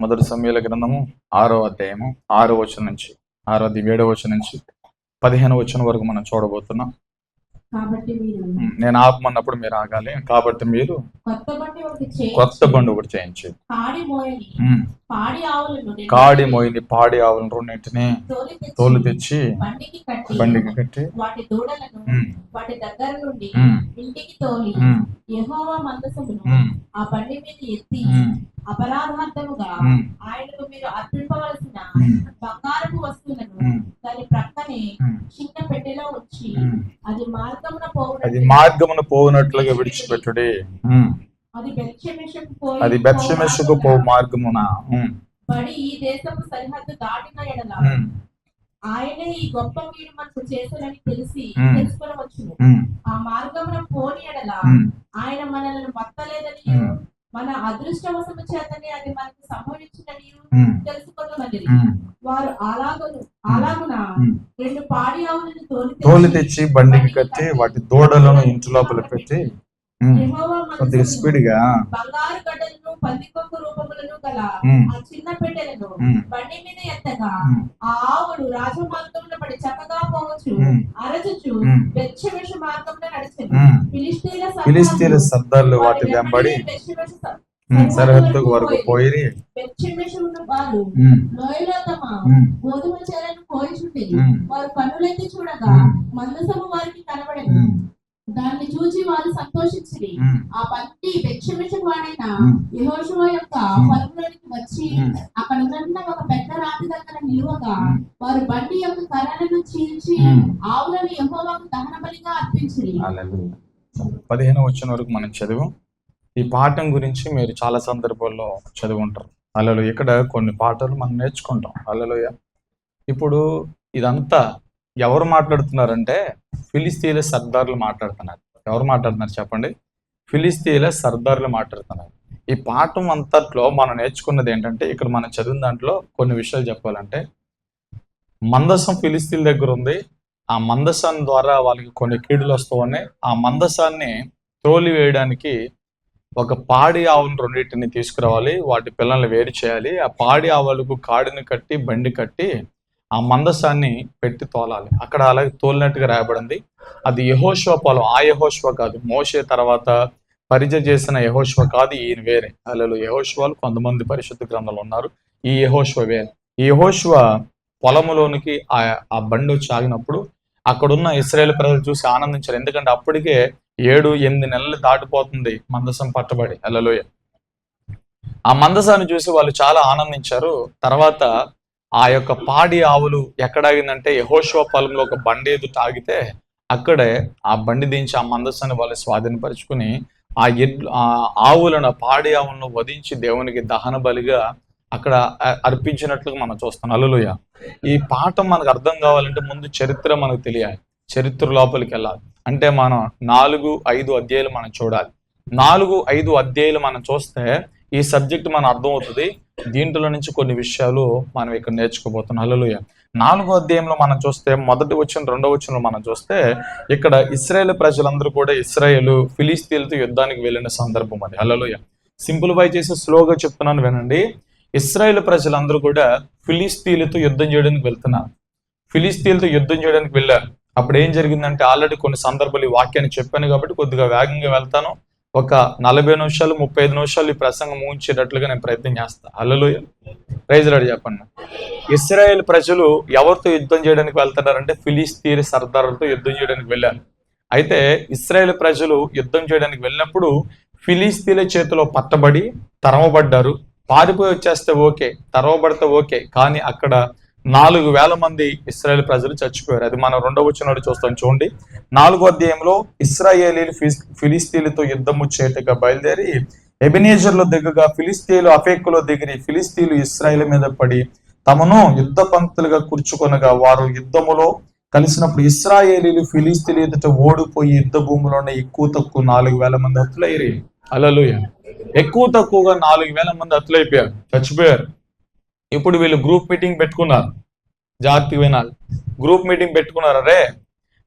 మొదటి సమూయేలు గ్రంథము 6వ అధ్యాయము 6వ వచనం నుంచి 7వ వచనం నుంచి 15వ వచనం వరకు మనం చూడబోతున్నాం. కాబట్టి మీరు నేను ఆపమన్నప్పుడు మీరు ఆగాలి. కాబట్టి మీరు కొత్త బండి ఒకటి చేయించి కాడి మోయిని పాడి ఆవులను రెండింటిని తోలు తెచ్చి బండికి కట్టి వాటి దూడలను వాటి దగ్గర నుండి ఇంటికి తోలి యెహోవా మందసమును ఆ బండి మీద ఎత్తి అపరాధార్థముగా ఆయనకు మీరు అర్పింపవలసిన బంగారపు వస్తువులను దాని ప్రక్కనే చిన్న పెట్టెలో ఉంచి అది మార్గమున పోవునట్లుగా విడిచిపెట్టుడి. అది బెత్షెమెషుకు పోవు మార్గమున బడి ఈ దేశపు సరిహద్దు దాటిన ఎడల ఆయనే ఈ గొప్ప కీడు మనకు చేశారని తెలుసుకొనవచ్చును. ఆ మార్గమున పోని ఎడల ఆయన మనల్ని మత్తలేదని మన అదృష్టవశము చేతనే అది మనకు సంభవించినని తెలుసుకొనమని వారు అలాగున 2 పాడి ఆవులను తోలి తెచ్చి బండికి కట్టి వాటి దూడలను ఇంటి లోపల పెట్టి కొద్దిగా స్పీడ్ గా బంగారు గడ్డలను పందికొక్కు రూపములను గల ఆ చిన్న పెట్టెలను బండి మీద ఎత్తగా ఆ ఆవులు రాజమార్గంలో పడి చక్కగా పోవచ్చు అరచుచు బెత్షెమెషు మార్గంలో నడిచెను. ఫిలిష్తీయుల సర్దార్లు వాటి వెంబడి సరిహద్దు వరకు పోయి వారు లోయలో తమ గోధుమ చేలను కోయిచుండి వారు కన్నులెత్తి చూడగా మందసము వారికి కనబడేది. దాన్ని చూచి వారు సంతోషించి ఆ బండి బెత్షెమెషుకు వాడైన యెహోషువ యొక్క పొలంలోనికి వచ్చి అక్కడ ఉన్న ఒక పెద్ద రాతి దగ్గర నిలువగా వారు బండి యొక్క కర్రలను చీల్చి ఆవులను యెహోవాకు దహన బలిగా అర్పించిరి. 15వ వచనం వరకు మనం చదివాం. ఈ పాఠం గురించి మీరు చాలా సందర్భాల్లో చదువుంటారు. హల్లెలూయా. ఇక్కడ కొన్ని పాఠాలు మనం నేర్చుకుంటాం. హల్లెలూయా. ఇప్పుడు ఇదంతా ఎవరు మాట్లాడుతున్నారంటే ఫిలిష్తీయుల సర్దార్లు మాట్లాడుతున్నారు. ఎవరు మాట్లాడుతున్నారు చెప్పండి? ఫిలిష్తీయుల సర్దార్లు మాట్లాడుతున్నారు. ఈ పాఠం అంతట్లో మనం నేర్చుకున్నది ఏంటంటే, ఇక్కడ మనం చదివిన దాంట్లో కొన్ని విషయాలు చెప్పాలంటే, మందసం ఫిలిష్తీయుల దగ్గర ఉంది. ఆ మందసాన్ని ద్వారా వాళ్ళకి కొన్ని కీడులు వస్తూ ఉన్నాయి. ఆ మందసాన్ని తోలి వేయడానికి ఒక పాడి ఆవును రెండింటిని తీసుకురావాలి, వాటి పిల్లల్ని వేరు చేయాలి. ఆ పాడి ఆవులకు కాడిని కట్టి బండి కట్టి ఆ మందసాన్ని పెట్టి తోలాలి. అక్కడ అలాగే తోలినట్టుగా రాయబడింది. అది యెహోషువ పొలం. ఆ యెహోషువ కాదు, మోషే తర్వాత పరిచయం చేసిన యెహోషువ కాదు, ఈయన వేరే. అలా యెహోషువలు కొంతమంది పరిశుద్ధ గ్రంథాలు ఉన్నారు. ఈ యెహోషువ వేరే. ఈ యెహోషువ పొలంలోనికి ఆ బండి వచ్చి ఆగినప్పుడు అక్కడున్న ఇశ్రాయేలు ప్రజలు చూసి ఆనందించారు. ఎందుకంటే అప్పటికే 7-8 నెలలు దాటిపోతుంది మందసం పట్టబడి. హల్లెలూయా. ఆ మందసాన్ని చూసి వాళ్ళు చాలా ఆనందించారు. తర్వాత ఆ యొక్క పాడి ఆవులు ఎక్కడాగిందంటే యెహోషువ పొలంలో ఒక బండి ఎదుట ఆగితే అక్కడే ఆ బండి దించి ఆ మందసాన్ని వాళ్ళు స్వాధీనపరుచుకుని ఆ ఆవులను, పాడి ఆవులను వధించి దేవునికి దహన బలిగా అక్కడ అర్పించినట్లుగా మనం చూస్తాం. హల్లెలూయా. ఈ పాఠం మనకు అర్థం కావాలంటే ముందు చరిత్ర మనకు తెలియాలి. చరిత్ర లోపలికి వెళ్ళాలి. అంటే మనం 4-5 అధ్యాయులు మనం చూడాలి. 4-5 అధ్యాయులు మనం చూస్తే ఈ సబ్జెక్ట్ మనం అర్థమవుతుంది. దీంట్లో నుంచి కొన్ని విషయాలు మనం ఇక్కడ నేర్చుకోబోతున్నాం. హల్లెలూయా. 4వ అధ్యాయంలో మనం చూస్తే మొదటి వచనం 2వ వచనంలో మనం చూస్తే ఇక్కడ ఇశ్రాయేలు ప్రజలందరూ కూడా ఇశ్రాయేలు ఫిలిష్తీయులతో యుద్ధానికి వెళ్ళిన సందర్భం అది. హల్లెలూయా. సింప్లిఫై చేసి స్లోగా చెప్తున్నాను వినండి. ఇశ్రాయేలు ప్రజలందరూ కూడా ఫిలిష్తీయులతో యుద్ధం చేయడానికి వెళ్తున్నారు. ఫిలిష్తీయులతో యుద్ధం చేయడానికి వెళ్ళారు. అప్పుడు ఏం జరిగిందంటే, ఆల్రెడీ కొన్ని సందర్భాలు ఈ వాక్యాన్ని చెప్పాను కాబట్టి కొద్దిగా వేగంగా వెళ్తాను. ఒక 40 నిమిషాలు 35 నిమిషాలు ఈ ప్రసంగం ముగించేటట్లుగా నేను ప్రయత్నం చేస్తాను. హల్లెలూయా. ప్రైజ్ లార్డ్ చెప్పండి. ఇశ్రాయేల్ ప్రజలు ఎవరితో యుద్ధం చేయడానికి వెళ్తున్నారంటే ఫిలిష్తీయుల సర్దారులతో యుద్ధం చేయడానికి వెళ్ళారు. అయితే ఇశ్రాయేల్ ప్రజలు యుద్ధం చేయడానికి వెళ్ళినప్పుడు ఫిలిష్తీయుల చేతిలో పట్టబడి తరమబడ్డారు. పారిపోయి వచ్చేస్తే ఓకే, తరమబడితే ఓకే, కానీ అక్కడ 4,000 మంది ఇశ్రాయేల్ ప్రజలు చచ్చిపోయారు. అది మనం 2వ వచనంలో చూస్తాం. చూడండి, 4వ అధ్యాయంలో ఇశ్రాయేలీలు ఫిలిష్తీయులతో యుద్ధము చేయటగా బయలుదేరి ఎబెనేజర్లో దిగగా ఫిలిష్తీయులు అఫెక్కులో దిగిరి. ఫిలిష్తీయులు ఇశ్రాయేల్ మీద పడి తమను యుద్ధ పంక్తులుగా కూర్చుకొనగా వారు యుద్ధములో కలిసినప్పుడు ఇశ్రాయేలీలు ఫిలిష్తీయులు ఎదుట ఓడిపోయి యుద్ధ భూమిలోనే ఎక్కువ తక్కువ 4,000 మంది హతులయ్యారు. హల్లెలూయా. ఎక్కువ తక్కువగా 4,000 మంది హతులైపోయారు, చచ్చిపోయారు. ఇప్పుడు వీళ్ళు గ్రూప్ మీటింగ్ పెట్టుకున్నారు. జాగ్రత్తగా వినాలి. గ్రూప్ మీటింగ్ పెట్టుకున్నారు. అరే,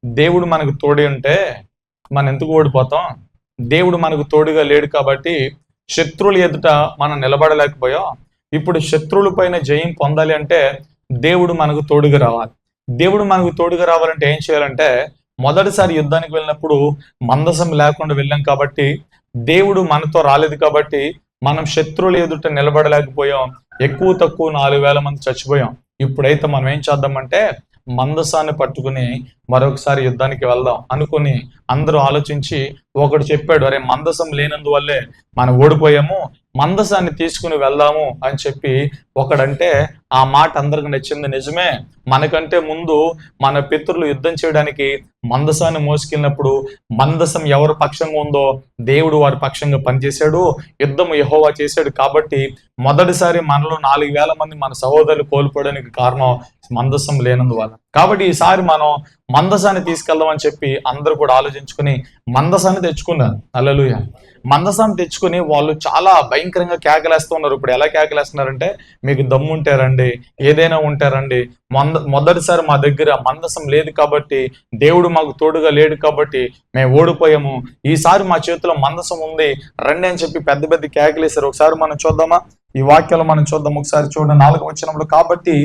దేవుడు మనకు తోడి ఉంటే మనం ఎందుకు ఓడిపోతాం? దేవుడు మనకు తోడుగా లేడు కాబట్టి శత్రువులు ఎదుట మనం నిలబడలేకపోయాం. ఇప్పుడు శత్రువుల పైన జయం పొందాలి అంటే దేవుడు మనకు తోడుగా రావాలి. దేవుడు మనకు తోడుగా రావాలంటే ఏం చేయాలంటే, మొదటిసారి యుద్ధానికి వెళ్ళినప్పుడు మందసం లేకుండా వెళ్ళాం కాబట్టి, దేవుడు మనతో రాలేదు కాబట్టి మనం శత్రువుల ఎదుట నిలబడలేకపోయాం. ఎక్కువ తక్కువ 4,000 మంది చచ్చిపోయాం. ఇప్పుడైతే మనం ఏం చేద్దామంటే, మందసాన్ని పట్టుకుని మరొకసారి యుద్ధానికి వెళ్దాం అనుకుని అందరూ ఆలోచించి ఒకడు చెప్పాడు, అరే మందసం లేనందువల్లే మనం ఓడిపోయాము, మందసాన్ని తీసుకుని వెళ్దాము అని చెప్పి ఒకడంటే ఆ మాట అందరికి నచ్చింది. నిజమే, మనకంటే ముందు మన పితరులు యుద్ధం చేయడానికి మందసాన్ని మోసుకెళ్ళినప్పుడు మందసం ఎవరి పక్షంగా ఉందో దేవుడు వారి పక్షంగా పనిచేశాడు, యుద్ధం యెహోవా చేశాడు. కాబట్టి మొదటిసారి మనలో 4,000 మంది మన సహోదరులు కోల్పోవడానికి కారణం మందసం లేనందువల్ల. కాబట్టి ఈసారి మనం మందసాన్ని తీసుకెళ్దామని చెప్పి అందరూ కూడా ఆలోచించుకుని మందసాన్ని తెచ్చుకున్నారు. హల్లెలూయా. మందసాన్ని తెచ్చుకుని వాళ్ళు చాలా భయంకరంగా కేకలేస్తూ ఉన్నారు. ఇప్పుడు ఎలా కేకలేస్తున్నారంటే, మీకు దమ్ము ఉంటారండి, ఏదైనా ఉంటారండి, మొదటిసారి మా దగ్గర మందసం లేదు కాబట్టి, దేవుడు మాకు తోడుగా లేడు కాబట్టి మేము ఓడిపోయాము, ఈసారి మా చేతిలో మందసం ఉంది రండి అని చెప్పి పెద్ద పెద్ద కేకలేశారు. ఒకసారి మనం చూద్దామా, ఈ వాక్యాలు మనం చూద్దాం. ఒకసారి చూడండి 4వ వచనంలో, కాబట్టి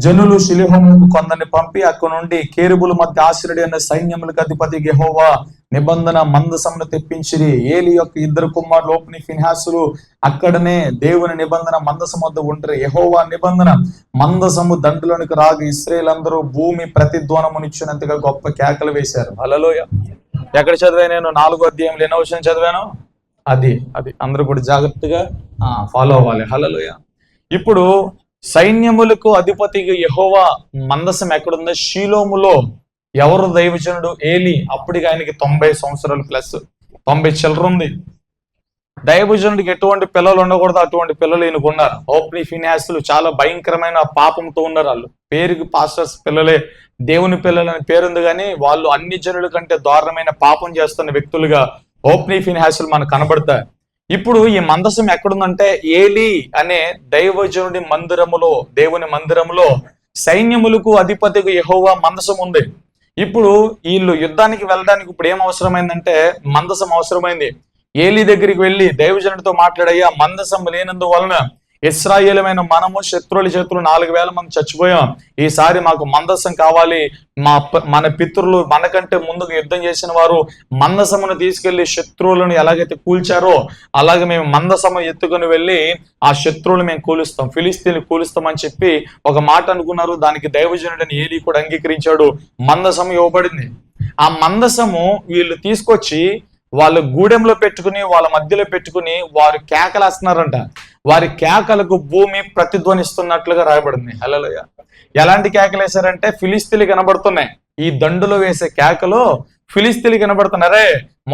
జనులు షిలోహునకు కొందరిని పంపి అక్కడ నుండి కేరుబుల మధ్య ఆశ్రయుడు అనే సైన్యములకు అధిపతి యెహోవా నిబంధన మందసమును తెప్పించిరి. ఏలి యొక్క 2 కుమారులు హోఫ్నీ ఫీనెహాసులు అక్కడనే దేవుని నిబంధన మందసం వద్ద ఉంటారు. యెహోవా నిబంధన మందసము దండులోనికి రాగా ఇశ్రాయేలందరూ భూమి ప్రతిధ్వనమునిచ్చినంతగా గొప్ప కేకలు వేశారు. హల్లెలూయా. ఎక్కడ చదివాను నేను? 4వ అధ్యాయంలో ఎన్నో విషయం చదివాను? అది అందరూ కూడా జాగ్రత్తగా ఫాలో అవ్వాలి. హల్లెలూయా. ఇప్పుడు సైన్యములకు అధిపతిగా యెహోవా మందసం ఎక్కడుందో? షీలోములో. ఎవరు దైవజనుడు? ఏలి. అప్పటికి ఆయనకి 90 సంవత్సరాలు ప్లస్, 90 చిల్లర ఉంది. దైవజనుడికి ఎటువంటి పిల్లలు ఉండకూడదు, అటువంటి పిల్లలు ఈయనకున్నారు. హోఫ్నీ ఫీనెహాసులు చాలా భయంకరమైన పాపంతో ఉన్నారు. వాళ్ళు పేరుకి పాస్టర్స్ పిల్లలే, దేవుని పిల్లలని పేరుంది, కానీ వాళ్ళు అన్ని జనుల కంటే దారుణమైన పాపం చేస్తున్న వ్యక్తులుగా హోఫ్నీ ఫీనెహాసులు మనకు కనబడతాయి. ఇప్పుడు ఈ మందసం ఎక్కడుందంటే, ఏలి అనే దైవజనుడి మందిరములో, దేవుని మందిరములో సైన్యములకు అధిపతిగా యెహోవా మందసం ఉంది. ఇప్పుడు వీళ్ళు యుద్ధానికి వెళ్ళడానికి ఇప్పుడు ఏం అవసరమైందంటే, మందసం అవసరమైంది. ఏలి దగ్గరికి వెళ్ళి దైవజనుడితో మాట్లాడయ్యా, మందసం లేనందువలన ఇశ్రాయేలమైన మనము శత్రువుల చేతులు 4,000 మంది చచ్చిపోయాం, ఈసారి మాకు మందసం కావాలి. మన పితరులు మనకంటే ముందుకు యుద్ధం చేసిన వారు మందసమును తీసుకెళ్లి శత్రువులను ఎలాగైతే కూల్చారో అలాగే మేము మందసము ఎత్తుకుని వెళ్ళి ఆ శత్రువులు మేము కూలుస్తాం, ఫిలిస్తీన్లు కూలుస్తామని చెప్పి ఒక మాట అనుకున్నారు. దానికి దైవజనుడని ఏలీ కూడా అంగీకరించాడు. మందసము ఇవ్వబడింది. ఆ మందసము వీళ్ళు తీసుకొచ్చి వాళ్ళ గూడెంలో పెట్టుకుని, వాళ్ళ మధ్యలో పెట్టుకుని వారు కేకలేస్తున్నారంట. వారి కేకలకు భూమి ప్రతిధ్వనిస్తున్నట్లుగా రాయబడింది. హల్లెలూయా. ఎలాంటి కేకలు వేశారంటే, ఫిలిస్తీన్లు కనబడుతున్నాయి. ఈ దండులో వేసే కేకలు ఫిలిస్తీన్లు కనబడుతున్నారే,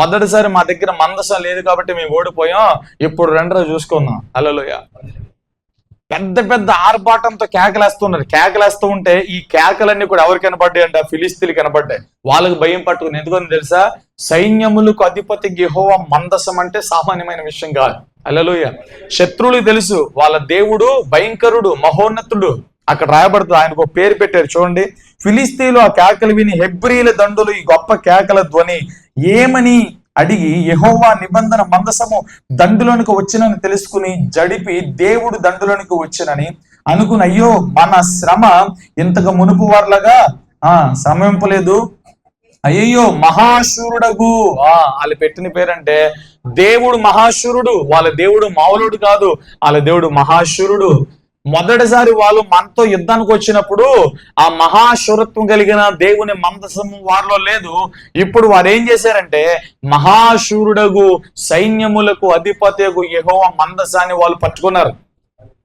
మొదటిసారి మా దగ్గర మందసం లేదు కాబట్టి మేము ఓడిపోయాం, ఇప్పుడు రెండో చూసుకుందాం. హల్లెలూయా. పెద్ద పెద్ద ఆర్భాటంతో కేకలేస్తున్నారు. కేకలేస్తూ ఉంటే ఈ కేకలన్నీ కూడా ఎవరు కనబడ్డాయి అంటే, ఫిలిస్తీన్లు కనబడ్డాయి. వాళ్ళకి భయం పట్టుకుని. ఎందుకని తెలుసా? సైన్యములకు అధిపతి యెహోవా మందసం అంటే సామాన్యమైన విషయం కాదు. హల్లెలూయా. శత్రువులకు తెలుసు వాళ్ళ దేవుడు భయంకరుడు, మహోన్నతుడు. అక్కడ రాయబడుతుంది, ఆయనకు ఒక పేరు పెట్టారు చూడండి. ఫిలిస్తీన్లు ఆ కేకలు విని హెబ్రీల దండులు ఈ గొప్ప కేకల ధ్వని ఏమని అడిగి యెహోవా నిబంధన మందసము దండులోనికి వచ్చినని తెలుసుకుని జడిపి దేవుడు దండులోనికి వచ్చినని అనుకుని, అయ్యో మన శ్రమ ఇంతకు మునుపు వారిలాగా శ్రమింపలేదు, అయ్యో మహాశూరుడగు. వాళ్ళు పెట్టిన పేరంటే దేవుడు మహాశూరుడు. వాళ్ళ దేవుడు మామూలుడు కాదు, వాళ్ళ దేవుడు మహాశూరుడు. మొదటిసారి వాళ్ళు మనతో యుద్ధానికి వచ్చినప్పుడు ఆ మహాశూరత్వం కలిగిన దేవుని మందసము వారిలో లేదు. ఇప్పుడు వారు ఏం చేశారంటే, మహాశూరుడగు సైన్యములకు అధిపతియగు యెహోవా మందసాన్ని వాళ్ళు పట్టుకున్నారు.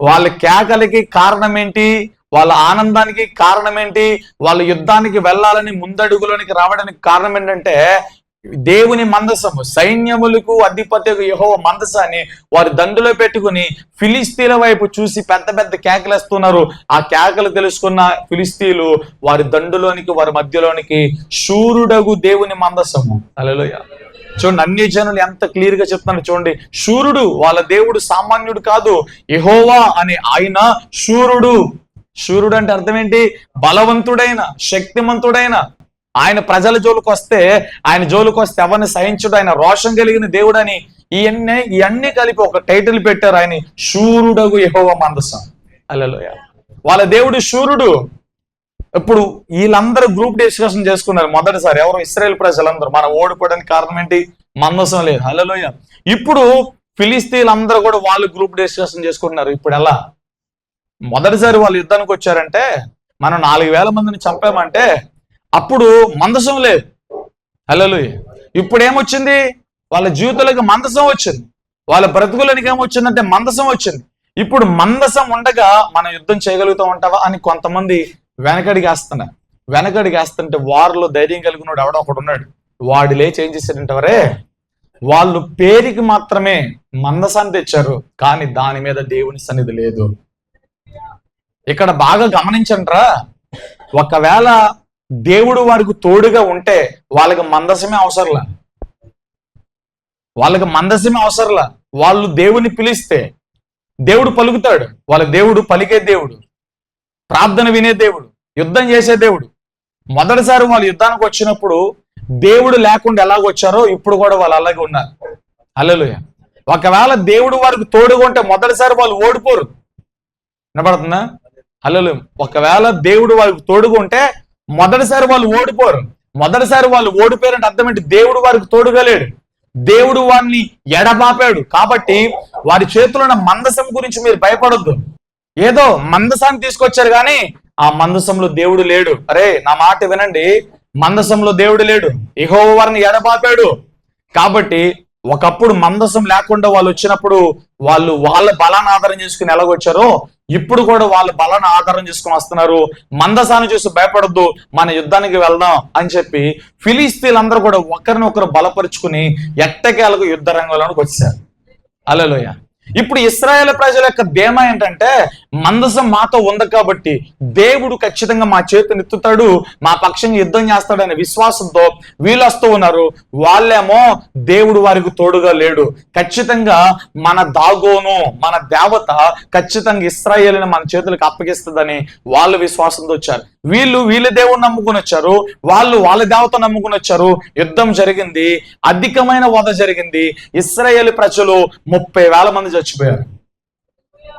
వాళ్ళ కేకలకి కారణం ఏంటి? వాళ్ళ ఆనందానికి కారణం ఏంటి? వాళ్ళ యుద్ధానికి వెళ్ళాలని ముందడుగులోనికి రావడానికి కారణం ఏంటంటే, దేవుని మందసము, సైన్యములకు అధిపతి యెహోవా మందసాన్ని వారి దండులో పెట్టుకుని ఫిలిస్తీన్ల వైపు చూసి పెద్ద పెద్ద కేకలేస్తున్నారు. ఆ కేకలు తెలుసుకున్న ఫిలిస్తీన్లు వారి దండులోనికి, వారి మధ్యలోనికి శూరుడగు దేవుని మందసము. హల్లెలూయా. చూడండి, అన్ని జనులు ఎంత క్లియర్ గా చెప్తున్నారు చూడండి. శూరుడు, వాళ్ళ దేవుడు సామాన్యుడు కాదు. యెహోవా అని ఆయన శూరుడు. శూరుడు అంటే అర్థం ఏంటి? బలవంతుడైన, శక్తిమంతుడైన. ఆయన ప్రజల జోలికి వస్తే, ఆయన జోలికి వస్తే ఎవరిని సహించుడు. ఆయన రోషం కలిగిన దేవుడని ఇవన్నీ కలిపి ఒక టైటిల్ పెట్టారు, ఆయన శూరుడగు యెహోవా మందసం. హల్లెలూయా. వాళ్ళ దేవుడు శూరుడు. ఇప్పుడు వీళ్ళందరూ గ్రూప్ డిస్కషన్ చేసుకున్నారు మొదటిసారి. ఎవరు? ఇశ్రాయేల్ ప్రజలందరూ. మనం ఓడిపోవడానికి కారణం ఏంటి? మందసం లేదు. హల్లెలూయా. ఇప్పుడు ఫిలిస్తీన్లందరూ కూడా వాళ్ళు గ్రూప్ డిస్కషన్ చేసుకుంటున్నారు. ఇప్పుడు ఎలా? మొదటిసారి వాళ్ళు యుద్ధానికి వచ్చారంటే, మనం 4000 మందిని చంపామంటే అప్పుడు మందసం లేదు. హల్లెలూయా. ఇప్పుడు ఏమొచ్చింది? వాళ్ళ జీవితాలకు మందసం వచ్చింది. వాళ్ళ బ్రతుకులకి ఏమొచ్చిందంటే మందసం వచ్చింది. ఇప్పుడు మందసం ఉండగా మనం యుద్ధం చేయగలుగుతాం అంటావా అని కొంతమంది వెనకడిగేస్తున్నారు. వెనకడిగేస్తుంటే వారిలో ధైర్యం కలిగినోడు ఎవడో ఒకడు ఉన్నాడు. వాడు లేచి ఏం చేశాడంటారే, వాళ్ళు పేరుకి మాత్రమే మందసాన్ని తెచ్చారు, కానీ దాని మీద దేవుని సన్నిధి లేదు. ఇక్కడ బాగా గమనించండిరా, ఒకవేళ దేవుడు వారికి తోడుగా ఉంటే వాళ్ళకి మందసమే అవసరంలా. వాళ్ళకి మందసమే అవసరంలా. వాళ్ళు దేవుని పిలిస్తే దేవుడు పలుకుతాడు. వాళ్ళ దేవుడు పలికే దేవుడు, ప్రార్థన వినే దేవుడు, యుద్ధం చేసే దేవుడు. మొదటిసారి వాళ్ళు యుద్ధానికి వచ్చినప్పుడు దేవుడు లేకుండా ఎలాగొచ్చారో ఇప్పుడు కూడా వాళ్ళు అలాగే ఉన్నారు. హల్లెలూయా. ఒకవేళ దేవుడు వారికి తోడుగా ఉంటే మొదటిసారి వాళ్ళు ఓడిపోరు. వినపడుతుందా? హల్లెలూయా. ఒకవేళ దేవుడు వారికి తోడుగా ఉంటే మొదటిసారి వాళ్ళు ఓడిపోరు. మొదటిసారి వాళ్ళు ఓడిపోయారంటే అర్థం ఏంటి? దేవుడు వారికి తోడుగా లేడు, దేవుడు వారిని ఎడబాపాడు. కాబట్టి వారి చేతిలో ఉన్న మందసం గురించి మీరు భయపడొద్దు. ఏదో మందసాన్ని తీసుకొచ్చారు కానీ ఆ మందసంలో దేవుడు లేడు. అరే నా మాట వినండి, మందసంలో దేవుడు లేడు, యెహోవా వారిని ఎడబాపాడు. కాబట్టి ఒకప్పుడు మందసం లేకుండా వాళ్ళు వచ్చినప్పుడు వాళ్ళు వాళ్ళ బలాన్ని ఆధారం చేసుకుని ఎలాగొచ్చారో ఇప్పుడు కూడా వాళ్ళ బలాన్ని ఆధారం చేసుకుని వస్తున్నారు. మందసాన్ని చూసి భయపడొద్దు, మన యుద్ధానికి వెళ్దాం అని చెప్పి ఫిలిస్తీన్లందరూ కూడా ఒకరినొకరు బలపరుచుకుని ఎట్టకేలకు యుద్ధ రంగంలోకి వచ్చారు. హల్లెలూయా. ఇప్పుడు ఇశ్రాయేలు ప్రజల యొక్క ధీమా ఏంటంటే, మందసం మాతో ఉంది కాబట్టి దేవుడు ఖచ్చితంగా మా చేతిని ఎత్తుతాడు, మా పక్షంగా యుద్ధం చేస్తాడనే విశ్వాసంతో వీళ్ళు వస్తూ ఉన్నారు. వాళ్ళేమో దేవుడు వారికి తోడుగా లేడు, ఖచ్చితంగా మన దాగోను మన దేవత ఖచ్చితంగా ఇశ్రాయేలుని మన చేతులకు అప్పగిస్తుందని వాళ్ళ విశ్వాసంతో వచ్చారు. వీళ్ళ దేవుని నమ్ముకుని వచ్చారు, వాళ్ళ దేవత నమ్ముకుని వచ్చారు. యుద్ధం జరిగింది, అధికమైన వధ జరిగింది. ఇశ్రాయేలు ప్రజలు 30,000 మంది చచ్చిపోయారు.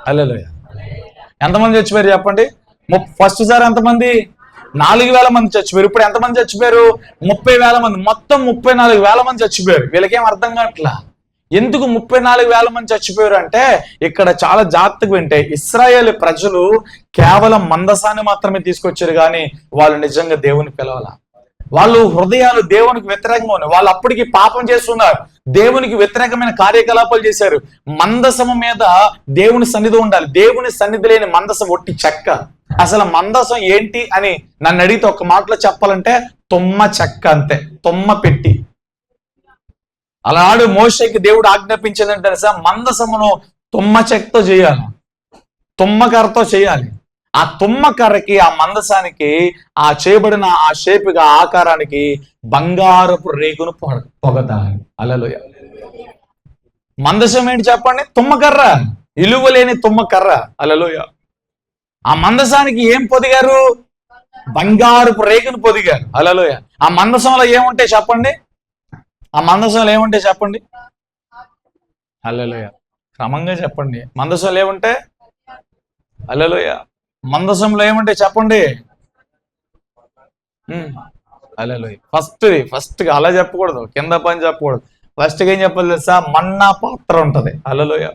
హల్లెలూయా. ఎంతమంది చచ్చిపోయారు చెప్పండి? ఫస్ట్ సారి ఎంతమంది? 4,000 మంది చచ్చిపోయారు. ఇప్పుడు ఎంతమంది చచ్చిపోయారు? 30,000 మంది. మొత్తం 34,000 మంది చచ్చిపోయారు. వీళ్ళకేం అర్థం కావట్లా. ఎందుకు 34,000 మంది చచ్చిపోయారు అంటే, ఇక్కడ చాలా జాగ్రత్తగా వింటే ఇశ్రాయేలు ప్రజలు కేవలం మందసాన్ని మాత్రమే తీసుకొచ్చారు కానీ వాళ్ళు నిజంగా దేవుని పిలవాల. వాళ్ళు హృదయాలు దేవునికి వ్యతిరేకంగా ఉన్నాయి. వాళ్ళు అప్పటికి పాపం చేస్తున్నారు, దేవునికి వ్యతిరేకమైన కార్యకలాపాలు చేశారు. మందసము మీద దేవుని సన్నిధి ఉండాలి. దేవుని సన్నిధి లేని మందసం ఒట్టి చెక్క. అసలు మందసం ఏంటి అని నన్ను అడిగితే ఒక మాటలో చెప్పాలంటే తుమ్మ చెక్క, అంతే. తుమ్మ పెట్టి. అలాడు మోషేకి దేవుడు ఆజ్ఞాపించిందంటే తెలుసా, మందసమును తుమ్మ చెక్కతో చేయాలి, తుమ్మకర్రతో చేయాలి. ఆ తుమ్మకర్రకి, ఆ మందసానికి, ఆ చేయబడిన ఆ షేపుగా ఆకారానికి బంగారపు రేకును పొగదాలి. హల్లెలూయా. మందసం ఏంటి చెప్పండి? తుమ్మకర్ర, ఇలువలేని తుమ్మకర్ర. హల్లెలూయా. ఆ మందసానికి ఏం పొదిగారు? బంగారపు రేకును పొదిగారు. హల్లెలూయా. ఆ మందసంలో ఏముంటాయి చెప్పండి? ఆ మందసంలో ఏముంటాయి చెప్పండి? హల్లెలూయా. క్రమంగా చెప్పండి. మందసంలో ఏముంటాయి? హల్లెలూయా. మందసంలో ఏముంటాయి చెప్పండి? హల్లెలూయా. ఫస్ట్ అలా చెప్పకూడదు, కింద పని చెప్పకూడదు. ఫస్ట్ ఏం చెప్పాలి తెలుసా? మన్నా పాత్ర ఉంటది. హల్లెలూయా.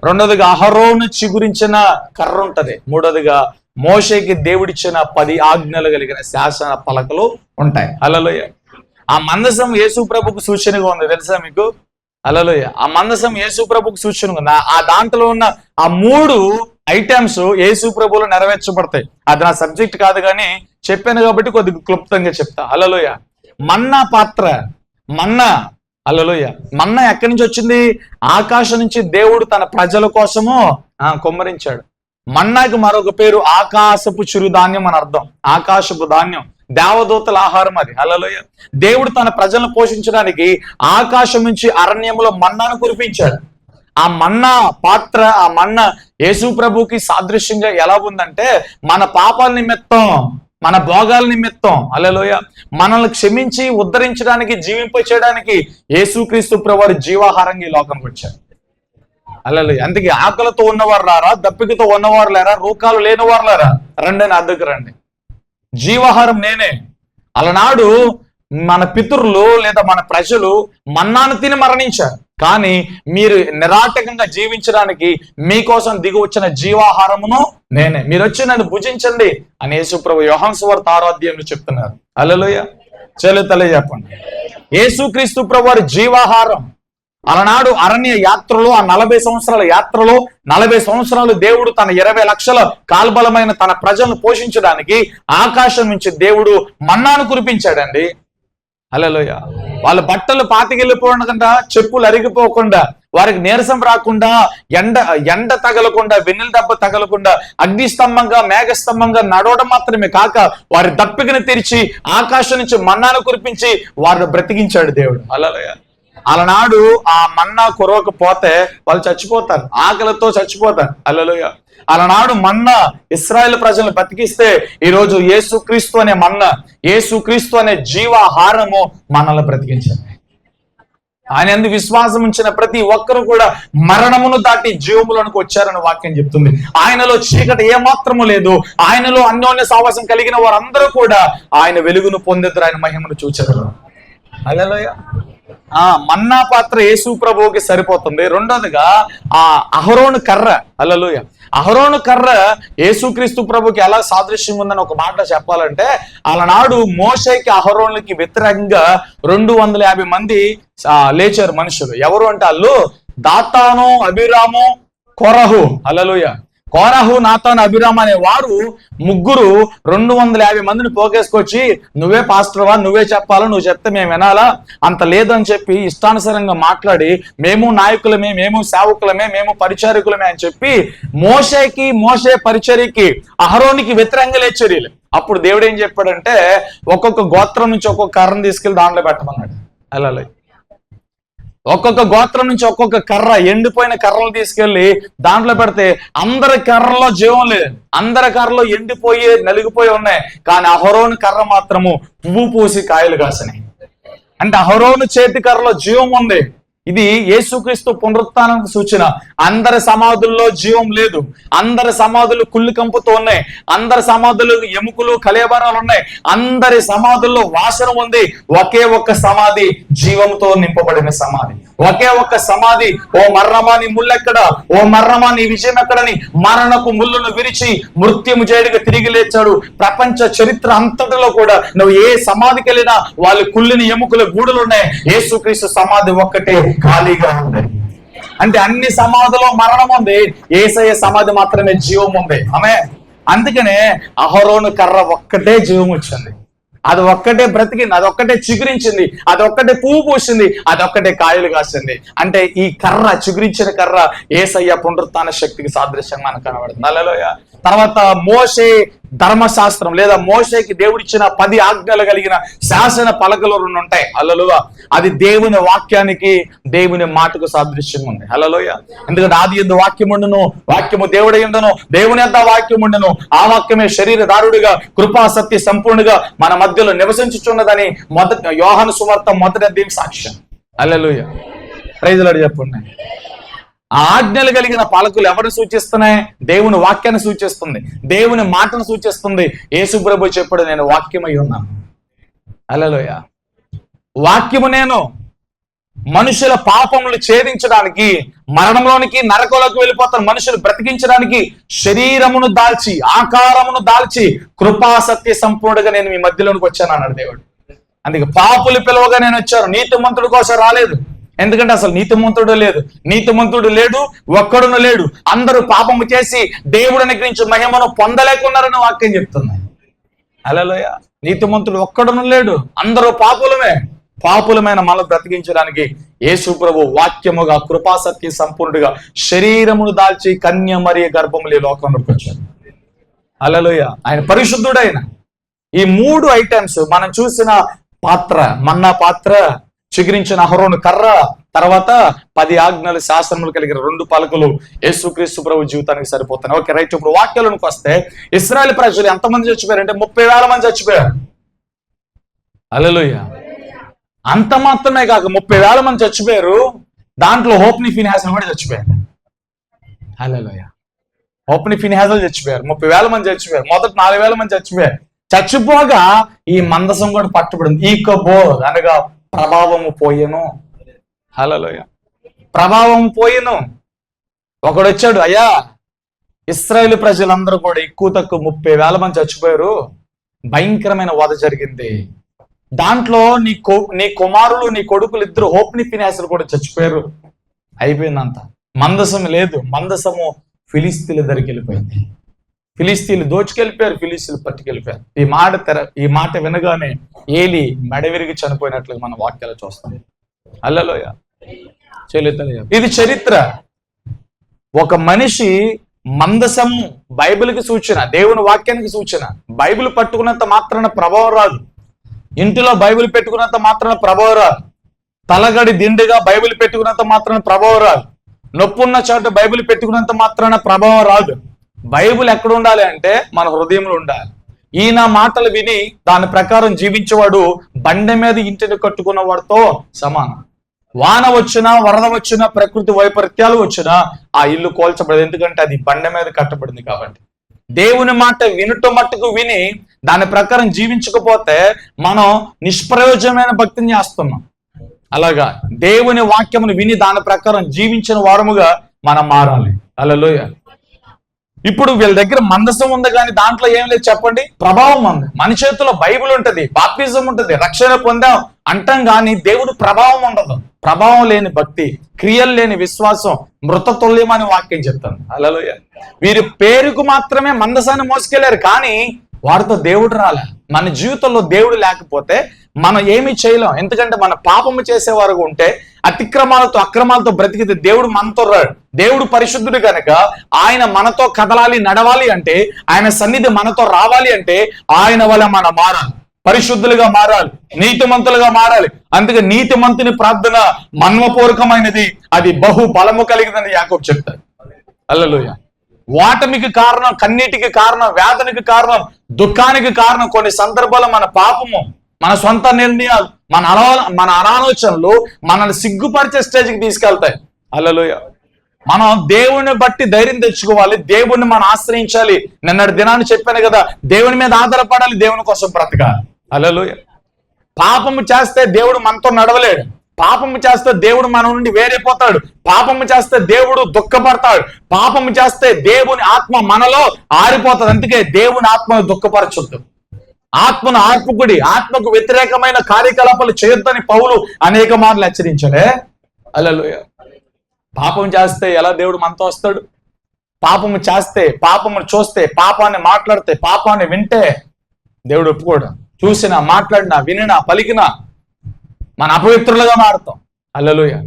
రెండోదిగా అహరోను చిగురించిన కర్ర ఉంటది. మూడోదిగా మోషేకి దేవుడిచ్చిన 10 ఆజ్ఞలు కలిగిన శాసన పలకలు ఉంటాయి. హల్లెలూయా. ఆ మందసం యేసు ప్రభుకు సూచనగా ఉంది, తెలుసా మీకు? హల్లెలూయా. ఆ మందసం యేసు ప్రభుకు సూచనగా ఉంది. ఆ దాంట్లో ఉన్న ఆ 3 ఐటమ్స్ యేసు ప్రభువులో నెరవేర్చబడతాయి. అది నా సబ్జెక్ట్ కాదు కానీ చెప్పాను కాబట్టి కొద్దిగా క్లుప్తంగా చెప్తా. హల్లెలూయా. మన్నా పాత్ర, మన్నా. హల్లెలూయా. మన్నా ఎక్కడి నుంచి వచ్చింది? ఆకాశం నుంచి దేవుడు తన ప్రజల కోసము కుమ్మరించాడు. మన్నాకి మరొక పేరు ఆకాశపు చిరుధాన్యం అని అర్థం. ఆకాశపు ధాన్యం, దేవదూతల ఆహారం అది. హల్లెలూయా. దేవుడు తన ప్రజలను పోషించడానికి ఆకాశం నుంచి అరణ్యంలో మన్నాను కురిపించాడు. ఆ మన్నా పాత్ర, ఆ మన్నా యేసు ప్రభుకి సాదృశ్యంగా ఎలా ఉందంటే, మన పాపాల నిమిత్తం మన భోగాల నిమిత్తం, హల్లెలూయా, మనల్ని క్షమించి ఉద్ధరించడానికి, జీవింప చేయడానికి యేసుక్రీస్తు ప్రభువారు జీవాహారంగా ఈ లోకానికి వచ్చారు. హల్లెలూయా. అందుకే ఆకలితో ఉన్నవారు లారా, దప్పికతో ఉన్నవారు లేరా, రూకాలు లేనివారు లేరా, రండి నా దగ్గర రండి. జీవాహారం నేనే. అలనాడు మన పితరులు లేదా మన ప్రజలు మన్నాను తిని మరణించారు, కానీ మీరు నిరాటకంగా జీవించడానికి మీకోసం దిగి వచ్చిన జీవాహారమును నేనే. మీరు వచ్చి నన్ను భుజించండి అని యేసుప్రభు యోహాను సువార్త 6వ అధ్యాయంలో చెప్తున్నారు. హల్లెలూయా. చెల్లి చెప్పండి. యేసుక్రీస్తు ప్రభు వారి జీవాహారం. అలనాడు అరణ్య యాత్రలో, ఆ 40 సంవత్సరాల యాత్రలో 40 సంవత్సరాలు దేవుడు తన 20 లక్షల కాల్బలమైన తన ప్రజలను పోషించడానికి ఆకాశం నుంచి దేవుడు మన్నాను కురిపించాడండి. హల్లెలూయా. వాళ్ళ బట్టలు పాతికెళ్ళిపోకుండా, చెప్పులు అరిగిపోకుండా, వారికి నీరసం రాకుండా, ఎండ తగలకుండా, వెన్నెల దెబ్బ తగలకుండా, అగ్నిస్తంభంగా మేఘస్తంభంగా నడవడం మాత్రమే కాక వారి దప్పికను తెరిచి ఆకాశం నుంచి మన్నాను కురిపించి వారిని బ్రతికించాడు దేవుడు. హల్లెలూయా. అలనాడు ఆ మన్నా కురవకపోతే వాళ్ళు చచ్చిపోతారు, ఆకలితో చచ్చిపోతారు. హల్లెలూయా. అలనాడు మన్నా ఇశ్రాయేలు ప్రజలను బతికిస్తే ఈరోజు యేసుక్రీస్తు అనే మన్నా, యేసుక్రీస్తు అనే జీవాహారము మనల్ని బ్రతికించారు. ఆయన యందు విశ్వాసం ఉంచిన ప్రతి ఒక్కరు కూడా మరణమును దాటి జీవములకు వచ్చారని వాక్యం చెప్తుంది. ఆయనలో చీకటి ఏమాత్రము లేదు. ఆయనలో అన్యోన్య సావాసం కలిగిన వారందరూ కూడా ఆయన వెలుగును పొందేద్దరు, ఆయన మహిమను చూచెదరు. హల్లెలూయా. మన్నా పాత్ర యేసు ప్రభువుకి సరిపోతుంది. రెండోదిగా ఆ అహరోను కర్ర. హల్లెలూయా. అహరోను కర్ర యేసుక్రీస్తు ప్రభుకి ఎలా సాదృశ్యం ఉందని ఒక మాట చెప్పాలంటే, అలనాడు మోషేకి అహరోనులకి వ్యతిరేకంగా 250 మంది లేచారు మనుషులు. ఎవరు అంటే వాళ్ళు దాతాను, అబీరాము, కోరహు. హల్లెలూయా. కోరహు, నాతాను, అబీరాము అనే వారు ముగ్గురు 250 మందిని పోగేసుకొచ్చి, నువ్వే పాస్టర్వా, నువ్వే చెప్పాలా, నువ్వు చెప్తే మేము వినాలా, అంత లేదని చెప్పి ఇష్టానుసారంగా మాట్లాడి, మేము నాయకులమే, మేము సేవకులమే, మేము పరిచారకులమే అని చెప్పి మోషే పరిచర్యకి అహరోనికి వ్యతిరేకంగా లేచారు. అప్పుడు దేవుడు ఏం చెప్పాడంటే, ఒక్కొక్క గోత్రం నుంచి ఒక్కొక్క కర్రను తీసుకెళ్లి దాంట్లో పెట్టమన్నాడు. అలా ఒక్కొక్క గోత్రం నుంచి ఒక్కొక్క కర్ర, ఎండిపోయిన కర్రలు తీసుకెళ్లి దాంట్లో పెడితే అందరి కర్రలో జీవం లేదు, అందరి కర్రలో ఎండిపోయి నలిగిపోయి ఉన్నాయి, కానీ అహరోను కర్ర మాత్రము పువ్వు పూసి కాయలు కాసినాయి. అంటే అహరోను చేతి కర్రలో జీవం ఉంది. ఇది యేసుక్రీస్తు పునరుత్థానానికి సూచన. అందరి సమాధుల్లో జీవం లేదు, అందరి సమాధులు కుళ్ళు కంపుతో ఉన్నాయి, అందరి సమాధులు ఎముకలు కలేబరాలు ఉన్నాయి, అందరి సమాధుల్లో వాసన ఉంది. ఒకే ఒక్క సమాధి జీవంతో నింపబడిన సమాధి, ఒకే ఒక్క సమాధి. ఓ మర్రమా నీ ముళ్ళెక్కడ, ఓ మర్రమా నీ విజయం ఎక్కడని మరణపు ముళ్ళను విరిచి మృత్యుము చేయడానికి తిరిగి లేచాడు. ప్రపంచ చరిత్ర అంతటిలో కూడా నువ్వు ఏ సమాధికి వెళ్ళినా వాళ్ళు కుళ్ళిన ఎముకల గూడులు ఉన్నాయి. యేసుక్రీస్తు సమాధి ఒక్కటే ఖాళీగా ఉంది. అంటే అన్ని సమాధిలో మరణం ఉంది, యేసయ్య సమాధి మాత్రమే జీవం ఉంది. ఆమె అందుకనే అహరోను కర్ర ఒక్కటే జీవం వచ్చింది, అది ఒక్కటే బ్రతికింది, అదొక్కటే చిగురించింది, అదొక్కటే పువ్వు పూసింది, అదొక్కటే కాయలు కాసింది. అంటే ఈ కర్ర, చిగురించిన కర్ర యేసయ్య పునరుత్థాన శక్తికి సాదృశ్యంగా మనకు కనబడుతుంది. హల్లెలూయా. తర్వాత మోషే ధర్మశాస్త్రం లేదా మోషేకి దేవుడిచ్చిన 10 ఆజ్ఞలు కలిగిన శాసన పలకలు 2 ఉంటాయి. హల్లెలూయా. అది దేవుని వాక్యానికి, దేవుని మాటకు సాదృశ్యంగా ఉంది. హల్లెలూయా. ఎందుకంటే ఆది యందు వాక్యం ఉండును, వాక్యము దేవుడై ఉండును, దేవుని యొద్ద వాక్యం ఉండును, ఆ వాక్యమే శరీరధారుడిగా కృపా సత్య సంపూర్ణంగా మన మధ్యలో నివసించుచున్నదని యోహాను సువార్త 1వ అధ్యాయం సాక్ష్యం. హల్లెలూయా. ప్రైజ్ లార్డ్ చెప్పండి. ఆజ్ఞలు కలిగిన పలకలు ఎవరిని సూచిస్తున్నాయి? దేవుని వాక్యాన్ని సూచిస్తుంది, దేవుని మాటను సూచిస్తుంది. యేసు ప్రభు చెప్పాడు, నేను వాక్యమై ఉన్నాను. హల్లెలూయా. వాక్యము నేను మనుషుల పాపములు ఛేదించడానికి, మరణంలోనికి నరకంలోకి వెళ్ళిపోతారు మనుషులు బ్రతికించడానికి శరీరమును దాల్చి, ఆకారమును దాల్చి కృపా సత్య సంపూర్ణంగా నేను మీ మధ్యలోనికి వచ్చాను అన్నాడు దేవుడు. అందుకే పాపులు పిలువగా నేను వచ్చాను, నీతిమంతుడి కోసం రాలేదు. ఎందుకంటే అసలు నీతిమంతుడు లేడు, ఒక్కడును లేడు. అందరూ పాపము చేసి దేవుడు అనుగ్రహించిన మహిమను పొందలేకున్నారని వాక్యం చెప్తుంది. హల్లెలూయా. నీతిమంతుడు ఒక్కడును లేడు, అందరూ పాపులమైన మనల్ని బ్రతికించడానికి యేసు ప్రభు వాక్యముగా కృపా సత్య సంపూర్ణుడిగా శరీరమును దాల్చి కన్య మరియ గర్భములు ఈ లోకంలోకి వచ్చాడు. హల్లెలూయా. ఆయన పరిశుద్ధుడైన ఈ 3 ఐటమ్స్ మనం చూసిన పాత్ర, మన్నా పాత్ర, చిగురించిన అహరోను కర్ర, తర్వాత 10 ఆజ్ఞలు శాసనములు కలిగిన 2 పలకలు యేసుక్రీస్తు ప్రభు జీవితానికి సరిపోతాయి. Okay right. ఇప్పుడు వాక్యాలకు వస్తే ఇశ్రాయేలు ప్రజలు ఎంతమంది చచ్చిపోయారంటే 30,000 మంది చచ్చిపోయారు. హల్లెలూయా. అంత మాత్రమే కాక 30,000 మంది చచ్చిపోయారు. దాంట్లో హోప్ని ఫిన్హాస్ కూడా చచ్చిపోయారు. హల్లెలూయా. హోప్ని ఫిన్హాస్ చచ్చిపోయారు. 30,000 మంది చచ్చిపోయారు. మొదట 4,000 మంది చచ్చిపోయారు. చచ్చిపోగా ఈ మందసం కూడా పట్టుబడింది. ఈకబో అనగా ప్రభావము పోయెను. హల్లెలూయా. ప్రభావం పోయెను. ఒకడు వచ్చాడు, అయ్యా ఇశ్రాయేలు ప్రజలందరూ కూడా ఎక్కువ తక్కువ 30,000 మంది చచ్చిపోయారు, భయంకరమైన వధ జరిగింది, దాంట్లో నీ కుమారులు నీ కొడుకులు ఇద్దరు హోప్ని ఫిన్హాసులు కూడా చచ్చిపోయారు, అయిపోయిందంత, మందసం లేదు. మందసము ఫిలిస్తీన్ల దగ్గరికి వెళ్ళిపోయింది. ఫిలిస్తీన్లు దోచుకెళ్ళిపోయారు, ఫిలిస్తీన్లు పట్టుకెళ్ళిపోయారు. ఈ మాట వినగానే ఏలి మెడవిరిగి చనిపోయినట్లుగా మన వాక్యాలు చూస్తాం. హల్లెలూయా. ఇది చరిత్ర. ఒక మనిషి మందసము బైబిల్కి సూచన, దేవుని వాక్యానికి సూచన. బైబిల్ పట్టుకున్నంత మాత్రాన ప్రభావం రాదు. ఇంటిలో బైబిల్ పెట్టుకున్నంత మాత్రాన ప్రభావం రాదు. తలగడి దిండుగా బైబిల్ పెట్టుకున్నంత మాత్రాన ప్రభావం రాదు. నొప్పున్న చోట బైబిల్ పెట్టుకున్నంత మాత్రాన ప్రభావం రాదు. బైబిల్ ఎక్కడ ఉండాలి అంటే మన హృదయంలో ఉండాలి. ఈయన మాటలు విని దాని ప్రకారం జీవించేవాడు బండ మీద ఇంటిని కట్టుకున్న వాడితో సమానం. వాన వచ్చినా, వరద వచ్చినా, ప్రకృతి వైపరీత్యాలు వచ్చినా ఆ ఇల్లు కోల్చబడదు. ఎందుకంటే అది బండ మీద కట్టబడింది కాబట్టి. దేవుని మాట వినుట మట్టుకు విని దాని ప్రకారం జీవించకపోతే మనం నిష్ప్రయోజనమైన భక్తిని చేస్తున్నాం. అలాగా దేవుని వాక్యమును విని దాని ప్రకారం జీవించిన వారముగా మనం మారాలి. హల్లెలూయా. ఇప్పుడు వీళ్ళ దగ్గర మందసం ఉంది కానీ దాంట్లో ఏం లేదు చెప్పండి, ప్రభావం ఉంది. మన చేతిలో బైబిల్ ఉంటది, బాప్తిజం ఉంటది, రక్షణ పొందాం అంటాం కానీ దేవుడు ప్రభావం ఉండదు. ప్రభావం లేని భక్తి, క్రియలు లేని విశ్వాసం మృతతుల్యం అని వాక్యం చెప్తాను. హల్లెలూయా. వీరి పేరుకు మాత్రమే మందసాన్ని మోసుకెళ్లారు కానీ వారితో దేవుడు రాలే. మన జీవితంలో దేవుడు లేకపోతే మనం ఏమీ చేయలేం. ఎందుకంటే మన పాపము చేసేవారు ఉంటే అతిక్రమాలతో అక్రమాలతో బ్రతికితే దేవుడు మనతో రాడు. దేవుడు పరిశుద్ధుడు కనుక ఆయన మనతో కదలాలి, నడవాలి అంటే, ఆయన సన్నిధి మనతో రావాలి అంటే ఆయన వల్ల మనం మారాలి, పరిశుద్ధులుగా మారాలి, నీతిమంతులుగా మారాలి. అందుకే నీతిమంతుని ప్రార్థన మన్మపూర్వకమైనది, అది బహు బలము కలిగిందని యాకోబు చెప్తాడు. హల్లెలూయా. వాటమికి కారణం, కన్నీటికి కారణం, వేదనకి కారణం, దుఃఖానికి కారణం కొన్ని సందర్భాల్లో మన పాపము, మన సొంత నిర్ణయాలు, మన అనాలోచనలు మనల్ని సిగ్గుపరిచే స్టేజ్కి తీసుకెళ్తాయి. హల్లెలూయా. మనం దేవుని బట్టి ధైర్యం తెచ్చుకోవాలి, దేవుణ్ణి మనం ఆశ్రయించాలి. నిన్నటి దినాన్ని చెప్పాను కదా, దేవుని మీద ఆధారపడాలి, దేవుని కోసం బ్రతకాలి. హల్లెలూయా. పాపము చేస్తే దేవుడు మనతో నడవలేడు. పాపము చేస్తే దేవుడు మన నుండి వేరైపోతాడు. పాపము చేస్తే దేవుడు దుఃఖపడతాడు. పాపము చేస్తే దేవుని ఆత్మ మనలో ఆరిపోతుంది. అందుకే దేవుని ఆత్మను దుఃఖపరచొద్దు. ఆత్మను ఆర్పుకుడి, ఆత్మకు వ్యతిరేకమైన కార్యకలాపాలు చేయొద్దని పౌలు అనేక మార్లు హెచ్చరించాడే. హల్లెలూయా. పాపం చేస్తే ఎలా దేవుడు మనతో వస్తాడు? పాపము చేస్తే, పాపము చూస్తే, పాపాన్ని మాట్లాడితే, పాపాన్ని వింటే దేవుడు ఒప్పుకోడు. చూసినా, మాట్లాడినా, వినినా, పలికినా మన అపవిత్రులుగా మారుతాం. హల్లెలూయా.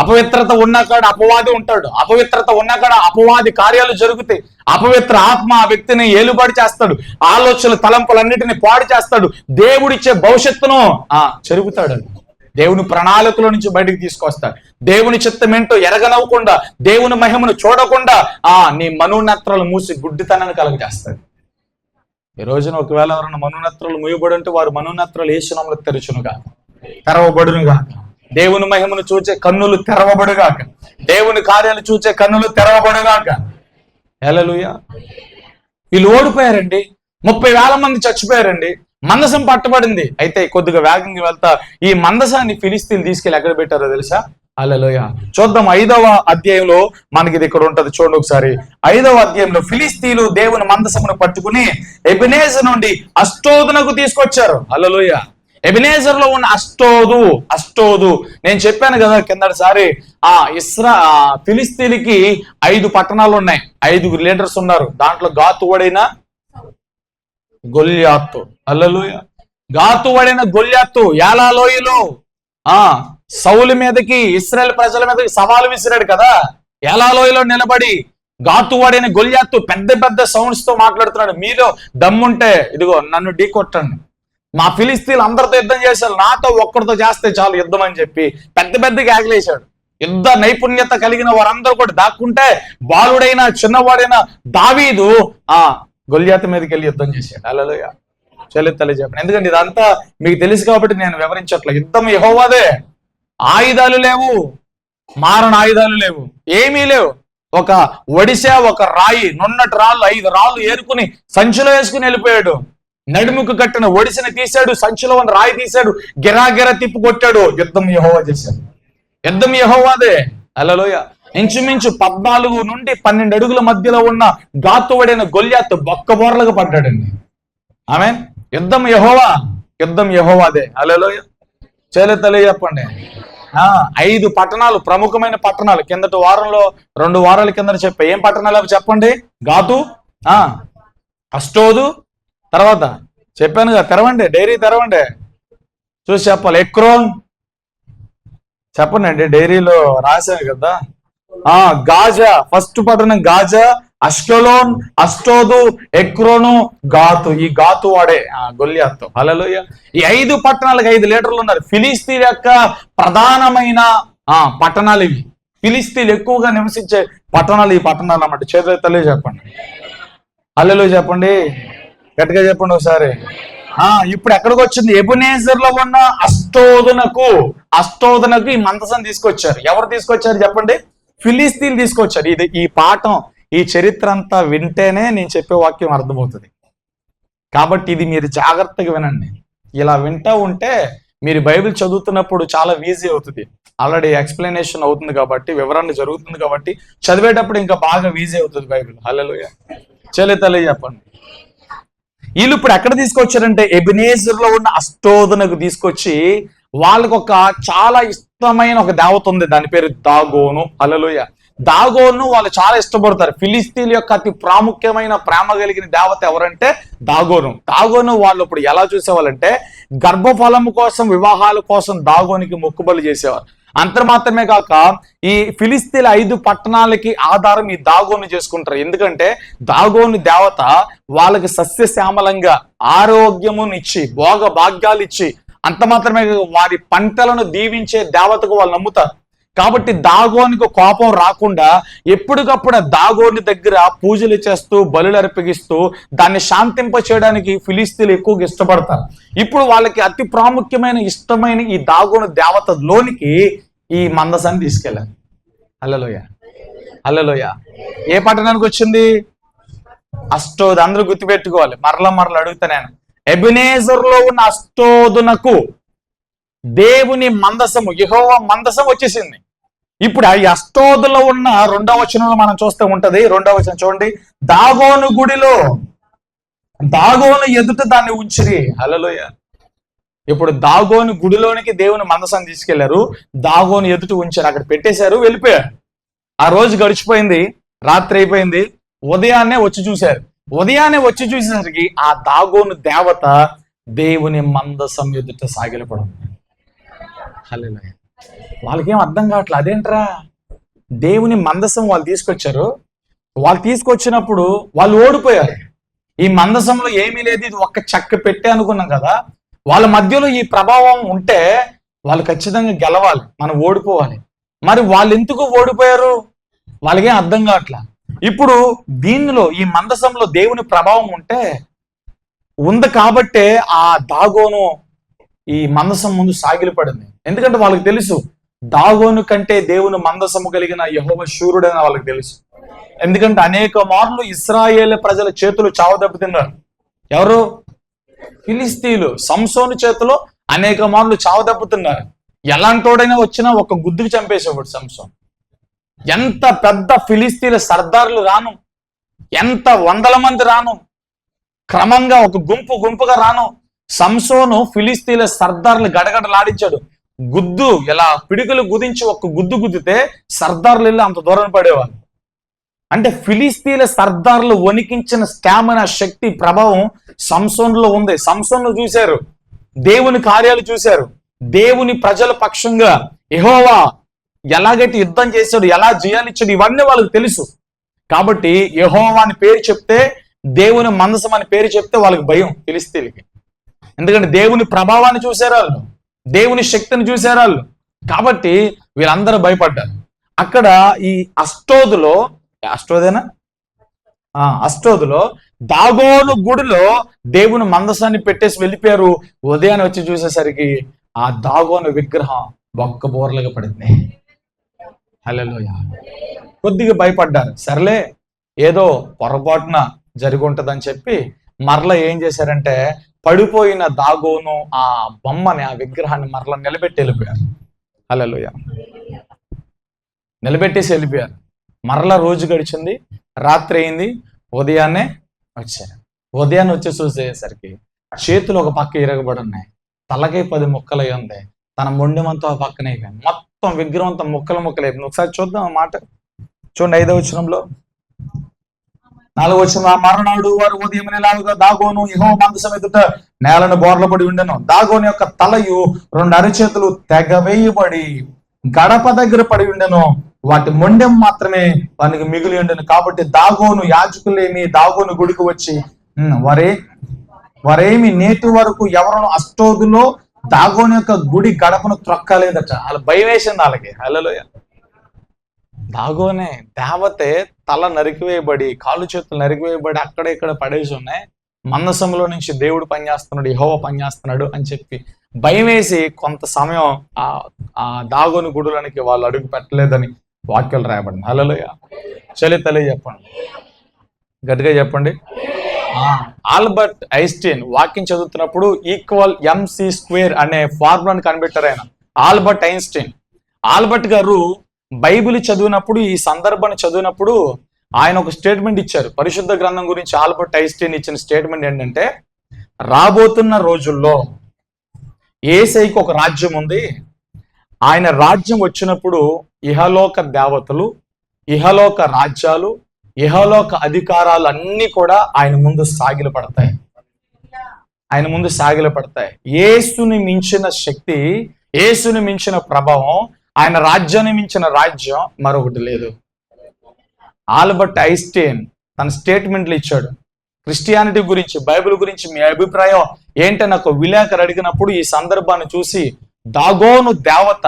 అపవిత్రత ఉన్న కాడ అపవాది ఉంటాడు. అపవిత్రత ఉన్న కాడ అపవాది కార్యాలు జరుగుతాయి. అపవిత్ర ఆత్మ ఆ వ్యక్తిని ఏలుబడి చేస్తాడు. ఆలోచనలు, తలంపులన్నిటిని పాడు చేస్తాడు. దేవుడిచ్చే భవిష్యత్తును చెరుగుతాడు. దేవుని ప్రణాళికలో నుంచి బయటికి తీసుకొస్తాడు. దేవుని చిత్తం ఏంటో ఎరగనవ్వకుండా, దేవుని మహిమను చూడకుండా నీ మనోనేత్రాలు మూసి గుడ్డితనాన్ని కలుగజేస్తాడు. ఈ రోజున ఒకవేళ ఎవరైనా మనోనేత్రాలు మూయబడి ఉంటే వారు మనోనేత్రాలు యేసునామములో తెరచునుగా, తెరవబడునుగాక. దేవుని మహిమను చూచే కన్నులు తెరవబడుగాక. దేవుని కార్యాలు చూచే కన్నులు తెరవబడుగాక. హల్లెలూయా. వీళ్ళు ఓడిపోయారండి. 30,000 మంది చచ్చిపోయారండి. మందసం పట్టబడింది. అయితే కొద్దిగా వేగంగా వెళ్తా ఈ మందసాన్ని ఫిలిస్తీన్లు తీసుకెళ్ళి ఎక్కడ పెట్టారో తెలుసా? హల్లెలూయా. చూద్దాం. 5వ అధ్యాయంలో మనకి ఇది ఇక్కడ ఉంటది, చూడండి ఒకసారి. 5వ అధ్యాయంలో ఫిలిస్తీన్లు దేవుని మందసమును పట్టుకుని ఎబెనేజర్ నుండి అష్టోదునకు తీసుకొచ్చారు. హల్లెలూయా. ఎబెనేజర్ లో ఉన్న అష్టోదు నేను చెప్పాను కదా కిందటిసారి. ఫిలిస్తీన్లకి 5 పట్టణాలు ఉన్నాయి, 5 లీడర్స్ ఉన్నారు. దాంట్లో గాతువడైన గొల్యాతు. హల్లెలూయా. గాతువడైన గొల్యాతు యాలాలోయలో సౌలు మీదకి, ఇశ్రాయేల్ ప్రజల మీదకి సవాలు విసిరాడు కదా. యాలాలోయలో నిలబడి గాతువడైన గొల్యాతు పెద్ద పెద్ద సౌండ్స్ తో మాట్లాడుతున్నాడు. మీలో దమ్ముంటే ఇదిగో నన్ను ఢీ కొట్టండి, మా ఫిలిస్తీన్లు అందరితో యుద్ధం చేశారు, నాతో ఒక్కడితో చేస్తే చాలు యుద్ధం అని చెప్పి పెద్ద పెద్ద కేకలేశాడు. యుద్ధ నైపుణ్యత కలిగిన వారందరూ కూడా దాక్కుంటే బాలుడైనా చిన్నవాడైనా దావీదు ఆ గొల్యాతు మీదకి వెళ్ళి యుద్ధం చేశాడు. హల్లెలూయా. చెల్లెత్తలే చెప్పండి. ఎందుకంటే ఇదంతా మీకు తెలుసు కాబట్టి నేను వివరించట్లేదు. యుద్ధం యెహోవాదే. ఆయుధాలు లేవు, మారణ ఆయుధాలు లేవు, ఏమీ లేవు. ఒక ఒడిశా, ఒక రాయి, నున్నటి రాళ్ళు 5 రాళ్ళు ఏరుకుని సంచిలో వేసుకుని వెళ్ళిపోయాడు. నడుముకు కట్టిన ఒడిసిని తీశాడు, సంచిలో ఉన్న రాయి తీశాడు, గిరాగిర తిప్పు కొట్టాడు. యుద్ధం యెహోవా చేశాడు. యుద్ధం యెహోవాదే. హల్లెలూయా. ఇంచుమించు 14 నుండి 12 అడుగుల మధ్యలో ఉన్న గాతువడైన గొల్యాతు బొక్కబోర్లుగా పడ్డాడండి. ఆమేన్. యుద్ధం యెహోవా, యుద్ధం యెహోవాదే. హల్లెలూయా. చెల్లెత్తలే చెప్పండి. 5 పట్టణాలు, ప్రముఖమైన పట్టణాలు. కిందటి వారంలో 2 వారాల కింద చెప్పా. ఏం పట్టణాలు అవి చెప్పండి? గాతు, అష్టోదు, తర్వాత చెప్పాను కదా, తెరవండి, డైరీ తెరవండి, చూసి చెప్పాలి. ఎక్రోన్ చెప్పండి అండి, డైరీలో రాశాను కదా. గాజా, ఫస్ట్ పట్టణం గాజా, అష్కెలోన్, అష్టోదు, ఎక్రోను, గాతు. ఈ గాతు వాడే గొల్యాతు. హల్లెలూయా. ఈ 5 పట్టణాలకు 5 లీడర్లు ఉన్నారు. ఫిలిస్తీన్ యొక్క ప్రధానమైన పట్టణాలు ఇవి. ఫిలిస్తీన్లు ఎక్కువగా నివసించే పట్టణాలు ఈ పట్టణాలు అన్నమాట. చేతులెత్తలే చెప్పండి. హల్లెలూయా చెప్పండి, గట్టిగా చెప్పండి ఒకసారి. ఇప్పుడు ఎక్కడికి వచ్చింది? ఎబెనేజర్ లో ఉన్న అష్టోదునకు ఈ మందసం తీసుకొచ్చారు. ఎవరు తీసుకొచ్చారు చెప్పండి? ఫిలిస్తీన్లు తీసుకొచ్చారు. ఈ పాఠం, ఈ చరిత్ర అంతా వింటేనే నేను చెప్పే వాక్యం అర్థమవుతుంది. కాబట్టి ఇది మీరు జాగ్రత్తగా వినండి. ఇలా వింటూ ఉంటే మీరు బైబిల్ చదువుతున్నప్పుడు చాలా ఈజీ అవుతుంది. ఆల్రెడీ ఎక్స్ప్లెనేషన్ అవుతుంది కాబట్టి, వివరణ జరుగుతుంది కాబట్టి చదివేటప్పుడు ఇంకా బాగా ఈజీ అవుతుంది బైబిల్. హల్లెలూయా. చెల్లెతలే చెప్పండి. వీళ్ళు ఇప్పుడు ఎక్కడ తీసుకొచ్చారంటే ఎబెనేజర్ లో ఉన్న అష్టోదునకు తీసుకొచ్చి వాళ్ళకు ఒక చాలా ఇష్టమైన ఒక దేవత ఉంది, దాని పేరు దాగోను. హల్లెలూయా. దాగోను వాళ్ళు చాలా ఇష్టపడతారు. ఫిలిస్తీన్ల యొక్క అతి ప్రాముఖ్యమైన ప్రేమ కలిగిన దేవత ఎవరంటే దాగోను. దాగోను వాళ్ళు ఇప్పుడు ఎలా చూసేవాళ్ళంటే గర్భఫలము కోసం, వివాహాల కోసం దాగోనికి మొక్కుబలి చేసేవారు. అంత మాత్రమే కాక ఈ ఫిలిస్తీన్ల 5 పట్టణాలకి ఆధారం ఈ దాగోను చేసుకుంటారు. ఎందుకంటే దాగోను దేవత వాళ్ళకి సస్యశ్యామలంగా ఆరోగ్యమునిచ్చి, భోగ భాగ్యాలు ఇచ్చి, అంత మాత్రమే వారి పంటలను దీవించే దేవతకు వాళ్ళు నమ్ముతారు. కాబట్టి దాగోనికి కోపం రాకుండా ఎప్పటికప్పుడు దాగోని దగ్గర పూజలు చేస్తూ, బలులు అర్పిస్తూ దాన్ని శాంతింప చేయడానికి ఫిలిస్తీన్లు ఎక్కువగా ఇష్టపడతారు. ఇప్పుడు వాళ్ళకి అతి ప్రాముఖ్యమైన ఇష్టమైన ఈ దాగోను దేవత లోనికి ఈ మందసాన్ని తీసుకెళ్ళారు. హల్లెలూయా. హల్లెలూయా. ఏ పట్టణానికి వచ్చింది? అష్టోదు. అందరూ గుర్తుపెట్టుకోవాలి. మరల అడుగుతా నేను. ఎబెనేజర్ లో ఉన్న అష్టోదునకు దేవుని మందసము, యెహోవా మందసం వచ్చేసింది. ఇప్పుడు ఈ అష్టోదులో ఉన్న 2వ వచనంలో మనం చూస్తూ ఉంటది. 2వ వచనం చూడండి. దాగోను గుడిలో, దాగోను ఎదుట దాన్ని ఉంచిరి. హల్లెలూయా. ఇప్పుడు దాగోను గుడిలోనికి దేవుని మందసాన్ని తీసుకెళ్లారు, దాగోను ఎదుట ఉంచారు, అక్కడ పెట్టేశారు, వెళ్ళిపోయారు. ఆ రోజు గడిచిపోయింది, రాత్రి అయిపోయింది, ఉదయాన్నే వచ్చి చూశారు. ఉదయాన్నే వచ్చి చూసేసరికి ఆ దాగోను దేవత దేవుని మందసం ఎదుట సాగిలపడం. హల్లెలూయా. వాళ్ళకేం అర్థం కావట్లేదు. అదేంట్రా, దేవుని మందసం వాళ్ళు తీసుకొచ్చారు, వాళ్ళు తీసుకొచ్చినప్పుడు వాళ్ళు ఓడిపోయారు. ఈ మందసంలో ఏమీ లేదు, ఇది ఒక్క చెక్క పెట్టే అనుకున్నాం కదా. వాళ్ళ మధ్యలో ఈ ప్రభావం ఉంటే వాళ్ళు ఖచ్చితంగా గెలవాలి, మనం ఓడిపోవాలి. మరి వాళ్ళు ఎందుకు ఓడిపోయారు? వాళ్ళకేం అర్థం కావట్లేదు. ఇప్పుడు దీనిలో ఈ మందసంలో దేవుని ప్రభావం ఉంది కాబట్టే ఆ దాగోను ఈ మందసం ముందు సాగిలపడింది. ఎందుకంటే వాళ్ళకి తెలుసు దాగోను కంటే దేవుని మందసము కలిగిన యెహోవా శూరుడని వాళ్ళకి తెలుసు. ఎందుకంటే అనేక మార్లు ఇశ్రాయేలు ప్రజల చేతులు చావదెబ్బతిన్నారు. ఎవరు? ఫిలిస్తీన్లు. సంసోను చేతిలో అనేక మార్లు చావదెబ్బతిన్నారు. ఎలాంటోడైనా వచ్చినా ఒక గుద్దుకు చంపేసేవాడు సంసోన్. ఎంత పెద్ద ఫిలిస్తీన్ల సర్దార్లు రాను, ఎంత 100 మంది రాను, క్రమంగా ఒక గుంపుగా రాను, సంసోను ఫిలిస్తీన్ల సర్దార్లు గడగడలాడించాడు. గుద్దు ఇలా పిడుగులు గుదించి ఒక గుద్దు గుద్దితే సర్దార్లు వెళ్ళి అంత దూరం పడేవాళ్ళు. అంటే ఫిలిస్తీన్ల సర్దార్లు వణికించిన స్టామినా, శక్తి, ప్రభావం సంసోన్లో ఉంది. సంసోన్ను చూశారు, దేవుని కార్యాలు చూశారు, దేవుని ప్రజల పక్షంగా యెహోవా ఎలాగైతే యుద్ధం చేశాడు, ఎలా జయాలిచ్చాడు, ఇవన్నీ వాళ్ళకి తెలుసు. కాబట్టి యెహోవా అని పేరు చెప్తే, దేవుని మందసం అని పేరు చెప్తే వాళ్ళకి భయం ఫిలిస్తీన్లకి. ఎందుకంటే దేవుని ప్రభావాన్ని చూశారు వాళ్ళు, దేవుని శక్తిని చూశారు వాళ్ళు. కాబట్టి వీళ్ళందరూ భయపడ్డారు. అక్కడ ఈ అష్టోదులో దాగోను గుడిలో దేవుని మందసాన్ని పెట్టేసి వెళ్ళిపోయారు. ఉదయాన్నే వచ్చి చూసేసరికి ఆ దాగోను విగ్రహం బొక్క బోర్లుగా పడింది. హల్లెలూయా. కొద్దిగా భయపడ్డారు. సర్లే ఏదో పొరపాటున జరిగి ఉంటుందని చెప్పి మరలా ఏం చేశారంటే పడిపోయిన దాగోను ఆ బొమ్మని, ఆ విగ్రహాన్ని మరలా నిలబెట్టి వెళ్ళిపోయారు. హల్లెలూయా. నిలబెట్టేసి వెళ్ళిపోయారు. మరలా రోజు గడిచింది, రాత్రి అయింది, ఉదయాన్నే వచ్చారు. ఉదయాన్నే వచ్చి చూసేసరికి చేతులు ఒక పక్క ఇరగబడి ఉన్నాయి, తలకై 10 ముక్కలు అయి ఉంది, తన మొండెమంతా ఒక పక్కనే అయిపోయింది, మొత్తం విగ్రహం అంతా ముక్కలు అయిపోయింది. ఒకసారి చూద్దాం ఆ మాట చూడండి. 5వ వచనంలో 4వ వచనం, ఆ మరునాడు వారు ఉదయం నెలలుగా దాగోను యెహోవా మందసం ఎదుట నేలను బోర్లపడి ఉండెను. దాగోను యొక్క తలయు 2 అరిచేతులు తెగవేయబడి గడప దగ్గర పడి ఉండెను, వాటి మొండెం మాత్రమే వానికి మిగిలి ఉండెను. కాబట్టి దాగోను యాజకులేమి దాగోను గుడికి వచ్చి వారేమి నేటి వరకు ఎవరు అష్టోదులో దాగోను యొక్క గుడి గడపను త్రొక్కలేదట. వాళ్ళ భయం వేసింది వాళ్ళకి. హల్లెలూయా. దాగోనే దేవతే తల నరికివేయబడి, కాళ్ళు చేతులు నరికివేయబడి అక్కడ ఇక్కడ పడేసి ఉన్నాయి. మందసంలో నుంచి దేవుడు పనిచేస్తున్నాడు, యెహోవా పనిచేస్తున్నాడు అని చెప్పి భయం వేసి కొంత సమయం ఆ దాగోను గుడులనికి వాళ్ళు అడుగు పెట్టలేదని వాక్యాలు రాయబడింది. హల్లెలూయా. చలితలే చెప్పండి, గట్టిగా చెప్పండి. ఆల్బర్ట్ ఐన్స్టీన్ వాక్యం చదువుతున్నప్పుడు ఈక్వల్ MC² అనే ఫార్ములాని కనిపెట్టారు ఆయన. Albert Einstein. ఆల్బర్ట్ గారు బైబిల్ చదివినప్పుడు, ఈ సందర్భాన్ని చదివినప్పుడు ఆయన ఒక స్టేట్మెంట్ ఇచ్చారు. పరిశుద్ధ గ్రంథం గురించి ఆల్బర్ట్ ఐన్స్టీన్ ఇచ్చిన స్టేట్మెంట్ ఏంటంటే, రాబోతున్న రోజుల్లో యేసయ్యకి ఒక రాజ్యం ఉంది. ఆయన రాజ్యం వచ్చినప్పుడు ఇహలోక దేవతలు, ఇహలోక రాజ్యాలు, ఇహలోక అధికారాలు అన్నీ కూడా ఆయన ముందు సాగిలపడతాయి. ఆయన ముందు సాగిలపడతాయి. యేసుని మించిన శక్తి, యేసుని మించిన ప్రభావం, ఆయన రాజ్యాన్ని మించిన రాజ్యం మరొకటి లేదు. ఆల్బర్ట్ ఐన్స్టీన్ తన స్టేట్మెంట్లు ఇచ్చాడు. క్రిస్టియానిటీ గురించి, బైబిల్ గురించి మీ అభిప్రాయం ఏంటని నాకు విలేకరు అడిగినప్పుడు ఈ సందర్భాన్ని చూసి, దాగోను దేవత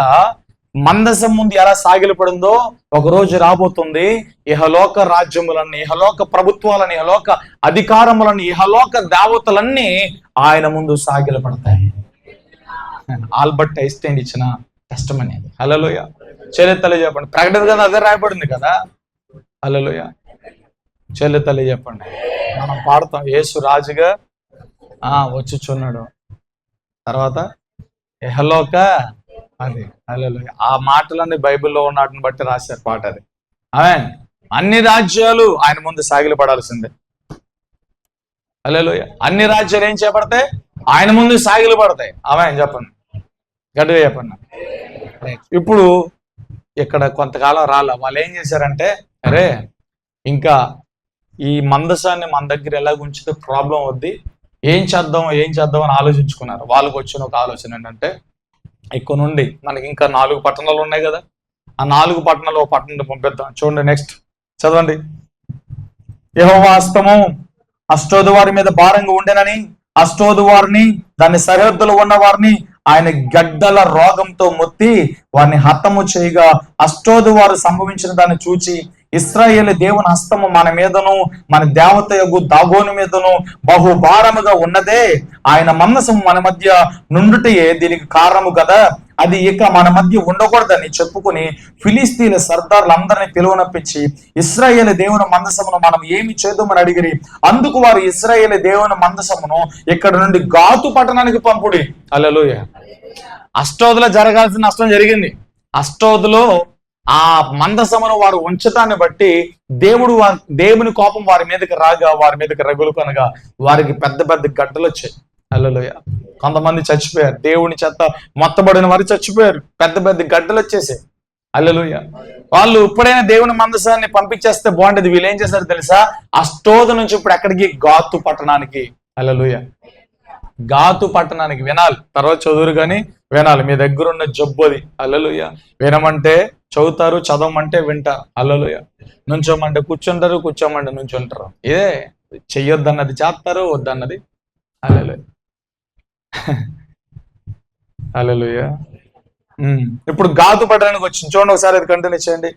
మందసం ముందు ఎలా సాగిలపడిందో ఒక రోజు రాబోతుంది. ఇహలోక రాజ్యములన్నీ, ఇహలోక ప్రభుత్వాలని, ఇహలోక అధికారములని, ఇహలోక దేవతలన్నీ ఆయన ముందు సాగిలపడతాయి. ఆల్బర్ట్ ఐన్స్టీన్ ఇచ్చిన టెస్టిమనీ అది. హల్లెలూయా. చెల్లెత్తలే చెప్పండి. ప్రకటన కదా అదే రాయబడింది కదా. హల్లెలూయా. చెల్లెత్తలే చెప్పండి. మనం పాడతాం, యేసు రాజుగా వచ్చుచున్నాడు, తర్వాత ఇహలోక అది. హల్లెలూయా. ఆ మాటలన్నీ బైబిల్లో ఉన్న వాటిని బట్టి రాశారు పాట అది. ఆమేన్. అన్ని రాజ్యాలు ఆయన ముందు సాగిలి పడాల్సిందే. హల్లెలూయా. అన్ని రాజ్యాలు ఏం చేపడతాయి? ఆయన ముందు సాగిలి పడతాయి. ఆమేన్. చెప్పండి, గట్టిగా చెప్పండి. ఇప్పుడు ఇక్కడ కొంతకాలం వాళ్ళు ఏం చేశారంటే, అరే ఇంకా ఈ మందసాన్ని మన దగ్గర ఎలా ఉంచితే ప్రాబ్లం వద్ది, ఏం చేద్దాం అని ఆలోచించుకున్నారు. వాళ్ళకి వచ్చిన ఒక ఆలోచన ఏంటంటే, ఇక్కడ నుండి మనకి ఇంకా 4 పట్టణాలు ఉన్నాయి కదా, ఆ 4 పట్టణాలు ఒక పట్టణం పంపిద్దాం. చూడండి, నెక్స్ట్ చదవండి. యెహోవా హస్తము అష్టోదు వారి మీద భారంగా ఉండేనని, అష్టోదు వారిని, దాని సరిహద్దులో ఉన్న వారిని ఆయన గడ్డల రోగంతో మొత్తి వారిని హతము చేయగా, అష్టోదు వారు సంభవించిన దాన్ని చూచి, ఇశ్రాయేలు దేవుని హస్తము మన మీదను మన దేవత యొగు దాగోను మీదను బహుభారముగా ఉన్నదే, ఆయన మందసము మన మధ్య నుండుటయే దీనికి కారణము కదా, అది ఇక మన మధ్య ఉండకూడదని చెప్పుకుని ఫిలిస్తీన్ల సర్దార్లందరినీ పిలువనప్పించి, ఇశ్రాయేలు దేవుని మందసమును మనం ఏమి చేద్దామని అడిగిరి. అందుకు వారు ఇశ్రాయేలు దేవుని మందసమును ఇక్కడ నుండి గాతు పట్టణానికి పంపుడి. హల్లెలూయా. అష్టోదులో జరగాల్సిన నష్టం జరిగింది. అష్టోదులో ఆ మందసమును వారు ఉంచటాన్ని బట్టి దేవుని కోపం వారి మీదకి రాగా, వారి మీదకి రగులుకొనగా వారికి పెద్ద పెద్ద గడ్డలు వచ్చాయి. హల్లెలూయా. కొంతమంది చచ్చిపోయారు, దేవుని చేత మొత్తబడిన వారు చచ్చిపోయారు, పెద్ద పెద్ద గడ్డలు వచ్చేసాయి. హల్లెలూయా. వాళ్ళు ఇప్పుడైనా దేవుని మందసాన్ని పంపించేస్తే బాగుంటది. వీళ్ళు ఏం చేశారు తెలుసా? అష్టోదు నుంచి ఇప్పుడు ఎక్కడికి? గాతు పట్టణానికి. హల్లెలూయా. గాతు పట్టణానికి. వినాలి, తర్వాత చదువురు కానీ వినాలి. మీ దగ్గర ఉన్న జబ్బు అది. హల్లెలూయా. వినమంటే చదువుతారు, చదవమంటే వింటారు. హల్లెలూయా. నుంచోమంటే కూర్చుంటారు, కూర్చోమంటే నుంచుంటారు. ఇదే చెయ్యొద్దన్నది చేస్తారు, వద్దన్నది. హల్లెలూయా. హల్లెలూయా. ఇప్పుడు గాతు పట్టణానికి వచ్చింది చూడండి ఒకసారి, అది కంటిన్యూ చేయండి.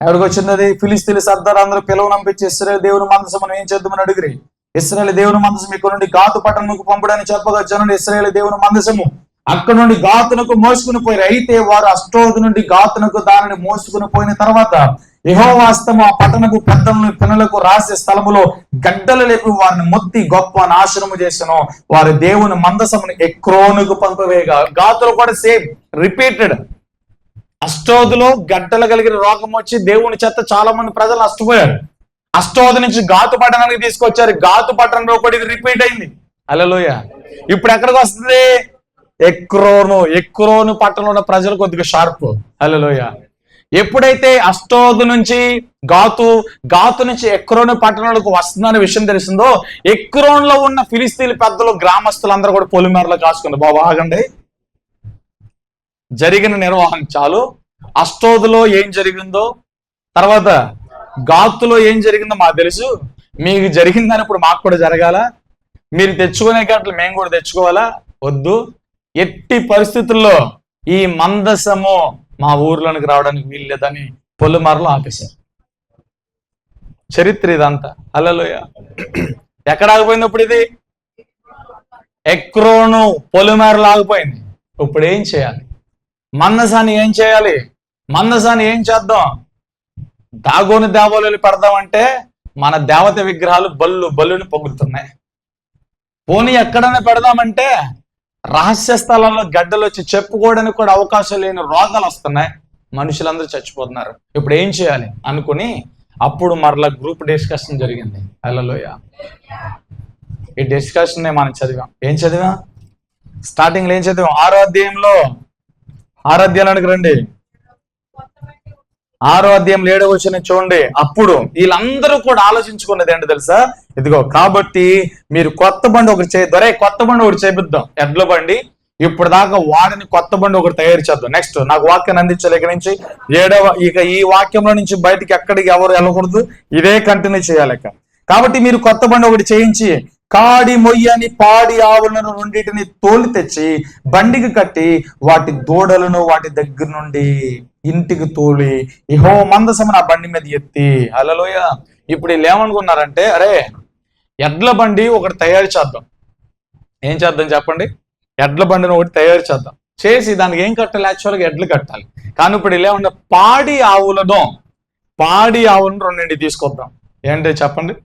ఎవరికి వచ్చింది అది? ఫిలిస్తీన్ల సర్దార్ అందరూ పిలువనంపించి ఇశ్రాయేలు దేవుని మందసం మనం ఏం చేద్దామని అడిగిరి. ఇశ్రాయేలు దేవుని మందసం ఇక్కడ నుండి గాతు పట్టణముకు పంపడని చెప్పగా జనులు ఇశ్రాయేలు దేవుని మందసము అక్కడ నుండి గాతునకు మోసుకుని పోయారు. అయితే వారు అష్టోదు నుండి గాతునకు దానిని మోసుకుని పోయిన తర్వాత యెహోవా హస్తము ఆ పట్టణపు పెద్దలను పిల్లలకు రాసే స్థలములో గడ్డలు లేపి వారిని మొత్తి గొప్ప నాశనము చేసెను. వారి దేవుని మందసమును ఎక్రోనుకు పంపవేయగా. గాతులు కూడా సేమ్ రిపీటెడ్. అష్టోదులో గడ్డలు కలిగిన రోగం వచ్చి దేవుని చెత్త చాలా మంది ప్రజలు నష్టపోయారు. అష్టోదు నుంచి గాతు పట్టణానికి తీసుకొచ్చారు. గాతు పట్టణంలో కూడా ఇది రిపీట్ అయింది. హల్లెలూయా. ఇప్పుడు ఎక్కడికి వస్తుంది? ఎక్రోను పట్టణంలో ఉన్న ప్రజలు కొద్దిగా షార్ప్. హల్లెలూయా. ఎప్పుడైతే అష్టోదు నుంచి గాతు నుంచి ఎక్రోను పట్టణాలకు వస్తుందనే విషయం తెలిసిందో, ఎక్రోన్లో ఉన్న ఫిలిస్తీన్ల పెద్దలు గ్రామస్తులందరూ కూడా పొలిమేరలో కాసుకుంది. బాబు ఆగండి, జరిగిన నిర్వహణ చాలు. అష్టోదులో ఏం జరిగిందో, తర్వాత గాతులో ఏం జరిగిందో మాకు తెలుసు. మీకు జరిగిందని ఇప్పుడు మాకు కూడా జరగాల? మీరు తెచ్చుకునే గంటలు మేము కూడా తెచ్చుకోవాలా? వద్దు. ఎట్టి పరిస్థితుల్లో ఈ మందసము మా ఊర్లోనికి రావడానికి వీల్లేదని పొలిమేరలో ఆపేశారు. చరిత్ర ఇదంతా. హల్లెలూయా. ఎక్కడ ఆగిపోయింది ఇప్పుడు? ఇది ఎక్రోను పొలిమేరలో ఆగిపోయింది. ఇప్పుడు ఏం చేయాలి? మందసాన్ని ఏం చేయాలి? మందసాన్ని ఏం చేద్దాం? దాగోని దేవాలయాలు పెడదామంటే మన దేవత విగ్రహాలు బల్లుని పొగులుతున్నాయి. పోనీ ఎక్కడైనా పెడదామంటే రహస్య స్థలాల్లో గడ్డలు వచ్చి చెప్పుకోవడానికి కూడా అవకాశం లేని రోగాలు వస్తున్నాయి. మనుషులందరూ చచ్చిపోతున్నారు. ఇప్పుడు ఏం చేయాలి అనుకుని అప్పుడు మరలా గ్రూప్ డిస్కషన్ జరిగింది. హల్లెలూయా. ఈ డిస్కషన్ మనం చదివాం. ఏం చదివాం? స్టార్టింగ్ లో ఏం చదివాం? 6వ అధ్యాయానికి రండి. 6వ అధ్యాయం 7వ వచనం చూడండి. అప్పుడు వీళ్ళందరూ కూడా ఆలోచించుకున్నది ఏంటో తెలుసా? ఇదిగో, కాబట్టి మీరు కొత్త బండి ఒకటి కొత్త బండి ఒకటి చేపిద్దాం, ఎడ్ల బండి. ఇప్పుడు దాకా వాడిని కొత్త బండి ఒకటి తయారు చేద్దాం. నెక్స్ట్ నాకు వాక్యాన్ని అందించాలి. ఇక నుంచి ఈ వాక్యంలో నుంచి బయటికి ఎక్కడికి ఎవరు వెళ్ళకూడదు. ఇదే కంటిన్యూ చేయాలి. కాబట్టి మీరు కొత్త బండి ఒకటి చేయించి కాడి మొయ్యని పాడి ఆవులను రెండింటిని తోలి తెచ్చి బండికి కట్టి వాటి దూడలను వాటి దగ్గర నుండి ఇంటికి తోలి యెహోవా మందసమును ఆ బండి మీద ఎత్తి. హల్లెలూయా. ఇప్పుడు వీళ్ళు ఏమనుకున్నారంటే, అరే ఎడ్ల బండి ఒకటి తయారు చేద్దాం. ఏం చేద్దాం చెప్పండి? ఎడ్ల బండిని ఒకటి తయారు చేద్దాం. చేసి దానికి ఏం కట్టాలి? యాక్చువల్గా ఎడ్లు కట్టాలి. కానీ ఇప్పుడు వీళ్ళు ఏమన్నా పాడి ఆవులను రెండింటి తీసుకొద్దాం. ఏంటి చెప్పండి?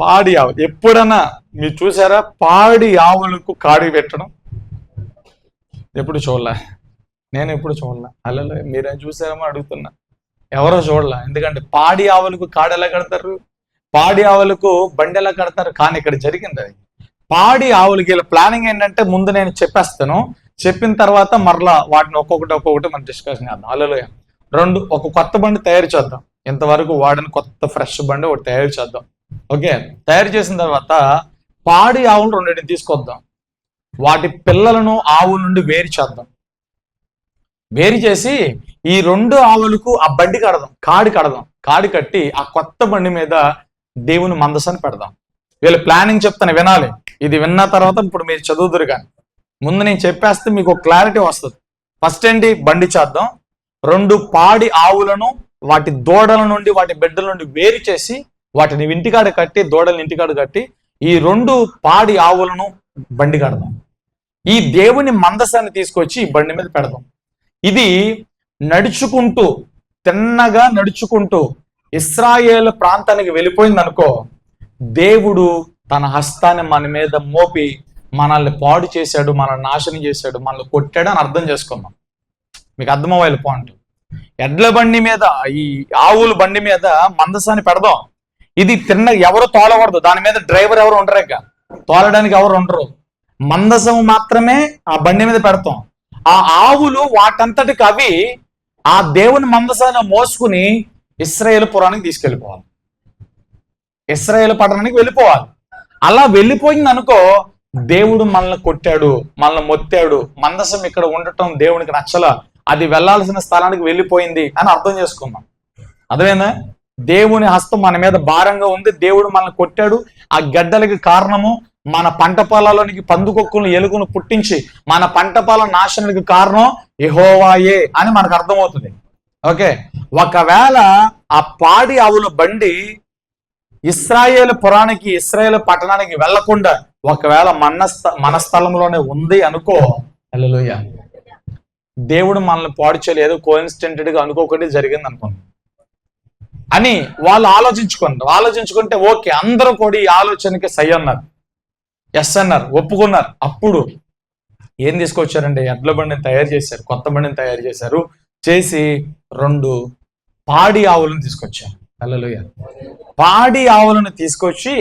పాడి ఆవు. ఎప్పుడన్నా మీరు చూసారా పాడి ఆవులకు కాడి పెట్టడం? ఎప్పుడు చూడలే. నేను ఎప్పుడు చూడలే. అలా మీరేం చూసారేమో అడుగుతున్నా. ఎవరో చూడలే. ఎందుకంటే పాడి ఆవులకు కాడి ఎలా కడతారు? పాడి ఆవులకు బండి ఎలా కడతారు? కానీ ఇక్కడ జరిగింది అది. పాడి ఆవులకి వీళ్ళ ప్లానింగ్ ఏంటంటే, ముందు నేను చెప్పేస్తాను, చెప్పిన తర్వాత మరలా వాటిని ఒక్కొక్కటి మనం డిస్కషన్ చేద్దాం. హల్లెలూయా. ఒక కొత్త బండి తయారు చేద్దాం. ఇంతవరకు వాడిని కొత్త ఫ్రెష్ బండి ఒకటి తయారు చేద్దాం. ఓకే, తయారు చేసిన తర్వాత పాడి ఆవులు రెండింటిని తీసుకొద్దాం. వాటి పిల్లలను ఆవుల నుండి వేరు చేద్దాం. వేరు చేసి ఈ 2 ఆవులకు ఆ బండి కాడి కట్టి ఆ కొత్త బండి మీద దేవుని మందసాన్ని పెడదాం. వీళ్ళ ప్లానింగ్ చెప్తాను, వినాలి. ఇది విన్న తర్వాత ఇప్పుడు మీరు చదువుదురు. కానీ ముందు నేను చెప్పేస్తే మీకు క్లారిటీ వస్తుంది. ఫస్ట్ ఏంటి? బండి చేద్దాం. 2 పాడి ఆవులను వాటి దూడల నుండి వాటి బిడ్డల నుండి వేరు చేసి వాటిని ఇంటికాడ కట్టి, దూడలను ఇంటికాడ కట్టి ఈ 2 పాడి ఆవులను బండి కడదాం. ఈ దేవుని మందసాన్ని తీసుకొచ్చి ఈ బండి మీద పెడదాం. ఇది తిన్నగా నడుచుకుంటూ ఇశ్రాయేలు ప్రాంతానికి వెళ్ళిపోయింది అనుకో, దేవుడు తన హస్తాన్ని మన మీద మోపి మనల్ని పాడు చేశాడు, మనల్ని నాశనం చేశాడు, మనల్ని కొట్టాడు అని అర్థం చేసుకున్నాం. మీకు అర్థమయ్యే పాయింట్. ఎడ్ల బండి మీద, ఈ ఆవుల బండి మీద మందసాన్ని పెడదాం. ఇది ఎవరు తోలకూడదు. దాని మీద డ్రైవర్ ఎవరు ఉండరు, తోలడానికి ఎవరు ఉండరు. మందసం మాత్రమే ఆ బండి మీద పెడతాం. ఆ ఆవులు వాటంతటికి అవి ఆ దేవుని మందసాన్ని మోసుకుని ఇశ్రాయేలు పురానికి తీసుకెళ్ళిపోవాలి, ఇశ్రాయేలు పట్టణానికి వెళ్ళిపోవాలి. అలా వెళ్ళిపోయింది అనుకో, దేవుడు మనల్ని కొట్టాడు, మనల్ని మొత్తాడు, మందసం ఇక్కడ ఉండటం దేవునికి నచ్చల, అది వెళ్లాల్సిన స్థలానికి వెళ్ళిపోయింది అని అర్థం చేసుకున్నాం. అదేనా? దేవుని హస్తం మన మీద భారంగా ఉంది, దేవుడు మనల్ని కొట్టాడు. ఆ గడ్డలకి కారణము మన పంట పొలాల్లోనికి పందుకొక్కులను ఎలుకను పుట్టించి మన పంట పొలం నాశనానికి కారణం యెహోవాయే అని మనకు అర్థమవుతుంది. ఓకే, ఒకవేళ ఆ పాడి ఆవుల బండి ఇశ్రాయేలు పురానికి ఇశ్రాయేలు పట్టణానికి వెళ్లకుండా ఒకవేళ మన స్థలంలోనే ఉంది అనుకో, హల్లెలూయా, దేవుడు మనల్ని పాడు చేయలేదు, కోఇన్సిడెంటెడ్ గా అనుకోకుండా జరిగింది అనుకోండి అని వాళ్ళు ఆలోచించుకుంటే ఓకే, అందరూ కూడా ఈ ఆలోచనకి సై అన్నారు, ఎస్ అన్నారు, ఒప్పుకున్నారు. అప్పుడు ఏం తీసుకొచ్చారండి? ఎడ్ల బండిని తయారు చేశారు, కొత్త బండిని తయారు చేశారు. చేసి 2 పాడి ఆవులను తీసుకొచ్చారు. హల్లెలూయా. పాడి ఆవులను తీసుకొచ్చి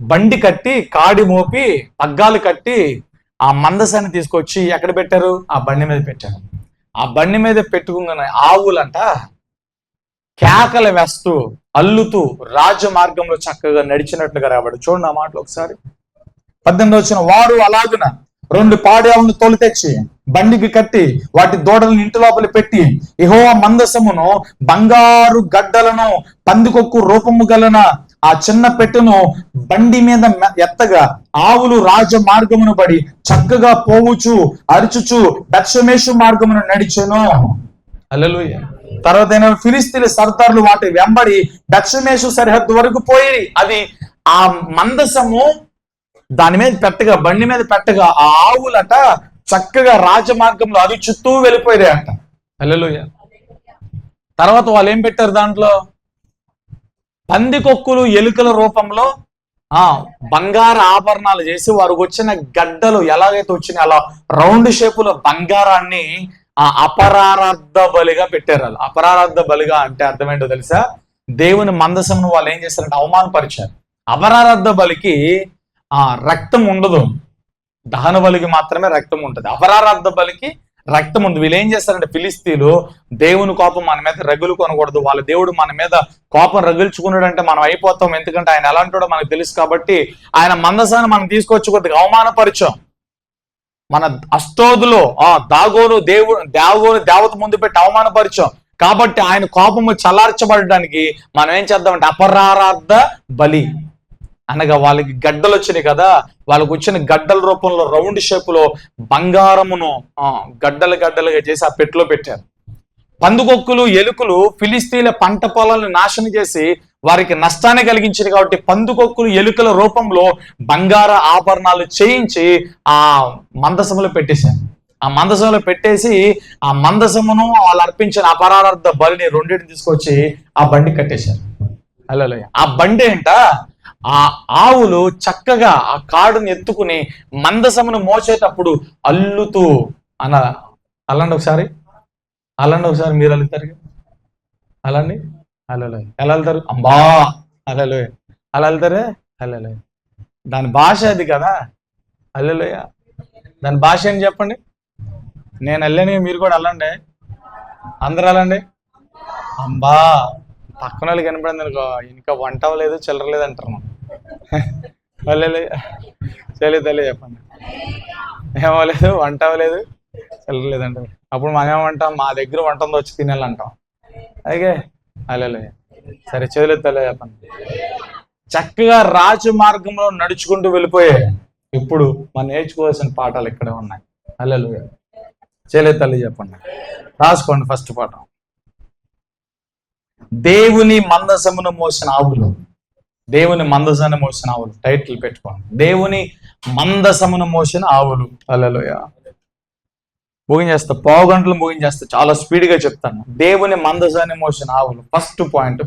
బండి కట్టి, కాడి మోపి, పగ్గాలు కట్టి ఆ మందసాన్ని తీసుకొచ్చి ఎక్కడ పెట్టారు? ఆ బండి మీద పెట్టారు. ఆ బండి మీద పెట్టుకున్న ఆవులంట కేకలు వేస్తూ అల్లుతూ రాజమార్గంలో చక్కగా నడిచినట్లుగా రాబడి. చూడండి ఆ మాటలు ఒకసారి. 18 వచ్చిన వారు అలాగున 2 పాడి ఆవులను తోలు తెచ్చి బండికి కట్టి వాటి దూడలను ఇంటి లోపల పెట్టి యెహోవా మందసమును బంగారు గడ్డలను పందికొక్కు రూపము గలన ఆ చిన్న పెట్టెను బండి మీద ఎత్తగా ఆవులు రాజ మార్గమును పడి చక్కగా పోవుచు అరుచుచు బత్షెమెషు మార్గమును నడిచెను. హల్లెలూయా. తర్వాత ఫిలిస్తీన్ల సర్దార్లు వాటి వెంబడి బత్షెమెషు సరిహద్దు వరకు పోయి అది ఆ మందసము దాని మీద పెట్టగా, బండి మీద పెట్టగా ఆ ఆవులట చక్కగా రాజమార్గంలో అరుచుతూ వెళ్ళిపోయాయంట. హల్లెలూయా. తర్వాత వాళ్ళు ఏం పెట్టారు? దాంట్లో పందికొక్కులు ఎలుకల రూపంలో బంగారు ఆభరణాలు చేసి వారికి వచ్చిన గడ్డలు ఎలాగైతే వచ్చినాయి అలా రౌండ్ షేపులో బంగారాన్ని అపరారార్థ బలిగా పెట్టారు. వాళ్ళు అపరారార్థ బలిగా అంటే అర్థం ఏంటో తెలుసా? దేవుని మందసమును వాళ్ళు ఏం చేశారంటే అవమానపరిచారు. అపరారార్థ బలికి రక్తం ఉండదు, దహన బలికి మాత్రమే రక్తం ఉంటుంది. అపరారార్థ బలికి రక్తం ఉంది. వీళ్ళు ఏం చేస్తారంటే ఫిలిస్తీన్లు దేవుని కోపం మన మీద రగులు కొనకూడదు, వాళ్ళ దేవుడు మన మీద కోపం రగుల్చుకున్నాడంటే మనం అయిపోతాం, ఎందుకంటే ఆయన ఎలాంటివాడో మనకు తెలుసు కాబట్టి ఆయన మందసాన్ని మనం తీసుకొచ్చి కొద్దిగా అవమానపరిచాం. మన అష్టోదులో దాగోను దేవత ముందు పెట్టి అవమానపరిచాం కాబట్టి ఆయన కోపము చల్లార్చబడడానికి మనం ఏం చేద్దామంటే అపరారార్థ బలి అనగా వాళ్ళకి గడ్డలు వచ్చినాయి కదా, వాళ్ళకి వచ్చిన గడ్డల రూపంలో రౌండ్ షేపులో బంగారమును గడ్డలుగా చేసి ఆ పెట్టెలో పెట్టారు. పందుకొక్కులు ఎలుకలు ఫిలిస్తీన్ల పంట పొలాలను నాశనం చేసి వారికి నష్టాన్ని కలిగించింది కాబట్టి పందుకొక్కులు ఎలుకల రూపంలో బంగార ఆభరణాలు చేయించి ఆ మందసములో పెట్టేశారు. ఆ మందసంలో పెట్టేసి ఆ మందసమును వాళ్ళు అర్పించిన అపరారార్థ బలిని రెండింటిని తీసుకొచ్చి ఆ బండి కట్టేశారు. హల్లెలూయా. ఆ బండి ఏంట, ఆ ఆవులు చక్కగా ఆ కాడుని ఎత్తుకుని మందసమును మోసేటప్పుడు అల్లుతూ అల్లండి ఒకసారి మీరు అల్లుతారు అలాండి. హల్లెలూయా. ఎలా వెళ్తారు? అంబా హల్లెలూయా. అలా వెళ్తారే. హల్లెలూయా. దాని భాష అది కదా. హల్లెలూయా. దాని భాష ఏం చెప్పండి? నేను వెళ్ళని మీరు కూడా వెళ్ళండి, అందరూ వెళ్ళండి. అంబా. పక్కన వాళ్ళు కనపడింది అనుకో, ఇంకా వంట అవ్వలేదు చిల్లరలేదు అంటారు. హల్లెలూయా. తెలియదు చెప్పండి. ఏమవ్వలేదు, వంట అవ్వలేదు చిల్లరలేదు అంటారు. అప్పుడు మనం ఏమంటాం? మా దగ్గర వంట ఉందో వచ్చి తినాలంటాం. అలాగే హల్లెలూయా. సరే చెవులెత్తలే చెప్పండి. చక్కగా రాజు మార్గంలో నడుచుకుంటూ వెళ్ళిపోయాయి. ఇప్పుడు మనం నేర్చుకోవాల్సిన పాఠాలు ఇక్కడే ఉన్నాయి. హల్లెలూయా. చెవులెత్తలే చెప్పండి, రాసుకోండి. ఫస్ట్ పాఠం, దేవుని మందసమును మోసిన ఆవులు. దేవుని మందసాన్ని మోసిన ఆవులు. టైటిల్ పెట్టుకోండి, దేవుని మందసమును మోసిన ఆవులు. హల్లెలూయా. ముగించేస్తా, పావు గంటలు ముగించేస్తా, చాలా స్పీడ్గా చెప్తాను. దేవుని మందసాన్ని మోసిన ఆవులు. ఫస్ట్ పాయింట్,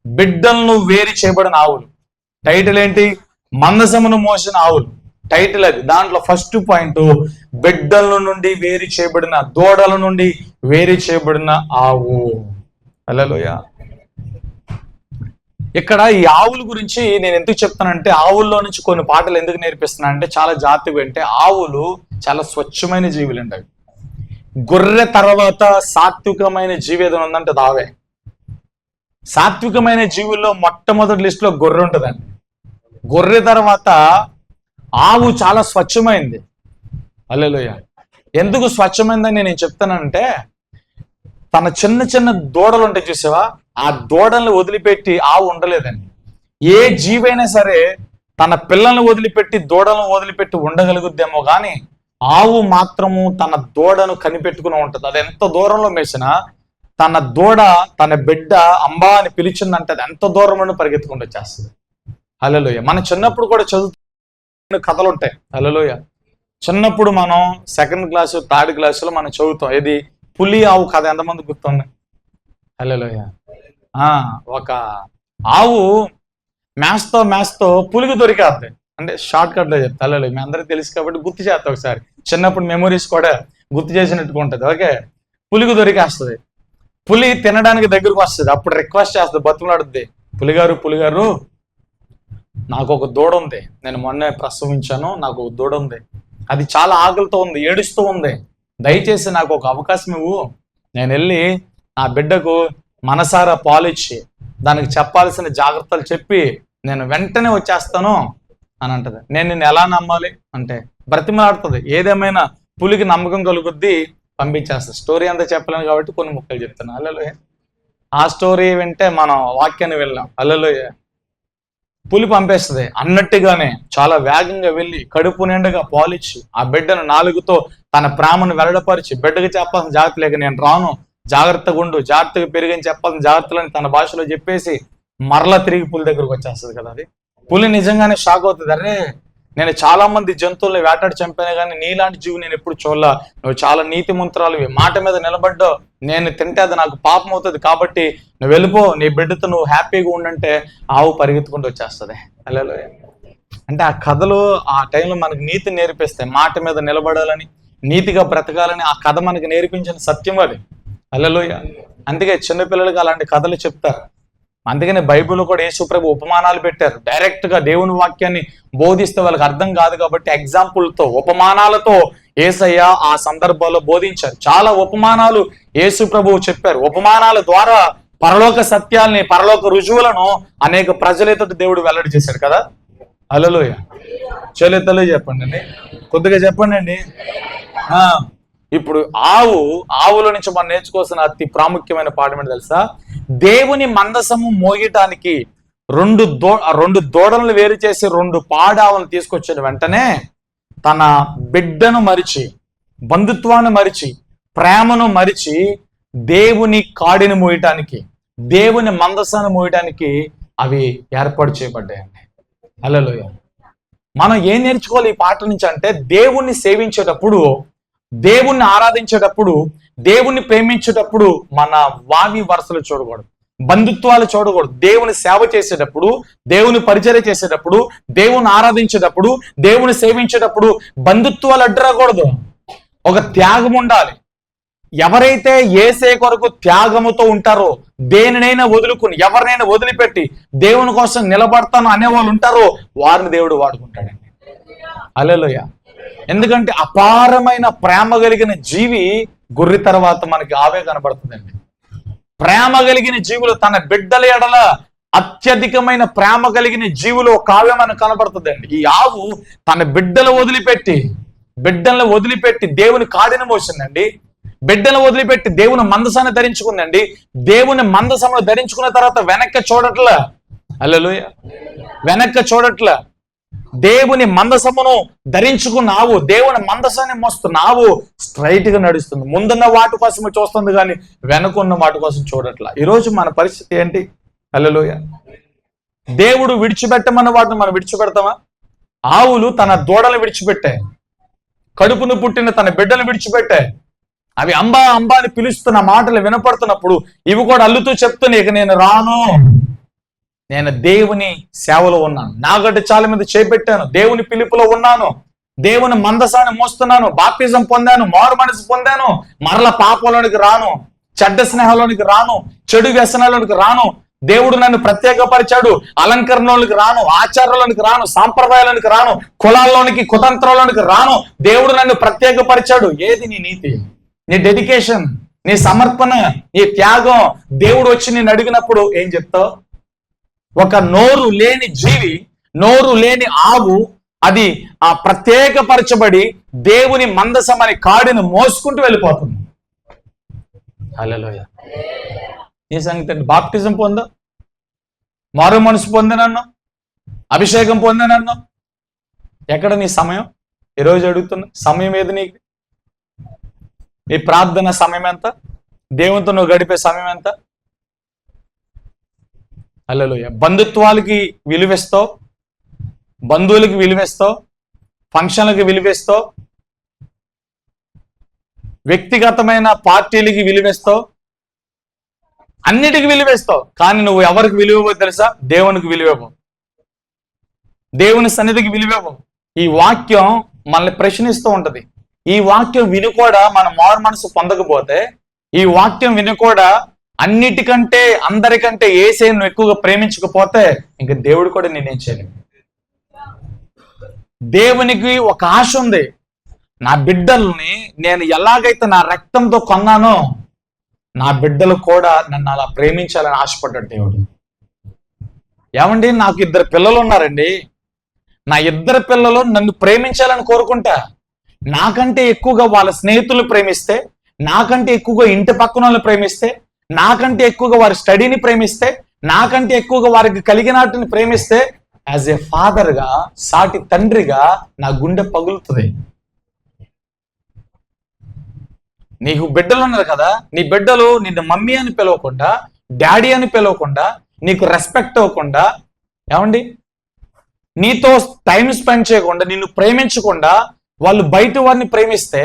బిడ్డలను వేరు చేయబడిన ఆవులు. టైటిల్ ఏంటి? మందసమును మోసిన ఆవులు. టైటిల్ అది. దాంట్లో ఫస్ట్ పాయింట్, బిడ్డల నుండి వేరు చేయబడిన, దూడల నుండి వేరు చేయబడిన ఆవు. హల్లెలూయా. ఇక్కడ ఈ ఆవుల గురించి నేను ఎందుకు చెప్తానంటే, ఆవుల్లో నుంచి కొన్ని పాటలు ఎందుకు నేర్పిస్తున్నా అంటే, చాలా జాతివి అంటే ఆవులు చాలా స్వచ్ఛమైన జీవులు అండి. గొర్రె తర్వాత సాత్వికమైన జీవి ఏదైనా ఉందంటే దావే. సాత్వికమైన జీవుల్లో మొట్టమొదటి లిస్టులో గొర్రె ఉంటుందండి. గొర్రె తర్వాత ఆవు చాలా స్వచ్ఛమైంది. హల్లెలూయా. ఎందుకు స్వచ్ఛమైందని నేను చెప్తానంటే, తన చిన్న చిన్న దూడలు ఉంటాయి చూసావా, ఆ దూడల్ని వదిలిపెట్టి ఆవు ఉండలేదండి. ఏ జీవైనా సరే తన పిల్లల్ని వదిలిపెట్టి దూడలను వదిలిపెట్టి ఉండగలుగుద్దేమో కానీ ఆవు మాత్రము తన దూడను కనిపెట్టుకుని ఉంటుంది. అది ఎంత దూరంలో మేసినా తన దూడ తన బిడ్డ అంబా అని పిలిచిందంటే అది ఎంత దూరంలో పరిగెత్తుకుంటూ వచ్చేస్తుంది. హల్లెలూయా. మన చిన్నప్పుడు కూడా చదువుతున్న కథలు ఉంటాయి. హల్లెలూయా. చిన్నప్పుడు మనం 2nd క్లాసు 3rd క్లాసులో మనం చదువుతాం. ఇది పులి ఆవు కథ ఎంతమంది గుర్తుంది? హల్లెలూయా. ఒక ఆవు మేస్తో పులికి దొరికేద్ది. అంటే షార్ట్ కట్లో చెప్తా. హల్లెలూయా. మీ అందరికీ తెలుసు కాబట్టి గుర్తు చేస్తా ఒకసారి. చిన్నప్పుడు మెమొరీస్ కూడా గుర్తు చేసినట్టుగా ఉంటుంది. ఓకే, పులికి దొరికేస్తుంది. పులి తినడానికి దగ్గరకు వస్తుంది. అప్పుడు రిక్వెస్ట్ చేస్తుంది, బతుకులాడుద్ది, పులిగారు నాకు ఒక దూడ ఉంది, నేను మొన్నే ప్రసవించాను, నాకు ఒక దూడ ఉంది, అది చాలా ఆకలితో ఉంది, ఏడుస్తూ ఉంది, దయచేసి నాకు ఒక అవకాశం ఇవ్వు, నేను వెళ్ళి నా బిడ్డకు మనసారా పాలిచ్చి దానికి చెప్పాల్సిన జాగ్రత్తలు చెప్పి నేను వెంటనే వచ్చేస్తాను అని అంటది. నేను నిన్ను ఎలా నమ్మాలి అంటే బ్రతిమలాడుతుంది. ఏదేమైనా పులికి నమ్మకం కలుగుద్ది, పంపించేస్తుంది. స్టోరీ అంతా చెప్పలేను కాబట్టి కొన్ని ముక్కలు చెప్తాను. హల్లెలూయా. ఆ స్టోరీ వింటే మనం వాక్యాన్ని వెళ్ళాం. హల్లెలూయా. పులి పంపేస్తుంది. అన్నట్టుగానే చాలా వేగంగా వెళ్ళి కడుపు నిండుగా పాలిచ్చి ఆ బిడ్డను నాలుగుతో తన ప్రేమను వెల్లడపరిచి బిడ్డకు చెప్పాల్సిన జాగ్రత్త లేక నేను రాను, జాగ్రత్తగా ఉండు, జాగ్రత్తగా పెరిగని చెప్పాల్సిన జాగ్రత్తలని తన భాషలో చెప్పేసి మరలా తిరిగి పులి దగ్గరకు వచ్చేస్తుంది కదా. అది పులి నిజంగానే షాక్ అవుతుంది. అరే, నేను చాలా మంది జంతువుల్ని వేటాడి చంపాను కానీ నీలాంటి జీవి నేను ఎప్పుడు చూడలా, నువ్వు చాలా నీతి మంత్రాలు, మాట మీద నిలబడ్డావు, నేను తింటే అది నాకు పాపం అవుతుంది, కాబట్టి నువ్వు వెళ్ళిపో, నీ బిడ్డతో నువ్వు హ్యాపీగా ఉండంటే ఆవు పరిగెత్తుకుంటూ వచ్చేస్తుంది. హల్లెలూయా. అంటే ఆ కథలు ఆ టైంలో మనకు నీతి నేర్పిస్తాయి. మాట మీద నిలబడాలని, నీతిగా బ్రతకాలని ఆ కథ మనకి నేర్పించిన సత్యం అది. హల్లెలూయా. అందుకే చిన్నపిల్లలకి అలాంటి కథలు చెప్తారు. అందుకనే బైబిల్లో కూడా యేసుప్రభు ఉపమానాలు పెట్టారు. డైరెక్ట్ గా దేవుని వాక్యాన్ని బోధిస్తే వాళ్ళకి అర్థం కాదు కాబట్టి ఎగ్జాంపుల్తో, ఉపమానాలతో యేసయ్య ఆ సందర్భాల్లో బోధించారు. చాలా ఉపమానాలు యేసుప్రభు చెప్పారు. ఉపమానాల ద్వారా పరలోక సత్యాల్ని, పరలోక రుజువులను అనేక ప్రజలతో దేవుడు వెల్లడి చేశాడు కదా. హల్లెలూయా. చేతులు చెప్పండి అండి, కొద్దిగా చెప్పండి అండి. ఇప్పుడు ఆవుల నుంచి మనం నేర్చుకోవాల్సిన అతి ప్రాముఖ్యమైన పాఠం ఏంటి తెలుసా? దేవుని మందసము మోయటానికి రెండు దూడలను వేరు చేసి 2 పాడావులను తీసుకొచ్చిన వెంటనే తన బిడ్డను మరిచి, బంధుత్వాన్ని మరిచి, ప్రేమను మరిచి దేవుని కాడిని మోయటానికి, దేవుని మందసాన్ని మోయటానికి అవి ఏర్పాటు చేయబడ్డాయండి. హల్లెలూయా. మనం ఏం నేర్చుకోవాలి ఈ పాట నుంచి అంటే, దేవుణ్ణి సేవించేటప్పుడు, దేవుణ్ణి ఆరాధించేటప్పుడు, దేవుణ్ణి ప్రేమించేటప్పుడు మన వావి వరుసలు చూడకూడదు, బంధుత్వాలు చూడకూడదు. దేవుని సేవ చేసేటప్పుడు, దేవుని పరిచర్య చేసేటప్పుడు, దేవుని ఆరాధించేటప్పుడు, దేవుని సేవించేటప్పుడు బంధుత్వాలు అడ్డురాకూడదు. ఒక త్యాగం ఉండాలి. ఎవరైతే యేసే కొరకు త్యాగముతో ఉంటారో, దేనినైనా వదులుకుని, ఎవరినైనా వదిలిపెట్టి దేవుని కోసం నిలబడతాను అనేవాళ్ళు ఉంటారో వారిని దేవుడు వాడుకుంటాడండి. హల్లెలూయా. ఎందుకంటే అపారమైన ప్రేమ కలిగిన జీవి గొర్రె తర్వాత మనకి ఆవే కనబడుతుందండి. ప్రేమ కలిగిన జీవులు, తన బిడ్డల ఎడల అత్యధికమైన ప్రేమ కలిగిన జీవులు ఒక ఆవే మనకు కనబడుతుందండి. ఈ ఆవు తన బిడ్డలు వదిలిపెట్టి దేవుని కాడిని మోసిందండి. బిడ్డలు వదిలిపెట్టి దేవుని మందసాన్ని ధరించుకుందండి. దేవుని మందసమును ధరించుకున్న తర్వాత వెనక్కి చూడట్లా. హల్లెలూయా. వెనక్కి చూడట్లా. దేవుని మందసమును ధరించుకున్న ఆవు, దేవుని మందసాన్ని మోస్తున్న ఆవు స్ట్రైట్ గా నడుస్తుంది. ముందున్న వాటి కోసం చూస్తుంది కానీ వెనకున్న వాటి కోసం చూడట్లా. ఈరోజు మన పరిస్థితి ఏంటి? హల్లెలూయా. దేవుడు విడిచిపెట్టమన్న వాటిని మనం విడిచిపెడతామా? ఆవులు తన దూడలు విడిచిపెట్టాయి, కడుపును పుట్టిన తన బిడ్డలు విడిచిపెట్టాయి. అవి అంబా అంబా అని పిలుస్తున్న మాటలు వినపడుతున్నప్పుడు ఇవి కూడా అల్లుతూ చెప్తున్నాయి, ఇక నేను రాను, నేను దేవుని సేవలో ఉన్నాను, నాగడ్డ చాల మీద చేపెట్టాను, దేవుని పిలుపులో ఉన్నాను, దేవుని మందసాన్ని మోస్తున్నాను, బాప్తిజం పొందాను, మారు మనసు పొందాను, మరల పాపంలోనికి రాను, చెడ్డ స్నేహంలోనికి రాను, చెడు వ్యసనాల్లోనికి రాను, దేవుడు నన్ను ప్రత్యేకపరిచాడు, అలంకరణలోనికి రాను, ఆచారంలోనికి రాను, సాంప్రదాయాలకు రాను, కులాల్లోనికి, కుతంత్రంలోనికి రాను, దేవుడు నన్ను ప్రత్యేకపరిచాడు. ఏది నీ నీతి, నీ డెడికేషన్, నీ సమర్పణ, నీ త్యాగం? దేవుడు వచ్చి నేను అడిగినప్పుడు ఏం చెప్తావు? ఒక నోరు లేని జీవి, నోరు లేని ఆవు, అది ఆ ప్రత్యేకపరచబడి దేవుని మందసం అనే కాడిని మోసుకుంటూ వెళ్ళిపోతుంది. హల్లెలూయా. ఈ సంగతి బాప్టిజం పొందా, మారు మనసు పొందినన్ను, అభిషేకం పొందానన్నావు, ఎక్కడ నీ సమయం? ఈరోజు అడుగుతున్నా, సమయం ఏది నీకు? నీ ప్రార్థన సమయం ఎంత? దేవునితో నువ్వు గడిపే సమయం ఎంత? హల్లెలూయా. బంధుత్వాలకి విలువిస్తావు, బంధువులకి విలువిస్తావు, ఫంక్షన్లకి విలువిస్తావు, వ్యక్తిగతమైన పార్టీలకి విలువిస్తావు, అన్నిటికి విలువేస్తావు. కానీ నువ్వు ఎవరికి విలువ తెలుసా? దేవునికి విలువేవు, దేవుని సన్నిధికి విలువేవు. ఈ వాక్యం మనల్ని ప్రశ్నిస్తూ ఉంటది. ఈ వాక్యం విని కూడా మన మారు మనసు పొందకపోతే, ఈ వాక్యం విని కూడా అన్నిటికంటే అందరికంటే యేసుని నువ్వు ఎక్కువగా ప్రేమించకపోతే, ఇంక దేవుడు కూడా నేనేం చేయలేను. దేవునికి ఒక ఆశ ఉంది, నా బిడ్డల్ని నేను ఎలాగైతే నా రక్తంతో కొన్నానో, నా బిడ్డలు కూడా నన్ను అలా ప్రేమించాలని ఆశపడ్డాడు దేవుడు. ఏమండి, నాకు 2 పిల్లలు ఉన్నారండి. నా 2 పిల్లలు నన్ను ప్రేమించాలని కోరుకుంటా. నాకంటే ఎక్కువగా వాళ్ళ స్నేహితులు ప్రేమిస్తే, నాకంటే ఎక్కువగా ఇంటి పక్కన వాళ్ళని ప్రేమిస్తే, నాకంటే ఎక్కువగా వారి స్టడీని ప్రేమిస్తే, నాకంటే ఎక్కువగా వారికి కలిగిన వాటిని ప్రేమిస్తే, యాజ్ ఏ ఫాదర్గా, సాటి తండ్రిగా నా గుండె పగులుతుంది. నీకు బిడ్డలు ఉన్నారు కదా, నీ బిడ్డలు నిన్ను మమ్మీ అని పిలవకుండా, డాడీ అని పిలవకుండా, నీకు రెస్పెక్ట్ అవ్వకుండా, ఏమండి నీతో టైం స్పెండ్ చేయకుండా, నిన్ను ప్రేమించకుండా వాళ్ళు బయట వారిని ప్రేమిస్తే,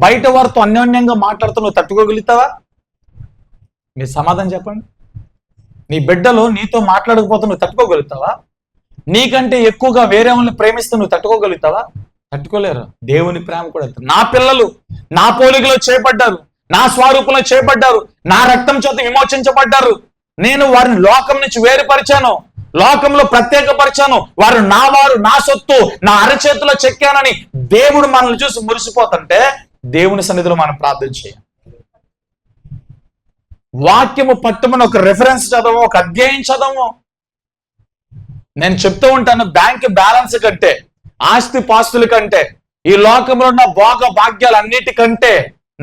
బయట వారితో అన్యోన్యంగా మాట్లాడుతూ నువ్వు తట్టుకోగలుగుతావా? మీరు సమాధానం చెప్పండి. నీ బిడ్డలు నీతో మాట్లాడకపోతే నువ్వు తట్టుకోగలుగుతావా? నీకంటే ఎక్కువగా వేరే వాళ్ళని ప్రేమిస్తే నువ్వు తట్టుకోగలుగుతావా? తట్టుకోలేరు. దేవుని ప్రేమ కూడా అంతే. నా పిల్లలు నా పోలికలో చేయబడ్డారు, నా స్వరూపంలో చేయబడ్డారు, నా రక్తం చేత విమోచించబడ్డారు. నేను వారిని లోకం నుంచి వేరుపరిచాను, లోకంలో ప్రత్యేకపరిచాను. వారు నా వారు, నా సొత్తు, నా అరచేతిలో చెక్కానని దేవుడు మనల్ని చూసి మురిసిపోతుంటే, దేవుని సన్నిధిలో మనం ప్రార్థన చేయాలి. వాక్యము పట్టుమని ఒక రెఫరెన్స్ చదవము, ఒక అధ్యాయం చదవము. నేను చెప్తూ ఉంటాను, బ్యాంక్ బ్యాలెన్స్ కంటే, ఆస్తి పాస్తుల కంటే, ఈ లోకంలో ఉన్న భోగ భాగ్యాలు అన్నిటికంటే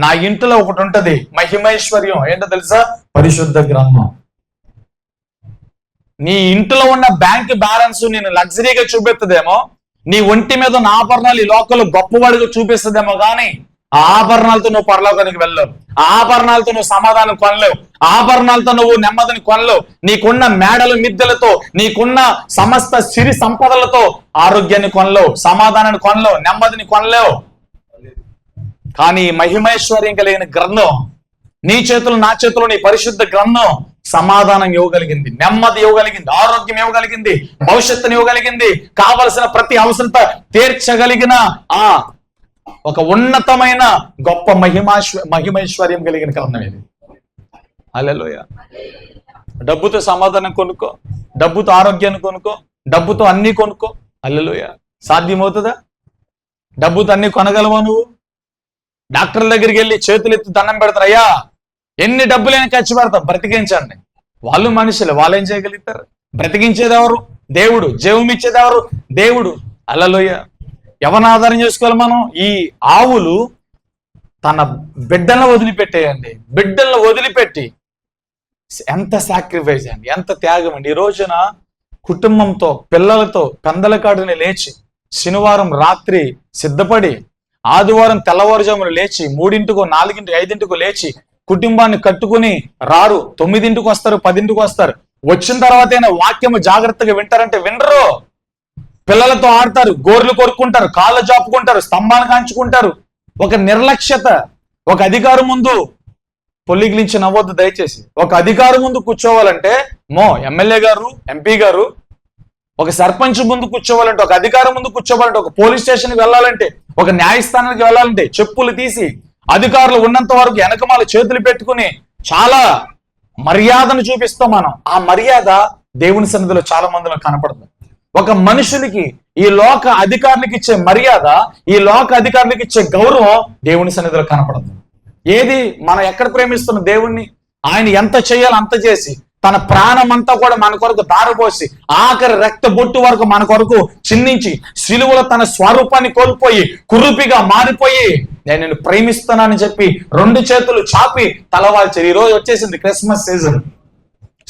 నా ఇంట్లో ఒకటి ఉంటది, మహిమైశ్వర్యం. ఏంటో తెలుసా? పరిశుద్ధ గ్రంథం. నీ ఇంట్లో ఉన్న బ్యాంక్ బ్యాలెన్స్ నేను లగ్జరీగా చూపిస్తుందేమో, నీ ఒంటి మీద ఉన్న ఆభరణాలు ఈ లోకంలో గొప్పవాడిగా చూపిస్తుందేమో, కానీ ఆ ఆభరణాలతో నువ్వు పరలోకానికి వెళ్ళలేవు, ఆ ఆభరణాలతో నువ్వు సమాధానం కొనలేవు, ఆభరణాలతో నువ్వు నెమ్మదిని కొనలేవు. నీకున్న మేడలు మిద్దెలతో, నీకున్న సమస్త సిరి సంపదలతో ఆరోగ్యాన్ని కొనలేవు, సమాధానాన్ని కొనలేవు, నెమ్మదిని కొనలేవు. కానీ మహిమైశ్వర్యం కలిగిన గ్రంథం నీ చేతులు, నా చేతులు, నీ పరిశుద్ధ గ్రంథం సమాధానం ఇవ్వగలిగింది, నెమ్మది ఇవ్వగలిగింది, ఆరోగ్యం ఇవ్వగలిగింది, భవిష్యత్తుని ఇవ్వగలిగింది, కావలసిన ప్రతి అవసరత తీర్చగలిగిన ఒక ఉన్నతమైన గొప్ప మహిమైశ్వర్యం కలిగిన గ్రంథం ఇది. హల్లెలూయా. డబ్బుతో సమాధానం కొనుక్కో, డబ్బుతో ఆరోగ్యాన్ని కొనుక్కో, డబ్బుతో అన్ని కొనుక్కో. హల్లెలూయా. సాధ్యమవుతుందా? డబ్బుతో అన్ని కొనగలవా నువ్వు? డాక్టర్ దగ్గరికి వెళ్ళి చేతులు ఎత్తి దండం పెడతారు, అయ్యా ఎన్ని డబ్బులైనా ఖర్చు పెడతాం, బ్రతికించండి. వాళ్ళు మనుషులు, వాళ్ళు ఏం చేయగలుగుతారు? బ్రతికించేది ఎవరు? దేవుడు. జీవం ఇచ్చేది ఎవరు? దేవుడు. హల్లెలూయా. ఎవరిని ఆధారం చేసుకోవాలి మనం? ఈ ఆవులు తన బిడ్డలను వదిలిపెట్టేయండి, బిడ్డలను వదిలిపెట్టి ఎంత సాక్రిఫైస్ అండి, ఎంత త్యాగం అండి. ఈ రోజున కుటుంబంతో, పిల్లలతో పెందలకాడుని లేచి, శనివారం రాత్రి సిద్ధపడి, ఆదివారం తెల్లవారుజామున లేచి 3, 4, 5 లేచి కుటుంబాన్ని కట్టుకుని రారు. 9 వస్తారు, 10 వస్తారు. వచ్చిన తర్వాతైనా వాక్యము జాగ్రత్తగా వింటారంటే వినరు. పిల్లలతో ఆడతారు, గోర్లు కొరుక్కుంటారు, కాళ్ళు జాపుకుంటారు, స్తంభాలు కాంచుకుంటారు. ఒక నిర్లక్ష్యత. ఒక అధికారం ముందు పొల్లిగిలించి నవ్వద్దు దయచేసి. ఒక అధికారం ముందు కూర్చోవాలంటే, ఎమ్మెల్యే గారు, ఎంపీ గారు, ఒక సర్పంచ్ ముందు కూర్చోవాలంటే, ఒక అధికారం ముందు కూర్చోవాలంటే, ఒక పోలీస్ స్టేషన్కి వెళ్ళాలంటే, ఒక న్యాయస్థానానికి వెళ్ళాలంటే చెప్పులు తీసి అధికారులు ఉన్నంత వరకు వెనకమాల చేతులు పెట్టుకుని చాలా మర్యాదను చూపిస్తాం మనం. ఆ మర్యాద దేవుని సన్నిధిలో చాలా మందిలో కనపడుతుంది. ఒక మనుషులకి ఈ లోక అధికారులకు ఇచ్చే మర్యాద, ఈ లోక అధికారులకు ఇచ్చే గౌరవం దేవుని సన్నిధిలో కనపడదు. ఏది మనం ఎక్కడ ప్రేమిస్తున్న దేవుణ్ణి? ఆయన ఎంత చేయాలో అంత చేసి, తన ప్రాణం అంతా కూడా మన కొరకు దారపోసి, ఆఖరి రక్త బొట్టు వరకు మన కొరకు చిందించి, సిలువలో తన స్వరూపాన్ని కోల్పోయి కురుపిగా మారిపోయి, నేను నిన్ను ప్రేమిస్తున్నానని చెప్పి 2 చేతులు చాపి తలవాల్చారు. ఈ రోజు వచ్చేసింది క్రిస్మస్ సీజన్,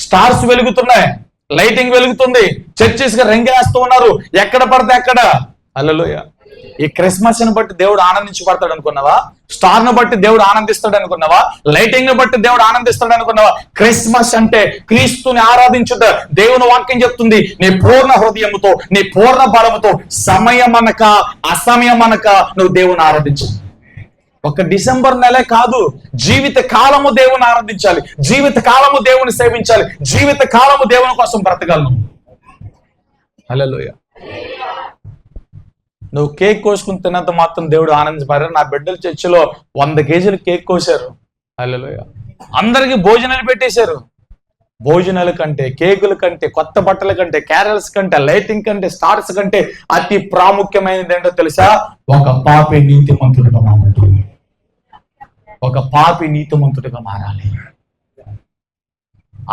స్టార్స్ వెలుగుతున్నాయి, లైటింగ్ వెలుగుతుంది, చర్చెస్ గా రంగేస్తూ ఉన్నారు, ఎక్కడ పడితే అక్కడ. హల్లెలూయా. ఈ క్రిస్మస్ ని బట్టి దేవుడు ఆనందించి పడతాడు అనుకున్నావా? స్టార్ ను బట్టి దేవుడు ఆనందిస్తాడు అనుకున్నావా? లైటింగ్ ను బట్టి దేవుడు ఆనందిస్తాడు అనుకున్నావా? క్రిస్మస్ అంటే క్రీస్తుని ఆరాధించుట. దేవుని వాక్యం చెప్తుంది, నీ పూర్ణ హృదయముతో, నీ పూర్ణ బలముతో, సమయం అనక అసమయం అనక నువ్వు దేవుని ఆరాధించు. ఒక డిసెంబర్ నెలే కాదు, జీవిత కాలము దేవుని ఆరాధించాలి, జీవిత కాలము దేవుని సేవించాలి, జీవిత కాలము దేవుని కోసం బ్రతకాలను. హల్లెలూయా. నువ్వు కేక్ కోసుకుని తిన్నంత మాత్రం దేవుడు ఆనందించారు. నా బిడ్డల చర్చిలో 100 కేజీలు కేక్ కోసారు. హల్లెలూయా. అందరికి భోజనాలు పెట్టేశారు. భోజనాల కంటే, కేకుల కంటే, కొత్త బట్టల కంటే, క్యారల్స్ కంటే, లైటింగ్ కంటే, స్టార్స్ కంటే అతి ప్రాముఖ్యమైనది ఏంటో తెలుసా? ఒక పాపి నీతిమంతుడిగా మారాలి. ఒక పాపి నీతిమంతుడిగా మారాలి.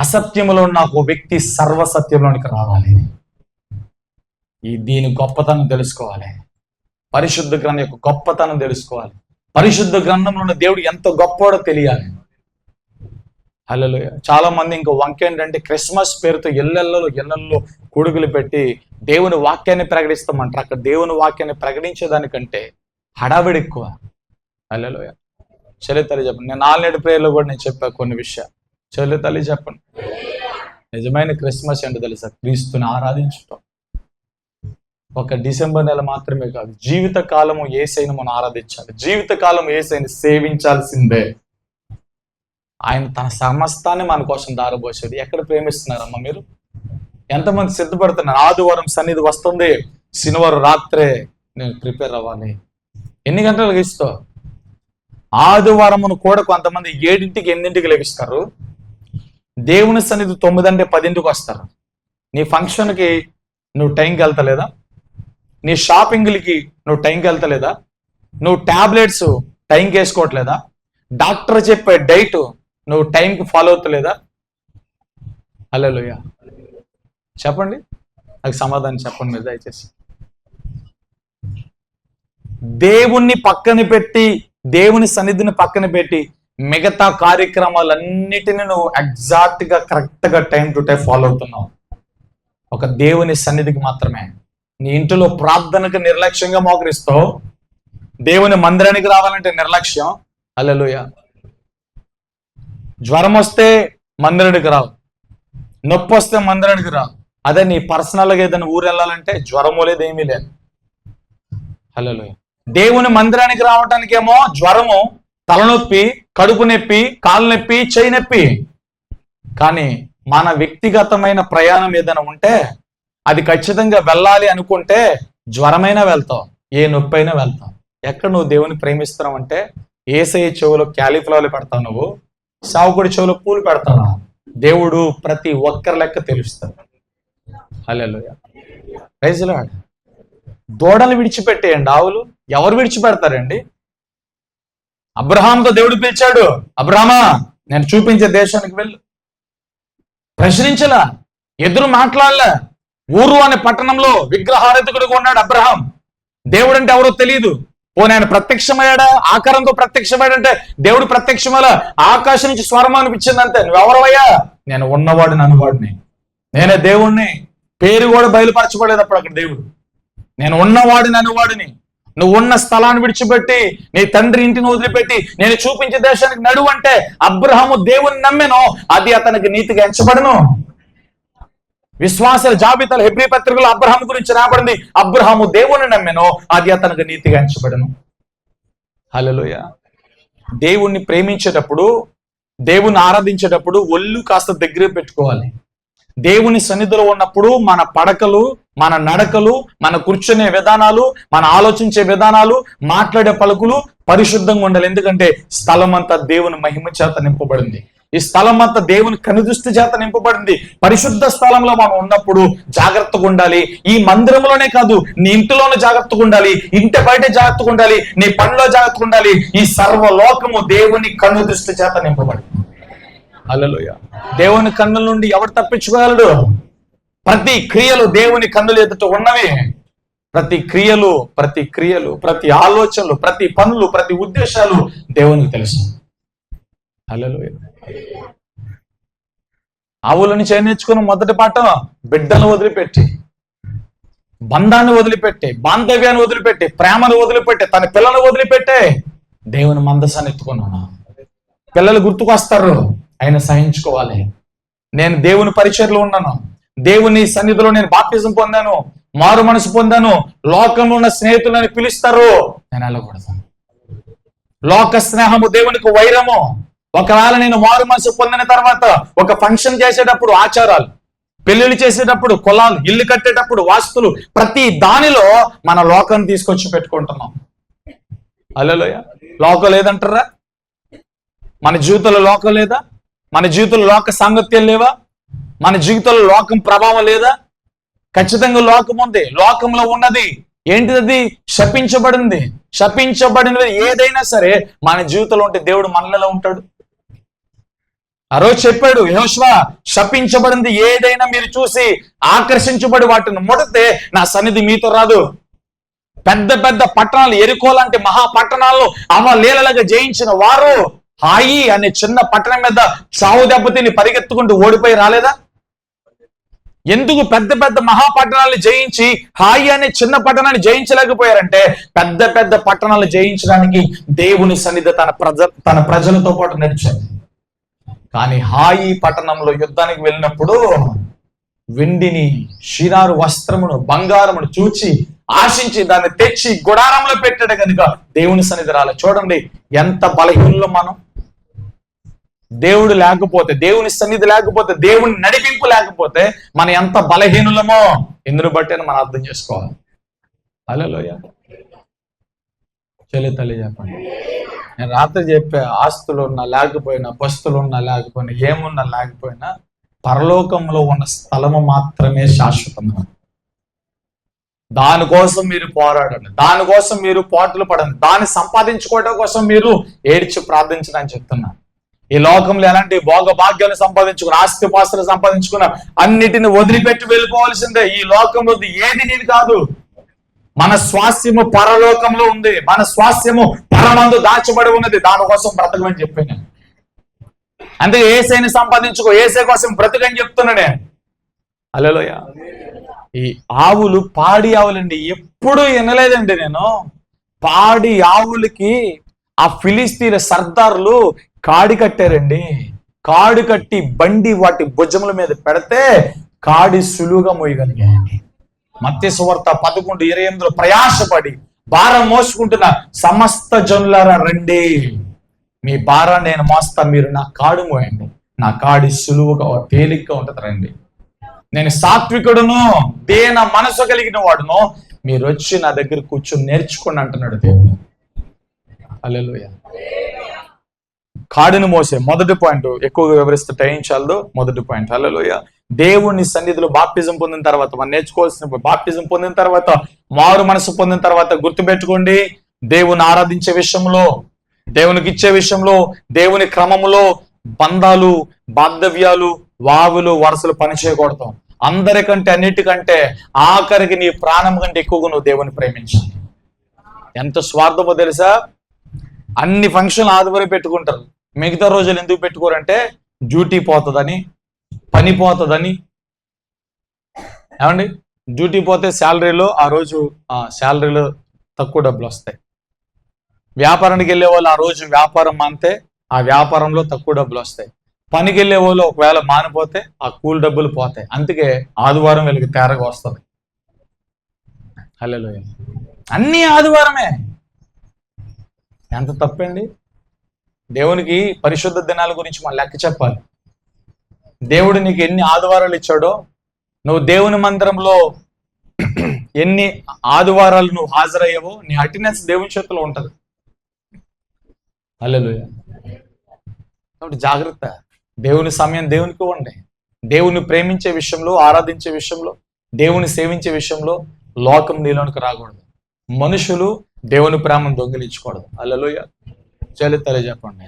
అసత్యములో ఉన్న ఒక వ్యక్తి సర్వసత్యంలోనికి రావాలి. దీని గొప్పతనం తెలుసుకోవాలి. పరిశుద్ధ గ్రంథం యొక్క గొప్పతనం తెలుసుకోవాలి. పరిశుద్ధ గ్రంథంలో ఉన్న దేవుడు ఎంత గొప్పవాడో తెలియాలి. హల్లెలూయా. చాలా మంది ఇంకో వంక ఏంటంటే క్రిస్మస్ పేరుతో ఇళ్లల్లో కొడుకులు పెట్టి దేవుని వాక్యాన్ని ప్రకటిస్తామంటారు. అక్కడ దేవుని వాక్యాన్ని ప్రకటించేదానికంటే హడావిడి ఎక్కువ. హల్లెలూయా. చెల్లి తల్లి చెప్పండి. నేను 4 ప్రేయర్లో కూడా నేను చెప్పా కొన్ని విషయాలు. చెల్లి తల్లి చెప్పండి. నిజమైన క్రిస్మస్ ఏంటో తెలుసా? క్రీస్తుని ఆరాధించటం. ఒక డిసెంబర్ నెల మాత్రమే కాదు, జీవిత కాలము యేసయ్యను మనం ఆరాధించాలి, జీవిత కాలం యేసయ్యను సేవించాల్సిందే. ఆయన తన సమస్తాన్ని మన కోసం దారబోసాడు. ఎక్కడ ప్రేమిస్తున్నారమ్మా మీరు? ఎంతమంది సిద్ధపడుతున్నారు? ఆదివారం సన్నిధి వస్తుంది, శనివారం రాత్రే నేను ప్రిపేర్ అవ్వాలి. ఎన్ని గంటలకు లెగిస్తావు? ఆదివారమును కూడా కొంతమంది 7ంటికి 8ంటికి లెగిస్తారు. దేవుని సన్నిధి 9 అంటే 10ంటికి వస్తారు. నీ ఫంక్షన్కి నువ్వు టైంకి వెళ్తలేదా? నీ షాపింగ్లకి నువ్వు టైంకి వెళ్తలేదా? నువ్వు టాబ్లెట్స్ టైంకి వేసుకోవట్లేదా? డాక్టర్ చెప్పే డైట్ నువ్వు టైంకి ఫాలో అవుతలేదా? హల్లెలూయా. చెప్పండి, నాకు సమాధానం చెప్పండి మీరు దయచేసి. దేవుణ్ణి పక్కన పెట్టి, దేవుని సన్నిధిని పక్కన పెట్టి మిగతా కార్యక్రమాలన్నిటిని నువ్వు ఎగ్జాక్ట్ గా కరెక్ట్ గా టైం టు టైం ఫాలో అవుతున్నావు. ఒక దేవుని సన్నిధికి మాత్రమే. నీ ఇంటిలో ప్రార్థనకు నిర్లక్ష్యంగా మోకరిస్తావు, దేవుని మందిరానికి రావాలంటే నిర్లక్ష్యం. హల్లెలూయా. జ్వరం వస్తే మందిరానికి రావు, నొప్పి వస్తే మందిరానికి రావు. అదే నీ పర్సనల్గా ఏదైనా ఊరు వెళ్ళాలంటే జ్వరము లేదు, ఏమీ లేదు. హల్లెలూయా. దేవుని మందిరానికి రావటానికేమో జ్వరము, తలనొప్పి, కడుపు నొప్పి, కాలు నొప్పి, చేయి నొప్పి. కానీ మన వ్యక్తిగతమైన ప్రయాణం ఏదైనా ఉంటే అది ఖచ్చితంగా వెళ్ళాలి అనుకుంటే జ్వరమైనా వెళ్తావు, ఏ నొప్పి అయినా వెళ్తావు. ఎక్కడ నువ్వు దేవుని ప్రేమిస్తున్నావు అంటే యేసయ్య చెవులో క్యాలీఫ్లవర్లు పెడతావు, నువ్వు సావుకుడి చెవులో పూలు పెడతావు. దేవుడు ప్రతి ఒక్కరి లెక్క తెలుస్తాడు. హల్లెలూయా. Praise lord. దూడలు విడిచిపెట్టేయండి, ఆవులు ఎవరు విడిచిపెడతారండి? అబ్రహాంతో దేవుడు పిలిచాడు, అబ్రహామా నేను చూపించే దేశానికి వెళ్ళు. ప్రశ్నించలా, ఎదురు మాట్లాడలే. ఊరు అనే పట్టణంలో విగ్రహారాధకుడిగా ఉన్నాడు అబ్రహాం. దేవుడు అంటే ఎవరో తెలియదు. పోనీ ఆయన ప్రత్యక్షమయ్యాడా? ఆకారంతో ప్రత్యక్షమయ్యాడంటే దేవుడు ప్రత్యక్షమయ్యా. ఆకాశం నుంచి స్వరం అనిపించిందంటే నువ్వెవరవయ్యా? నేను ఉన్నవాడిని, అనువాడిని, నేనే దేవుణ్ణి. పేరు కూడా బయలుపరచబడలేదు అప్పుడు అక్కడ దేవుడు. నేను ఉన్నవాడిని, అనువాడిని. నువ్వు ఉన్న స్థలాన్ని విడిచిపెట్టి, నీ తండ్రి ఇంటిని వదిలిపెట్టి నేను చూపించే దేశానికి నడువు అంటే అబ్రహాము దేవుని నమ్మెను, అది అతనికి నీతిగా ఎంచబడను. విశ్వాసాల జాబితాలు హెబ్రీ పత్రికలో అబ్రహాము గురించి రాబడింది. అబ్రహాము దేవుని నమ్మెను, అది అతనికి నీతిగా ఎంచబడను. హల్లెలూయా. దేవుణ్ణి ప్రేమించేటప్పుడు, దేవుణ్ణి ఆరాధించేటప్పుడు ఒళ్ళు కాస్త దగ్గర పెట్టుకోవాలి. దేవుని సన్నిధిలో ఉన్నప్పుడు మన పడకలు, మన నడకలు, మన కూర్చునే విధానాలు, మన ఆలోచించే విధానాలు, మాట్లాడే పలుకులు పరిశుద్ధంగా ఉండాలి. ఎందుకంటే స్థలం అంతా దేవుని మహిమ చేత నింపబడింది. ఈ స్థలం అంతా దేవుని కనుదృష్టి చేత నింపబడింది. పరిశుద్ధ స్థలంలో మనం ఉన్నప్పుడు జాగ్రత్తగా ఉండాలి. ఈ మందిరంలోనే కాదు, నీ ఇంటిలోనే జాగ్రత్తగా ఉండాలి, ఇంటి బయట జాగ్రత్తగా ఉండాలి, నీ పనిలో జాగ్రత్తగా ఉండాలి. ఈ సర్వలోకము దేవుని కనుదృష్టి చేత నింపబడింది. హల్లెలూయా. దేవుని కన్నుల నుండి ఎవరు తప్పించుకోగలడు? ప్రతి క్రియలు దేవుని కన్నుల ఎదుట ఉన్నవి. ప్రతి క్రియలు, ప్రతి ఆలోచనలు, ప్రతి పనులు, ప్రతి ఉద్దేశాలు దేవునికి తెలుసు. హల్లెలూయా. ఆవుల నుంచి ఏం నేర్చుకున్న మొదటి పాఠం? బిడ్డలను వదిలిపెట్టి, బంధాన్ని వదిలిపెట్టి, బాంధవ్యాన్ని వదిలిపెట్టి, ప్రేమను వదిలిపెట్టి, తన పిల్లలను వదిలిపెట్టే దేవుని మందసాన్ని ఎత్తుకున్నాను. పిల్లలు గుర్తుకొస్తారు, ఆయన సహించుకోవాలి. నేను దేవుని పరిచర్లో ఉన్నాను, దేవుని సన్నిధిలో నేను బాప్తిజం పొందాను, మారు మనసు పొందాను, లోకంలో ఉన్న స్నేహితులని పిలుస్తారు, నేను వెళ్ళకూడదు. లోక స్నేహము దేవునికి వైరము. ఒకవేళ నేను మారు మనసు పొందిన తర్వాత ఒక ఫంక్షన్ చేసేటప్పుడు ఆచారాలు, పెళ్లిళ్ళు చేసేటప్పుడు కులాలు, ఇల్లు కట్టేటప్పుడు వాస్తులు, ప్రతి దానిలో మన లోకాన్ని తీసుకొచ్చి పెట్టుకుంటున్నాం. హల్లెలూయా. లోకం లేదంటారా? మన జీవితంలో లోకం లేదా? మన జీవితంలో లోక సాంగత్యం లేవా? మన జీవితంలో లోకం ప్రభావం లేదా? ఖచ్చితంగా లోకం ఉంది. లోకంలో ఉన్నది ఏంటిది? శపించబడింది. శపించబడినది ఏదైనా సరే మన జీవితంలో ఉంటే దేవుడు మనలో ఉంటాడు. ఆ రోజు చెప్పాడు యెహోషువ, శపించబడింది ఏదైనా మీరు చూసి ఆకర్షించబడి వాటిని ముడితే నా సన్నిధి మీతో రాదు. పెద్ద పెద్ద పట్టణాలు, ఎరికో లాంటి మహాపట్టణాలను అవలీలగా జయించిన వారు హాయి అనే చిన్న పట్టణం మీద చావు దెబ్బతిని పరిగెత్తుకుంటూ ఓడిపోయి రాలేదా? ఎందుకు పెద్ద పెద్ద మహాపట్టణాలను జయించి హాయి అనే చిన్న పట్టణాన్ని జయించలేకపోయారంటే, పెద్ద పెద్ద పట్టణాలను జయించడానికి దేవుని సన్నిధి తన ప్రజలతో పాటు నడిచారు. కానీ హాయి పట్టణంలో యుద్ధానికి వెళ్ళినప్పుడు వెండిని, షిరారు వస్త్రమును, బంగారమును చూచి ఆశించి దాన్ని తెచ్చి గుడారంలో పెట్టాడు కనుక దేవుని సన్నిధి రాలే. చూడండి ఎంత బలహీనులు మనం. దేవుడు లేకపోతే, దేవుని సన్నిధి లేకపోతే, దేవుని నడిపింపు లేకపోతే మనం ఎంత బలహీనులమో ఎందును బట్టి మనం అర్థం చేసుకోవాలి. హల్లెలూయా. చెల్లి తల్లి చెప్పండి. నేను రాత్రి చెప్పే, ఆస్తులు ఉన్నా లేకపోయినా, బస్తులు ఉన్నా లేకపోయినా, ఏమున్నా లేకపోయినా, పరలోకంలో ఉన్న స్థలము మాత్రమే శాశ్వతము. దానికోసం మీరు పోరాడండి, దానికోసం మీరు పాటలు పడండి, దాన్ని సంపాదించుకోవడం కోసం మీరు ఏడ్చి ప్రార్థించడానికి చెప్తున్నా. ఈ లోకంలో ఎలాంటి భోగ భాగ్యాలు సంపాదించుకున్న, ఆస్తి పాస్తులు సంపాదించుకున్న అన్నిటిని వదిలిపెట్టి వెళ్ళిపోవాల్సిందే. ఈ లోకంలో ఏది నీది కాదు. మన స్వాస్థ్యము పరలోకంలో ఉంది. మన స్వాస్థ్యము పరమందు దాచబడి ఉన్నది. దానికోసం బ్రతకమని చెప్పాను. అంటే ఏసైని సంపాదించుకో, ఏసై కోసం బ్రతకని చెప్తున్నా నేను. హల్లెలూయా. ఈ ఆవులు, పాడి ఆవులండి, ఎప్పుడు వినలేదండి నేను. పాడి ఆవులకి ఆ ఫిలిస్తీన్ల సర్దార్లు కాడి కట్టారండి. కాడి కట్టి బండి వాటి భుజముల మీద పెడితే కాడి సులువుగా మోయగలిగాయండి. మత్తయి సువార్త 11:28 ప్రయాసపడి భారం మోసుకుంటున్న సమస్త జనులారా రండి, మీ భారాన్ని నేను మోస్తా, మీరు నా కాడు మోయండి, నా కాడి సులువుగా తేలిగ్గా ఉంటది, రండి. నేను సాత్వికుడును, దేన మనసు కలిగిన వాడును, మీరు వచ్చి నా దగ్గర కూర్చొని నేర్చుకోండి అంటున్నాడు దేవుడు. హల్లెలూయా. కాడిని మోసే మొదటి పాయింట్, ఎక్కువగా వివరిస్తే టైం చాలదు. మొదటి పాయింట్, హల్లెలూయా. దేవుని సన్నిధిలో బాప్తిజం పొందిన తర్వాత మనం నేర్చుకోవాల్సిన, బాప్తిజం పొందిన తర్వాత, మారు మనసు పొందిన తర్వాత గుర్తుపెట్టుకోండి, దేవుని ఆరాధించే విషయంలో, దేవునికి ఇచ్చే విషయంలో, దేవుని క్రమంలో బంధాలు, బాంధవ్యాలు, వావులు, వరుసలు పని చేయకూడదు. అందరికంటే, అన్నిటికంటే, ఆఖరికి నీ ప్రాణం కంటే ఎక్కువగా నువ్వు దేవుని ప్రేమించాలి. ఎంత స్వార్థమో తెలుసా? అన్ని ఫంక్షన్లు ఆదివారం పెట్టుకుంటారు, మిగతా రోజులు ఎందుకు పెట్టుకోరంటే డ్యూటీ పోతుందని, పని పోతుందని. ఏమండి, డ్యూటీ పోతే శాలరీలో ఆ రోజు శాలరీలో తక్కువ డబ్బులు వస్తాయి. వ్యాపారానికి వెళ్ళే వాళ్ళు ఆ రోజు వ్యాపారం మానితే ఆ వ్యాపారంలో తక్కువ డబ్బులు వస్తాయి. పనికి వెళ్ళే వాళ్ళు ఒకవేళ మానిపోతే ఆ కూలి డబ్బులు పోతాయి. అందుకే ఆదివారం వీళ్ళకి తేరగా వస్తుంది. హల్లెలూయా. అన్ని ఆదివారమే. ఎంత తప్పండి. దేవునికి పరిశుద్ధ దినాల గురించి మనం లెక్క చెప్పాలి. దేవుడు నీకు ఎన్ని ఆదివారాలు ఇచ్చాడో, నువ్వు దేవుని మందిరంలో ఎన్ని ఆదివారాలు నువ్వు హాజరయ్యావో, నీ అటెండెన్స్ దేవుని చేతిలో ఉంటది. హల్లెలూయా. కాబట్టి జాగ్రత్త. దేవుని సమయం దేవునికి ఇవ్వండి. దేవుని ప్రేమించే విషయంలో, ఆరాధించే విషయంలో, దేవుని సేవించే విషయంలో లోకం నీలోనికి రాకూడదు. మనుషులు దేవుని ప్రేమను దొంగిలించకూడదు. హల్లెలూయా. చెల్లి చెప్పండి.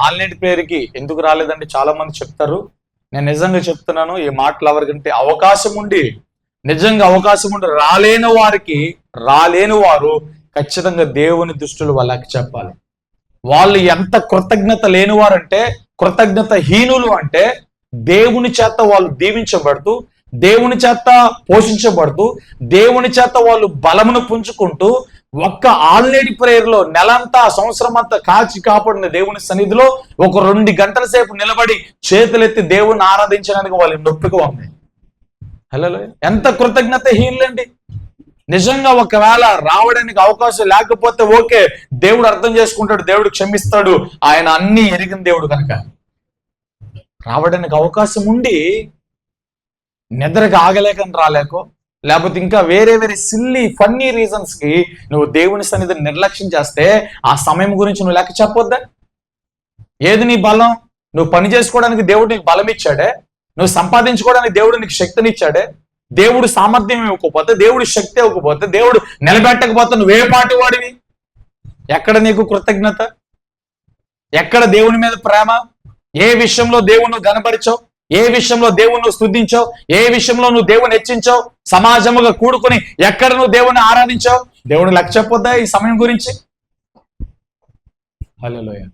ఆన్లైన్ ప్రేయర్కి ఎందుకు రాలేదండి చాలా మంది చెప్తారు. నేను నిజంగా చెప్తున్నాను, ఈ మాటలు ఎవరికంటే అవకాశం ఉండి, నిజంగా అవకాశం ఉండి రాలేని వారు ఖచ్చితంగా దేవుని దృష్టిలో వాళ్ళకి చెప్పాలి. వాళ్ళు ఎంత కృతజ్ఞత లేనివారంటే, కృతజ్ఞత హీనులు అంటే, దేవుని చేత వాళ్ళు దీవించబడుతూ, దేవుని చేత పోషించబడుతూ, దేవుని చేత వాళ్ళు బలమును పుంజుకుంటూ, ఒక్క ఆల్రెడీ ప్రేయర్లో నెలంతా సంవత్సరం అంతా కాచి కాపాడిన దేవుని సన్నిధిలో ఒక 2 గంటల సేపు నిలబడి చేతులెత్తి దేవుని ఆరాధించడానికి వాళ్ళు నొప్పిగా ఉంది. హల్లెలూయా. ఎంత కృతజ్ఞత హీనులండి. నిజంగా ఒకవేళ రావడానికి అవకాశం లేకపోతే ఓకే, దేవుడు అర్థం చేసుకుంటాడు, దేవుడు క్షమిస్తాడు, ఆయన అన్ని ఎరిగిన దేవుడు కనుక. రావడానికి అవకాశం ఉండి నిద్రకి ఆగలేకని రాలేకో, లేకపోతే ఇంకా వేరే సిల్లీ ఫన్నీ రీజన్స్ కి నువ్వు దేవుని సన్నిధిని నిర్లక్ష్యం చేస్తే ఆ సమయం గురించి నువ్వు లెక్క చెప్పొద్దా? ఏది నీ బలం? నువ్వు పని చేసుకోవడానికి దేవుడు నీకు బలం ఇచ్చాడే, నువ్వు సంపాదించుకోవడానికి దేవుడు నీకు శక్తిని ఇచ్చాడే. దేవుడు సామర్థ్యం ఇవ్వకపోతే, దేవుడు శక్తి ఇవ్వకపోతే, దేవుడు నిలబెట్టకపోతే నువ్వే పాటి వాడివి? ఎక్కడ నీకు కృతజ్ఞత? ఎక్కడ దేవుని మీద ప్రేమ? ఏ విషయంలో దేవుణ్ణి గనపరిచావు? ఏ విషయంలో దేవుణ్ణి స్తుతించావు? ఏ విషయంలో నువ్వు దేవుని హెచ్చించావు? సమాజముగా కూడుకొని ఎక్కడ నువ్వు దేవుని ఆరాధించావు? దేవుడు లెక్క చెప్పొద్దా ఈ సమయం గురించి? హల్లెలూయా.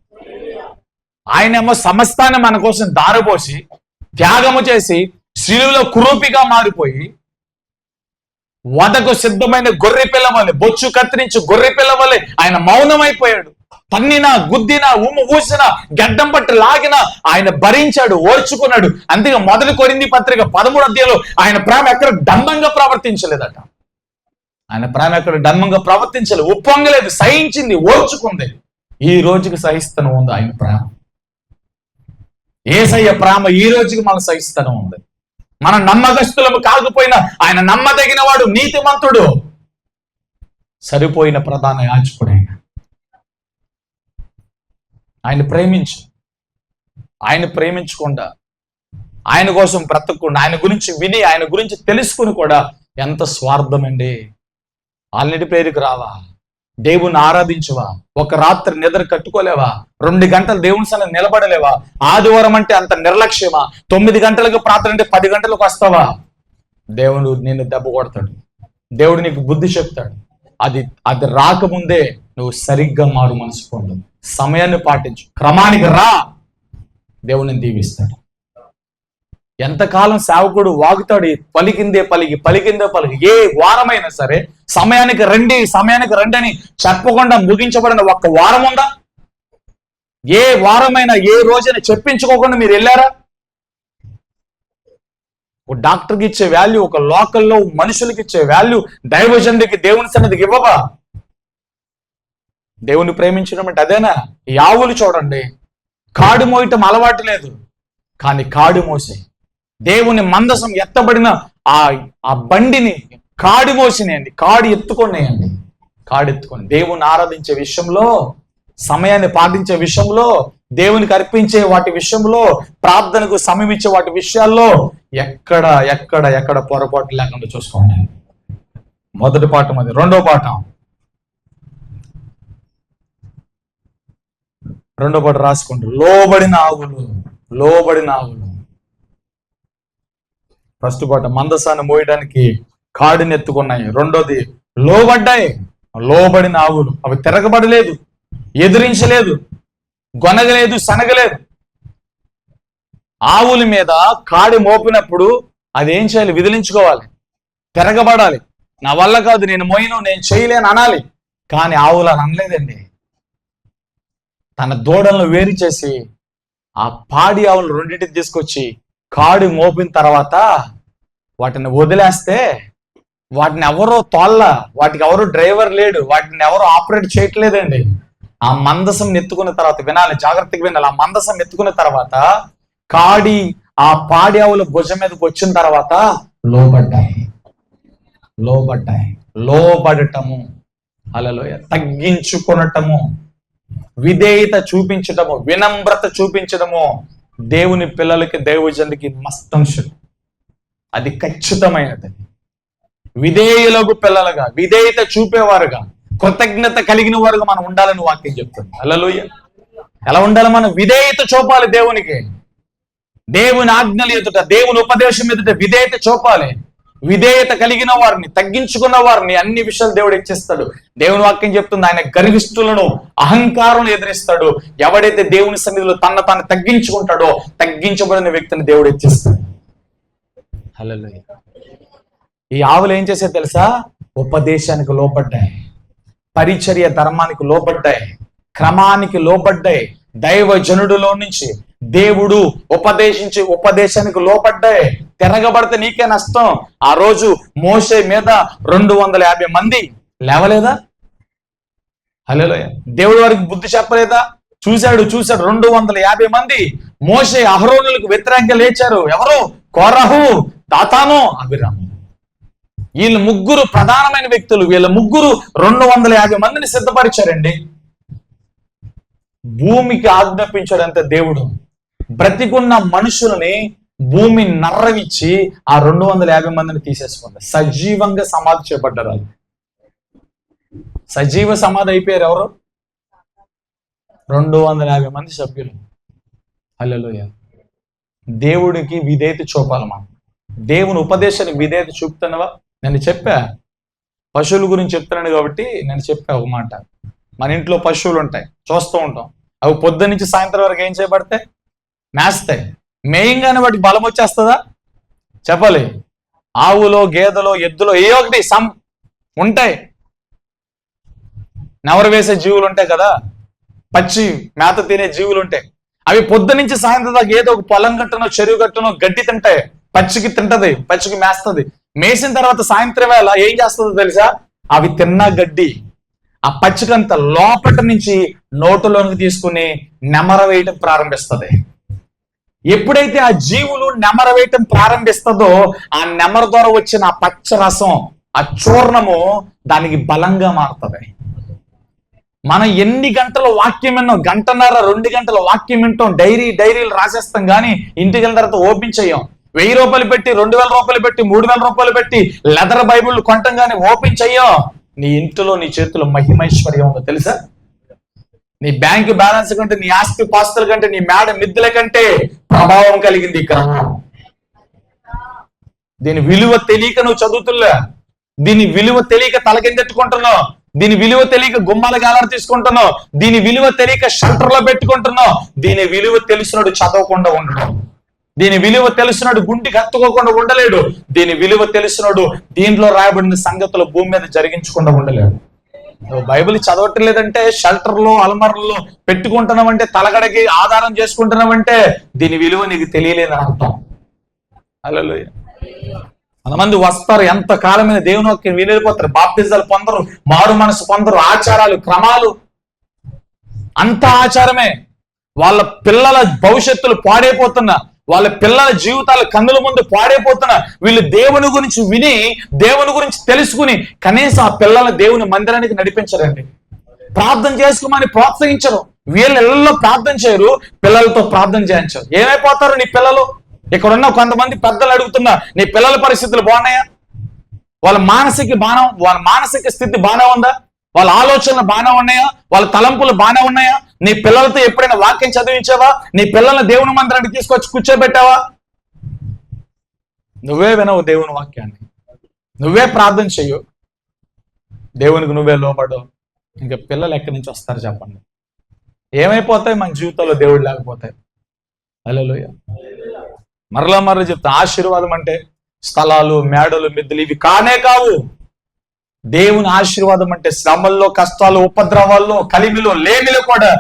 ఆయనేమో సమస్తాన్ని మన కోసం దారపోసి త్యాగము చేసి శిలువలో కురూపిగా మారిపోయి వదకు సిద్ధమైన గొర్రె పిల్ల వలె, బొచ్చు కత్తిరించి గొర్రె పిల్ల వలె ఆయన మౌనమైపోయాడు. తన్నినా, గుద్దినా, ఉమ్ము ఊసినా, గడ్డం పట్టి లాగినా ఆయన భరించాడు, ఓర్చుకున్నాడు. అంతేగా మొదటి కొరింథీ పత్రిక 13వ అధ్యాయంలో ఆయన ప్రేమ ఎక్కడ డంబంగా ప్రవర్తించలేదట. ఆయన ప్రేమ ఎక్కడ డంబంగా ప్రవర్తించలేదు, ఉప్పొంగలేదు, సహించింది, ఓర్చుకుంది. ఈ రోజుకి సహిస్తూనే ఉంది ఆయన ప్రేమ. యేసయ్య ప్రేమ ఈ రోజుకి మనం సహిస్తూనే ఉంది. మన నమ్మకస్తులము కాకపోయినా ఆయన నమ్మదగిన వాడు, నీతిమంతుడు, సరిపోయిన ప్రధాన యాజకుడు. ఆయన ప్రేమించు, ఆయన ప్రేమించకుండా, ఆయన కోసం బ్రతకకుండా, ఆయన గురించి విని, ఆయన గురించి తెలుసుకుని కూడా ఎంత స్వార్థమండి. ఆల్రెడీ ప్రేరుకు రావా? దేవుని ఆరాధించవా? ఒక రాత్రి నిద్ర కట్టుకోలేవా? 2 గంటలు దేవుని సన్నిధిలో నిలబడలేవా? ఆదివారం అంటే అంత నిర్లక్ష్యమా? 9 గంటలకు ప్రార్థన అంటే 10 గంటలకు వస్తావా? దేవుడు నిన్ను దెబ్బ కొడతాడు, దేవుడు నీకు బుద్ధి చెప్తాడు. అది రాకముందే నువ్వు సరిగ్గా మారు మనసు పొందు, సమయాన్ని పాటించు, క్రమానికి రా, దేవుని దీవిస్తాడు. ఎంతకాలం సేవకుడు వాగుతాడు, పలికిందే పలికి, పలికిందే పలికి. ఏ వారమైనా సరే సమయానికి రండి, సమయానికి రండి అని చెప్పకుండా ముగించబడిన ఒక్క వారం ఉందా? ఏ వారమైనా, ఏ రోజైనా చెప్పించుకోకుండా మీరు వెళ్ళారా? ఒక డాక్టర్కి ఇచ్చే వాల్యూ, ఒక లోకల్లో మనుషులకి ఇచ్చే వాల్యూ దైవజనుడికి, దేవుని సన్నిధికి ఇవ్వవా? దేవుని ప్రేమించడం అంటే అదేనా? ఈ ఆవులు చూడండి, కాడు మోయటం అలవాటు లేదు, కానీ కాడు మోసే దేవుని మందసం ఎత్తబడిన ఆ బండిని కాడి మోసినాయండి, కాడి ఎత్తుకున్నాయండి. కాడి ఎత్తుకొని దేవుని ఆరాధించే విషయంలో, సమయాన్ని పాటించే విషయంలో, దేవునికి అర్పించే వాటి విషయంలో, ప్రార్థనకు సమయం ఇచ్చే వాటి విషయాల్లో ఎక్కడ ఎక్కడ ఎక్కడ పొరపాటు లేకుండా చూసుకోండి. మొదటి పాఠం అది. రెండో పాఠం రాసుకోండి. లోబడిన ఆవులు, లోబడిన ఆవులు. ఫస్ట్ పాఠం మందసాన్ని మోయడానికి కాడిని ఎత్తుకున్నాయి. రెండోది లోబడ్డాయి, లోబడిన ఆవులు. అవి తిరగబడలేదు, ఎదిరించలేదు, గొనగలేదు, సనగలేదు. ఆవుల మీద కాడి మోపినప్పుడు అది ఏం చేయాలి? విదిలించుకోవాలి, తిరగబడాలి. నా వల్ల కాదు, నేను మోయను, నేను చేయలేను అనాలి. కానీ ఆవులు అని అనలేదండి. తన దూడలను వేరు చేసి ఆ పాడి ఆవులు రెండింటిని తీసుకొచ్చి కాడి మోపిన తర్వాత వాటిని వదిలేస్తే, వాటిని ఎవరో తోళ్ళ, వాటికి ఎవరో డ్రైవర్ లేడు, వాటిని ఎవరో ఆపరేట్ చేయట్లేదండి. ఆ మందసం ఎత్తుకున్న తర్వాత, వినాలి, జాగ్రత్తగా వినాలి. ఆ మందసం ఎత్తుకున్న తర్వాత కాడి ఆ పాడి ఆవుల భుజం మీదకి వచ్చిన తర్వాత లోబడ్డాయి. లోబడటము, హల్లెలూయా, తగ్గించుకొనటము, విధేయత చూపించటము, వినమ్రత చూపించడము దేవుని పిల్లలకి, దైవజనులకి మస్తంశం. అది ఖచ్చితమైనది. విధేయులకు పిల్లలుగా, విధేయత చూపేవారుగా, కృతజ్ఞత కలిగిన వారుగా మనం ఉండాలని వాక్యం చెప్తుంది. హల్లెలూయా. ఎలా ఉండాలి? మనం విధేయత చూపాలి దేవునికి. దేవుని ఆజ్ఞలు ఎదుట, దేవుని ఉపదేశం ఎదుట విధేయత చూపాలి. విధేయత కలిగిన వారిని, తగ్గించుకున్న వారిని అన్ని విషయాలు దేవుడు హెచ్చిస్తాడు. దేవుని వాక్యం చెప్తుంది, ఆయన గర్విష్ఠులను, అహంకారం ఎదిరిస్తాడు. ఎవడైతే దేవుని సన్నిధిలో తన తాను తగ్గించుకుంటాడో, తగ్గించబడిన వ్యక్తిని దేవుడు హెచ్చిస్తాడు. హల్లెలూయా. ఈ ఆవులు ఏం చేసే తెలుసా? ఉపదేశానికి లోపడ్డాయి, పరిచర్య ధర్మానికి లోపడ్డాయి, క్రమానికి లోపడ్డాయి. దైవజనుడిలో నుంచి దేవుడు ఉపదేశించి ఉపదేశానికి లోపడ్డాయి. తిరగబడితే నీకే నష్టం. ఆ రోజు మోషే మీద 250 మంది లేవలేదా? హల్లెలూయా. దేవుడి వారికి బుద్ధి చెప్పలేదా? చూశాడు 250 మంది మోషే అహరోనులకు వ్యతిరేకంగా లేచారు. ఎవరు? కోరహు, దాతాను, అబీరాము. వీళ్ళు ముగ్గురు ప్రధానమైన వ్యక్తులు. వీళ్ళ ముగ్గురు 250 మందిని సిద్ధపరిచారండి. భూమికి ఆజ్ఞాపించాడంటే దేవుడు బ్రతికున్న మనుషులని భూమి నర్రవిచ్చి ఆ 250 మందిని తీసేసుకుంది. సజీవంగా సమాధి చేపడ్డారు. సజీవ సమాధి అయిపోయారు. ఎవరు? 250 మంది సభ్యులు. హల్లెలూయా. దేవుడికి విధేయత చూపాలి మనం. దేవుని ఉపదేశానికి విధేయత చూపుతానవా? నేను చెప్పా, పశువుల గురించి చెప్తున్నాను కాబట్టి నేను చెప్పా ఒక మాట. మన ఇంట్లో పశువులు ఉంటాయి, చూస్తూ ఉంటాం. అవి పొద్దున్న నుంచి సాయంత్రం వరకు ఏం చేయబడతాయి? మేస్తాయి. మేయంగానే వాటికి బలం వచ్చేస్తుందా? చెప్పాలి. ఆవులో, గేదెలో, ఎద్దులో ఏ ఒకటి ఉంటాయి. నెవరు వేసే జీవులు ఉంటాయి కదా, పచ్చి మేత తినే జీవులు ఉంటాయి. అవి పొద్దు నుంచి సాయంత్రం దాకా ఏదో ఒక పొలం గట్టునో, చెరువు గట్టునో గడ్డి తింటాయి. పచ్చికి తింటది, పచ్చికి మేస్తుంది. మేసిన తర్వాత సాయంత్రం వేళ ఏం చేస్తుందో తెలుసా? అవి తిన్న గడ్డి ఆ పచ్చికంత లోపటి నుంచి నోటులోనికి తీసుకుని నెమర వేయటం ప్రారంభిస్తుంది. ఎప్పుడైతే ఆ జీవులు నెమర వేయటం ప్రారంభిస్తుందో, ఆ నెమర ద్వారా వచ్చిన ఆ పచ్చ రసం, ఆ చూర్ణము దానికి బలంగా మారుతుంది. మనం ఎన్ని గంటల వాక్యం విన్నాం, 1.5-2 గంటల వాక్యం వింటాం, డైరీలు రాసేస్తాం, కానీ ఇంటికి వెళ్ళిన తర్వాత ఓపెన్ చెయ్యం. 1000 రూపాయలు పెట్టి, 2000 రూపాయలు పెట్టి, 3000 రూపాయలు పెట్టి లెదర్ బైబుల్ కొంటాం, కానీ ఓపెన్ చెయ్యం. నీ ఇంటిలో, నీ చేతిలో మహిమైశ్వర్యం ఉందో తెలుసా? నీ బ్యాంక్ బ్యాలెన్స్ కంటే, నీ ఆస్తి పాస్తుల కంటే, నీ మేడ మిద్దెల కంటే ప్రభావం కలిగింది ఇక్కడ. దీని విలువ తెలియక నువ్వు చదువుతున్నా, దీని విలువ తెలియక తలకిందెట్టుకుంటున్నావు, దీని విలువ తెలియక గుమ్మాల గాలర తీసుకుంటున్నావు, దీని విలువ తెలియక షెల్టర్ లో పెట్టుకుంటున్నావు. దీని విలువ తెలిసినాడు చదవకుండా ఉండడం, దీని విలువ తెలిసినాడు గుంటికి హత్తుకోకుండా ఉండలేడు, దీని విలువ తెలిసినాడు దీంట్లో రాయబడిన సంగతులు భూమి మీద జరిగించకుండా ఉండలేడు. నువ్వు బైబిల్ చదవటం లేదంటే, షెల్టర్లో, అల్మర్లో పెట్టుకుంటున్నావంటే, తలగడకి ఆధారం చేసుకుంటున్నావంటే దీని విలువ నీకు తెలియలేదని అర్థం. హల్లెలూయా. కొంతమంది వస్తారు, ఎంత కాలమైన దేవుని వినిపోతారు, బాప్తిజాలు పొందరు, మారు మనసు పొందరు, ఆచారాలు, క్రమాలు అంత ఆచారమే. వాళ్ళ పిల్లల భవిష్యత్తులు పాడైపోతున్నా, వాళ్ళ పిల్లల జీవితాలు కన్నుల ముందు పాడైపోతున్నా, వీళ్ళు దేవుని గురించి విని, దేవుని గురించి తెలుసుకుని కనీసం ఆ పిల్లల దేవుని మందిరానికి నడిపించరండి. ప్రార్థన చేసుకోమని ప్రోత్సహించరు. వీళ్ళ ఇళ్లలో ప్రార్థన చేయరు, పిల్లలతో ప్రార్థన చేయించరు. ఏమైపోతారు నీ పిల్లలు? ఇక్కడున్న కొంతమంది పెద్దలు అడుగుతున్నా, నీ పిల్లల పరిస్థితులు బాగున్నాయా? వాళ్ళ మానసిక స్థితి బాగానే ఉందా? వాళ్ళ ఆలోచనలు బాగానే ఉన్నాయా? వాళ్ళ తలంపులు బాగానే ఉన్నాయా? నీ పిల్లలతో ఎప్పుడైనా వాక్యం చదివించావా? నీ పిల్లల్ని దేవుని మందిరానికి తీసుకొచ్చి కూర్చోబెట్టావా? నువ్వే వినవు దేవుని వాక్యాన్ని, నువ్వే ప్రార్థన చెయ్యు, దేవునికి నువ్వే లోబడు, ఇంకా పిల్లలు ఎక్కడి నుంచి వస్తారు చెప్పండి? ఏమైపోతాయి మన జీవితంలో దేవుడు లేకపోతాయి? హల్లెలూయా. మరలా చెప్తా, ఆశీర్వాదం అంటే స్థలాలు, మేడలు, మిద్దెలు ఇవి కానే కావు. దేవుని ఆశీర్వాదం అంటే శ్రమల్లో, కష్టాలు, ఉపద్రవాల్లో, కలిమిలో, లేమిలో కూడా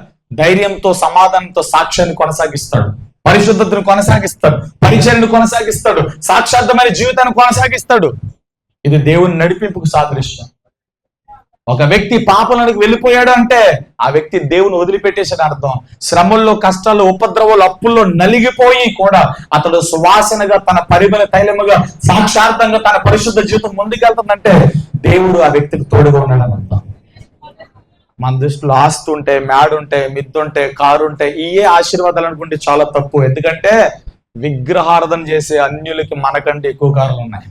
ధైర్యంతో, సమాధానంతో సాక్ష్యాన్ని కొనసాగిస్తాడు, పరిశుద్ధతను కొనసాగిస్తాడు, పరిచర్యను కొనసాగిస్తాడు, సాక్షార్థమైన జీవితాన్ని కొనసాగిస్తాడు. ఇది దేవుని నడిపింపుకు సాదృశ్యం. ఒక వ్యక్తి పాపంలోకి వెళ్ళిపోయాడు అంటే ఆ వ్యక్తి దేవుని వదిలిపెట్టేసిన అర్థం. శ్రమల్లో, కష్టాల్లో, ఉపద్రవాలు, అప్పుల్లో నలిగిపోయి కూడా అతడు సువాసనగా, తన పరిమళ తైలముగా, సాక్షార్థంగా తన పరిశుద్ధ జీవితం ముందుకెళ్తుందంటే దేవుడు ఆ వ్యక్తికి తోడుగా ఉన్నాడని అర్థం. మన దృష్టిలో ఆస్తి ఉంటే, మేడుంటే, మిద్దుంటే, కారు ఉంటే ఇయే ఆశీర్వాదాలు అనుకుంటే చాలా తప్పు. ఎందుకంటే విగ్రహారాధన చేసే అన్యులకి మనకంటే ఎక్కువ కార్లు ఉన్నాయి,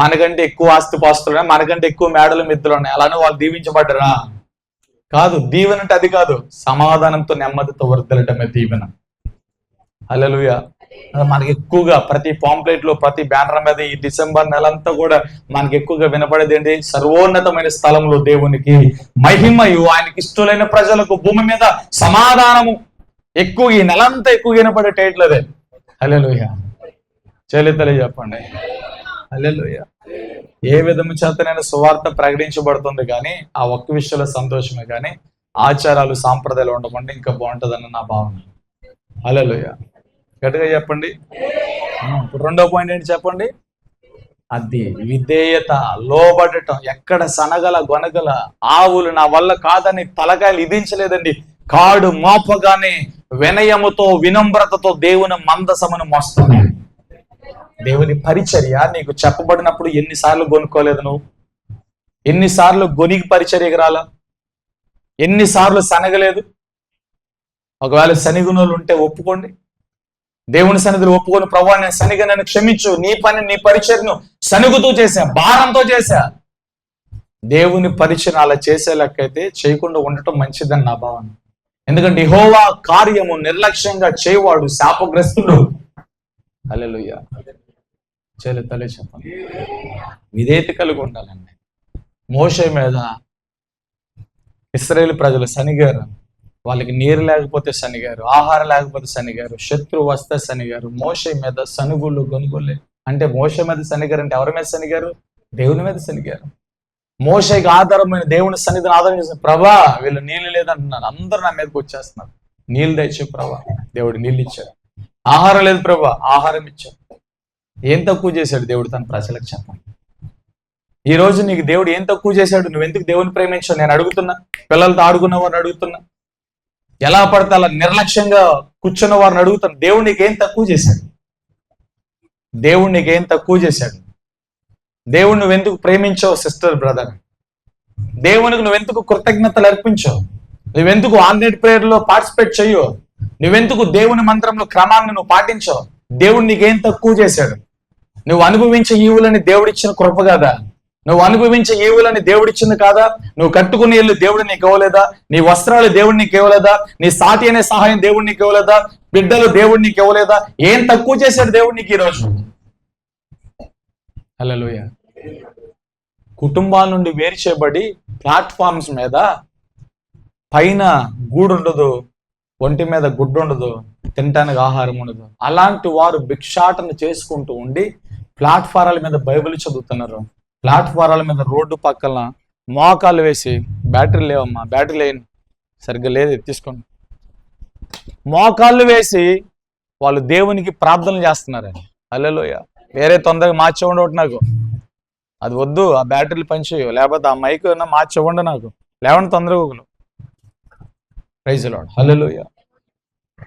మనకంటే ఎక్కువ ఆస్తి పాస్తులు ఉన్నాయి, మనకంటే ఎక్కువ మేడలు, మిద్దులు ఉన్నాయి. అలానే వాళ్ళు దీవించబడ్డరా? కాదు. దీవెన అంటే అది కాదు, సమాధానంతో, నెమ్మదితో వర్ధిల్లటమే దీవెన. హల్లెలూయా. మనకి ఎక్కువగా ప్రతి పాంప్లెట్ లో, ప్రతి బ్యానర్ మీద ఈ డిసెంబర్ నెలంతా కూడా మనకి ఎక్కువగా వినపడేది ఏంటి? సర్వోన్నతమైన స్థలంలో దేవునికి మహిమయు, ఆయనకి ఇష్టలైన ప్రజలకు భూమి మీద సమాధానము. ఎక్కువ ఈ నెలంతా ఎక్కువ వినపడే టైటిల్ అదే. హల్లెలూయా. చెల్లితలే చెప్పండి. హల్లెలూయా. ఏ విధము చేతనైనా సువార్త ప్రకటించబడుతుంది కానీ ఆ ఒక్క విషయంలో సంతోషమే, కానీ ఆచారాలు సాంప్రదాయాలు ఉండకుండా ఇంకా బాగుంటుందని నా భావన. హల్లెలూయా. గట్టిగా చెప్పండి. ఇప్పుడు రెండో పాయింట్ ఏంటి చెప్పండి? అది విధేయత, లోబడటం. ఎక్కడ సనగల గొనగల ఆవులు నా వల్ల కాదని తలకాయలు ఇదించలేదండి. కాడు మోపగానే వినయముతో, వినమ్రతతో దేవుని మందసమును మోస్తున్నాడు. దేవుని పరిచర్య నీకు చెప్పబడినప్పుడు ఎన్నిసార్లు కొనుక్కోలేదు నువ్వు? ఎన్నిసార్లు గొనికి పరిచర్యకు రాలా? ఎన్నిసార్లు సనగలేదు? ఒకవేళ సనిగుణులు ఉంటే ఒప్పుకోండి. దేవుని సన్నిధిలో ఒప్పుకొని, ప్రభువా నేను సనిగా, నన్ను క్షమించు, నీ పని, నీ పరిచర్ను సనుగుతూ చేశా, భారంతో చేశా. దేవుని పరిచయం అలా చేసే లెక్కైతే చేయకుండా ఉండటం మంచిదని నా భావన. ఎందుకంటే యెహోవా కార్యము నిర్లక్ష్యంగా చేయవాడు శాపగ్రస్తుడు. హల్లెలూయా. తలే చెప్పండి. విధేయత కలిగి ఉండాలండి. మోషే మీద ఇశ్రాయేలు ప్రజలు సనిగారు. వాళ్ళకి నీరు లేకపోతే సనిగారు, ఆహారం లేకపోతే సనిగారు, శత్రువు వస్తే సనిగారు. మోషే మీద సనుగులు గొనుగులే. అంటే మోషే మీద సనిగారు అంటే ఎవరి మీద సనిగారు? దేవుని మీద సనిగారు. మోషేకి ఆధారమైన దేవుని సన్నిధిని ఆధారం చేసిన, ప్రభా వీళ్ళు నీళ్ళు లేదంటున్నారు, అందరూ నా మీదకి వచ్చేస్తున్నారు, నీళ్ళు తెచ్చు ప్రభా. దేవుడు నీళ్ళు ఇచ్చాడు. ఆహారం లేదు ప్రభా, ఆహారం ఇచ్చాడు. ఏం తక్కువ చేశాడు దేవుడు తన ప్రజలకు? చెప్పండి. ఈ రోజు నీకు దేవుడు ఏం తక్కువ చేశాడు? నువ్వెందుకు దేవుని ప్రేమించావు? నేను అడుగుతున్నా. పిల్లలతో ఆడుకున్న వారిని అడుగుతున్నా, ఎలా పడితే అలా నిర్లక్ష్యంగా కూర్చున్న వారిని అడుగుతాను. దేవుడు నీకేం తక్కువ చేశాడు? దేవుడు నీకేం తక్కువ చేశాడు? దేవుడు నువ్వెందుకు ప్రేమించావు సిస్టర్, బ్రదర్? దేవునికి నువ్వెందుకు కృతజ్ఞతలు అర్పించావు? నువ్వెందుకు ఆన్లైన్ ప్రేయర్లో పార్టిసిపేట్ చెయ్యో? నువ్వెందుకు దేవుని మంత్రంలో క్రమాన్ని నువ్వు పాటించావు? దేవుడు నీకేం తక్కువ చేశాడు? నువ్వు అనుభవించే ఈవులని దేవుడిచ్చిన కృప కాదా? నువ్వు అనుభవించే ఈవులని దేవుడిచ్చింది కాదా? నువ్వు కట్టుకునే ఇల్లు దేవుడు నీకు ఇవ్వలేదా? నీ వస్త్రాలు దేవుడు నీకు ఇవ్వలేదా? నీ సాటి అనే సహాయం దేవుడు నీకు ఇవ్వలేదా? బిడ్డలు దేవుడు నీకు ఇవ్వలేదా? ఏం తక్కువ చేశాడు దేవుడు నీకు ఈరోజు? హల్లెలూయా. కుటుంబాల నుండి వేరు చేయబడి ప్లాట్ఫామ్స్ మీద పైన గూడు ఉండదు, ఒంటి మీద గుడ్డు ఉండదు, తినటానికి ఆహారం ఉండదు. అలాంటి వారు భిక్షాటన చేసుకుంటూ ఉండి ప్లాట్ఫారాల మీద బైబిల్ చదువుతున్నారు. ప్లాట్ఫారాల మీద రోడ్డు పక్కన మోకాలు వేసి, బ్యాటరీ లేవమ్మా, బ్యాటరీ లేని సరిగ్గా లేదు, తీసుకోండి, మోకాళ్ళు వేసి వాళ్ళు దేవునికి ప్రార్థనలు చేస్తున్నారని. హల్లెలూయా. వేరే తొందరగా మార్చేవ్వండి ఒకటి నాకు, అది వద్దు, ఆ బ్యాటరీలు పనిచేయవు, లేకపోతే ఆ మైక్ మార్చేవ్వండి నాకు, లేవండి తొందరగా ఒకరు. Praise lord. హల్లెలూయా.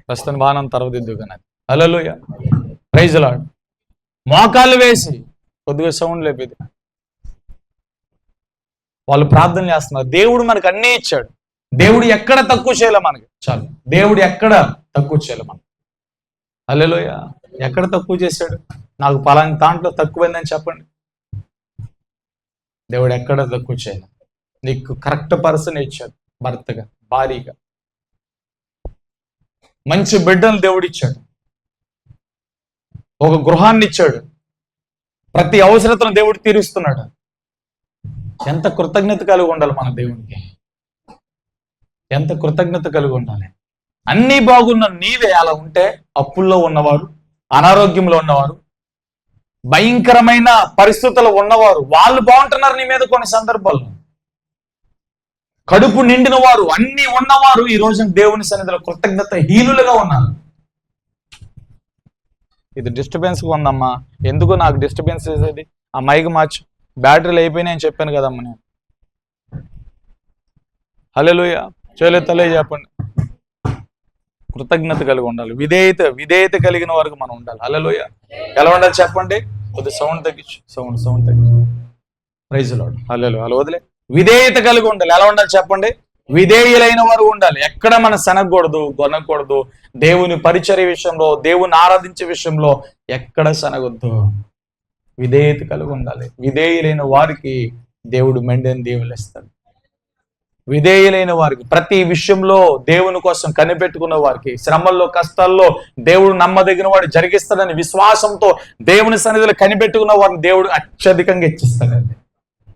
ప్రస్తుతం బాణం తరవదిద్దుగా నాకు. హల్లెలూయా. Praise lord. మోకాళ్ళు వేసి కొద్దిగా సౌండ్ లేపేది వాళ్ళు ప్రార్థన చేస్తున్నారు. దేవుడు మనకు అన్నీ ఇచ్చాడు. దేవుడు ఎక్కడ తక్కువ చేయలే మనకి. చాలు, దేవుడు ఎక్కడ తక్కువ చేయలే మనకి. హల్లెలూయా. ఎక్కడ తక్కువ చేశాడు? నాకు పలానా దాంట్లో తక్కువైందని చెప్పండి. దేవుడు ఎక్కడ తక్కువ చేయలే. నీకు కరెక్ట్ పర్సన్ ఇచ్చాడు, భర్తగా, భారీగా. మంచి బిడ్డను దేవుడు ఇచ్చాడు, ఒక గృహాన్ని ఇచ్చాడు, ప్రతి అవసరతను దేవుడు తీరుస్తున్నాడు. ఎంత కృతజ్ఞత కలిగి ఉండాలి మన దేవునికి, ఎంత కృతజ్ఞత కలిగి ఉండాలి. అన్నీ బాగున్న నీవే అలా ఉంటే, అప్పుల్లో ఉన్నవారు, అనారోగ్యంలో ఉన్నవారు, భయంకరమైన పరిస్థితుల్లో ఉన్నవారు, వాళ్ళు బాగుంటున్నారు నీ మీద. కొన్ని సందర్భాల్లో కడుపు నిండిన వారు, అన్ని ఉన్నవారు ఈ రోజు దేవుని సన్నిధిలో కృతజ్ఞత హీనులుగా ఉన్నారు. ఇది డిస్టర్బెన్స్ ఉందమ్మా, ఎందుకు నాకు డిస్టర్బెన్స్ చేసేది? ఆ మైక్ మార్చు, బ్యాటరీలు అయిపోయినాయని చెప్పాను కదమ్మా నేను. హల్లెలూయా. చేయలేతలే చెప్పండి. కృతజ్ఞత కలిగి ఉండాలి. విధేయత కలిగిన వరకు మనం ఉండాలి. హల్లెలూయా. ఎలా ఉండాలి చెప్పండి? కొద్దిగా సౌండ్ తగ్గించు, సౌండ్ తగ్గించు. Praise lord. హల్లెలూయా. అలా వదిలే. విధేయత కలిగి ఉండాలి. ఎలా ఉండాలి చెప్పండి? విధేయులైన వారు ఉండాలి. ఎక్కడ మనం సనగకూడదు, గొనకూడదు. దేవుని పరిచర్య విషయంలో, దేవుని ఆరాధించే విషయంలో ఎక్కడ సనగొద్దు. విధేయత కలిగి ఉండాలి. విధేయులైన వారికి దేవుడు మెండని దీవెనలు ఇస్తాడు. విధేయులైన వారికి, ప్రతి విషయంలో దేవుని కోసం కనిపెట్టుకున్న వారికి, శ్రమల్లో కష్టాల్లో దేవుడు నమ్మదగిన వాడు జరిగిస్తాడని విశ్వాసంతో దేవుని సన్నిధిలో కనిపెట్టుకున్న వారిని దేవుడు అత్యధికంగా ఇచ్చిస్తాడండి.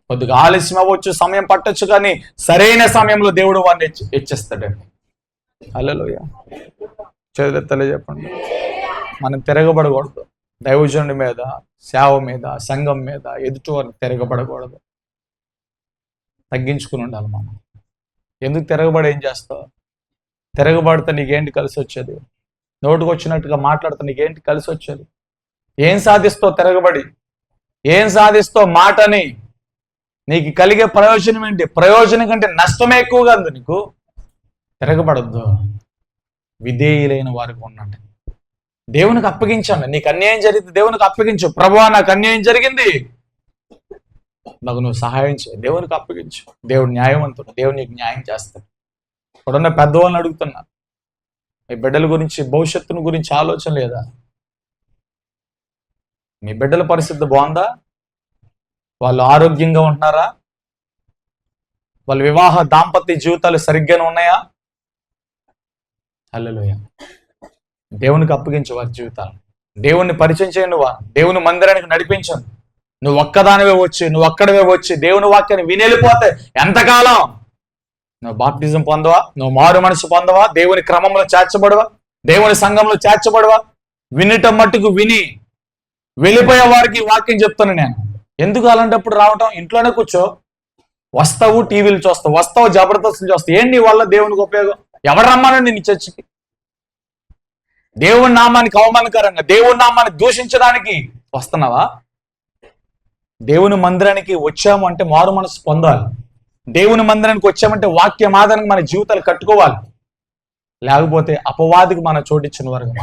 కొద్దిగా ఆలస్యం అవ్వచ్చు, సమయం పట్టొచ్చు, కానీ సరైన సమయంలో దేవుడు వారిని ఇచ్చిస్తాడండి. హల్లెలూయా. చేతులెత్తి చెప్పండి. మనం తిరగబడకూడదు. దైవజనుడి మీద, సేవ మీద, సంఘం మీద, ఎదుటి వారిని తిరగబడకూడదు. తగ్గించుకుని ఉండాలి మనం. ఎందుకు తిరగబడి ఏం చేస్తావు? తిరగబడితే నీకేంటి కలిసి వచ్చేది? నోటుకు వచ్చినట్టుగా మాట్లాడితే నీకేంటి కలిసి వచ్చేది? ఏం సాధిస్తావు తిరగబడి? ఏం సాధిస్తావు మాటని? నీకు కలిగే ప్రయోజనం ఏంటి? ప్రయోజనం కంటే నష్టమే ఎక్కువగా ఉంది నీకు. తిరగబడద్దు. విధేయులైన వారికి ఉండండి. దేవునికి అప్పగించండి. నీకు అన్యాయం జరిగితే దేవునికి అప్పగించు. ప్రభువా, నాకు అన్యాయం జరిగింది, నాకు నువ్వు సహాయం చేయి. దేవునికి అప్పగించు. దేవుడు న్యాయవంతుడు. దేవుడు నీకు న్యాయం చేస్తాడు. ఇప్పుడున్న పెద్దవాళ్ళని అడుగుతున్నా, మీ బిడ్డల గురించి, భవిష్యత్తును గురించి ఆలోచన లేదా? మీ బిడ్డల పరిస్థితి బాగుందా? వాళ్ళు ఆరోగ్యంగా ఉంటున్నారా? వాళ్ళ వివాహ దాంపత్య జీవితాలు సరిగ్గానే ఉన్నాయా? హల్లెలూయా. దేవునికి అప్పగించు వారి జీవితాలు. దేవుణ్ణి పరిచయం చేయండి. దేవుని మందిరానికి నడిపించండి. నువ్వు ఒక్కదానివే వచ్చి, నువ్వు ఒక్కడవే వచ్చి దేవుని వాక్యాన్ని వినేళ్ళిపోతే ఎంతకాలం? నువ్వు బాప్టిజం పొందవా? నువ్వు మారు మనసు పొందవా? దేవుని క్రమంలో చేర్చబడవా? దేవుని సంఘంలో చేర్చబడవా? వినటం మట్టుకు విని వెళ్ళిపోయే వారికి వాక్యం చెప్తాను నేను. ఎందుకు అలాంటప్పుడు రావటం? ఇంట్లోనే కూర్చో. వస్తావు, టీవీలు చూస్తావు, వస్తావు, జబర్దస్తులు చూస్తావు. ఏంటి నీ వల్ల దేవునికి ఉపయోగం? ఎవరు రమ్మానండి నీ చర్చికి? దేవుని నామానికి అవమానకరంగా, దేవుని నామాన్ని దూషించడానికి వస్తున్నావా? దేవుని మందిరానికి వచ్చాము అంటే మారు మనసు పొందాలి. దేవుని మందిరానికి వచ్చామంటే వాక్యం ఆధారంగా మన జీవితాలు కట్టుకోవాలి. లేకపోతే అపవాదికి మనం చోటిచ్చిన వరకు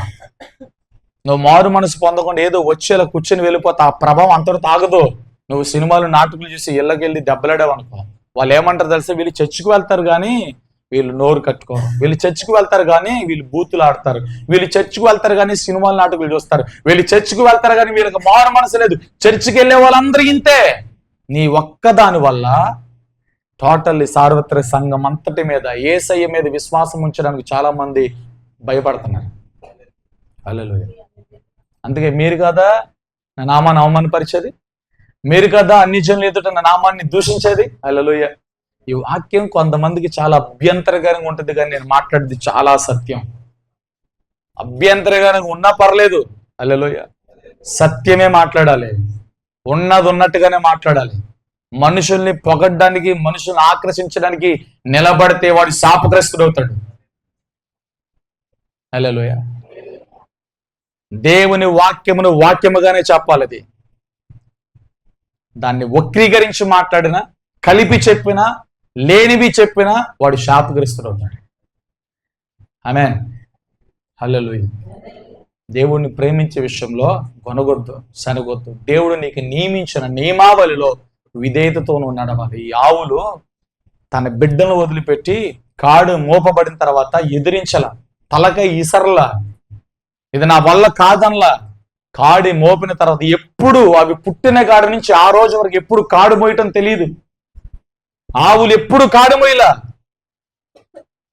నువ్వు మారు మనసు పొందకుండా ఏదో వచ్చేలా కూర్చొని వెళ్ళిపోతే ఆ ప్రభావం అంతటి తాగదు. నువ్వు సినిమాలు, నాటకాలు చూసి ఇళ్ళకెళ్ళి దెబ్బలాడావు అనుకో, వాళ్ళు ఏమంటారు తెలుసా? వీళ్ళు చర్చికి వెళ్తారు కానీ వీళ్ళు నోరు కట్టుకోరు. వీళ్ళు చర్చికి వెళ్తారు కానీ వీళ్ళు బూతులు ఆడతారు. వీళ్ళు చర్చికి వెళ్తారు కానీ సినిమాలు, నాటకాలు చూస్తారు. వీళ్ళు చర్చికి వెళ్తారు కానీ వీళ్ళకి మారు మనసు లేదు. చర్చికి వెళ్ళే వాళ్ళందరూ ఇంతే. నీ ఒక్కదాని వల్ల టోటల్లీ సార్వత్రిక సంఘం అంతటి మీద, యేసయ్య మీద విశ్వాసం ఉంచడానికి చాలా మంది భయపడుతున్నారు. హల్లెలూయా. అందుకే మీరు కదా నా నామాన్ని అవమానపరిచేది, మీరు కదా అన్ని జనులు ఎదుట నా నామాన్ని దూషించేది. హల్లెలూయా. ఈ వాక్యం కొంతమందికి చాలా అభ్యంతరకరంగా ఉంటుంది, కానీ నేను మాట్లాడేది చాలా సత్యం. అభ్యంతరకరంగా ఉన్నా పర్లేదు. హల్లెలూయా. సత్యమే మాట్లాడాలి. ఉన్నది ఉన్నట్టుగానే మాట్లాడాలి. మనుషుల్ని పొగడ్డానికి, మనుషుల్ని ఆకర్షించడానికి నిలబడితే వాడు శాపగ్రస్తుడు అవుతాడు. హల్లెలూయా. దేవుని వాక్యమును వాక్యముగానే చెప్పాలి. అది దాన్ని వక్రీకరించి మాట్లాడినా, కలిపి చెప్పినా, లేనివి చెప్పినా వాడు శాపగ్రస్తుడు అవుతాడు. ఆమేన్. హల్లెలూయా. దేవుణ్ణి ప్రేమించే విషయంలో గొనగొద్దు, సనగొద్దు. దేవుడు నీకు నియమించిన నియమావళిలో విధేయతతో నువ్వు నడవాలి. ఈ ఆవులు తన బిడ్డను వదిలిపెట్టి కాడు మోపబడిన తర్వాత ఎదిరించల, తలకై ఇసరలా, ఇది నా వల్ల కాదనలా. కాడి మోపిన తర్వాత ఎప్పుడు అవి పుట్టిన కాడి నుంచి ఆ రోజు వరకు ఎప్పుడు కాడు మోయటం తెలియదు. ఆవులు ఎప్పుడు కాడు మోయలా.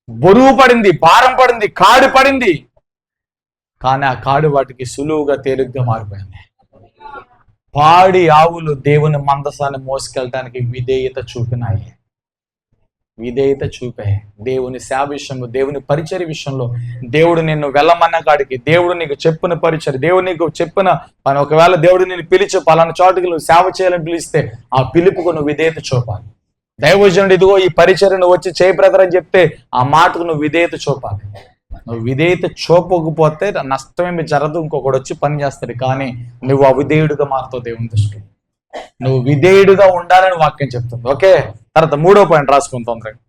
బరువు పడింది, భారం పడింది, కాడు పడింది, కానీ ఆ కాడు వాటికి సులువుగా తేలిగ్గా మారిపోయింది. పాడి ఆవులు దేవుని మందసాన్ని మోసుకెళ్ళడానికి విధేయత చూపినాయి. విధేయత చూపే దేవుని సేవ విషయంలో, దేవుని పరిచర్య విషయంలో, దేవుడు నిన్ను వెళ్ళమన్న కాడికి, దేవుడు నీకు చెప్పిన పరిచర్య, దేవుడు నీకు చెప్పిన పని, ఒకవేళ దేవుడు నిన్ను పిలిచి పలానా చోటుకి నువ్వు సేవ చేయాలని పిలిస్తే ఆ పిలుపుకు నువ్వు విధేయత చూపాలి. దైవజనుడు ఇదిగో ఈ పరిచర్యను వచ్చి చేయి బ్రదర్ అని చెప్తే ఆ మాటకు నువ్వు విధేయత చూపాలి. నువ్వు విధేయత చూపకపోతే నష్టమేమి జరగదు, ఇంకొకటి వచ్చి పని చేస్తాడు. కానీ నువ్వు అవిధేయుడిగా మారుతావు దేవుని దృష్టిలో. నువ్వు విధేయుడిగా ఉండాలని వాక్యం చెప్తుంది. ఓకే, తర్వాత 3వ పాయింట్ రాసుకుని తొందరగా.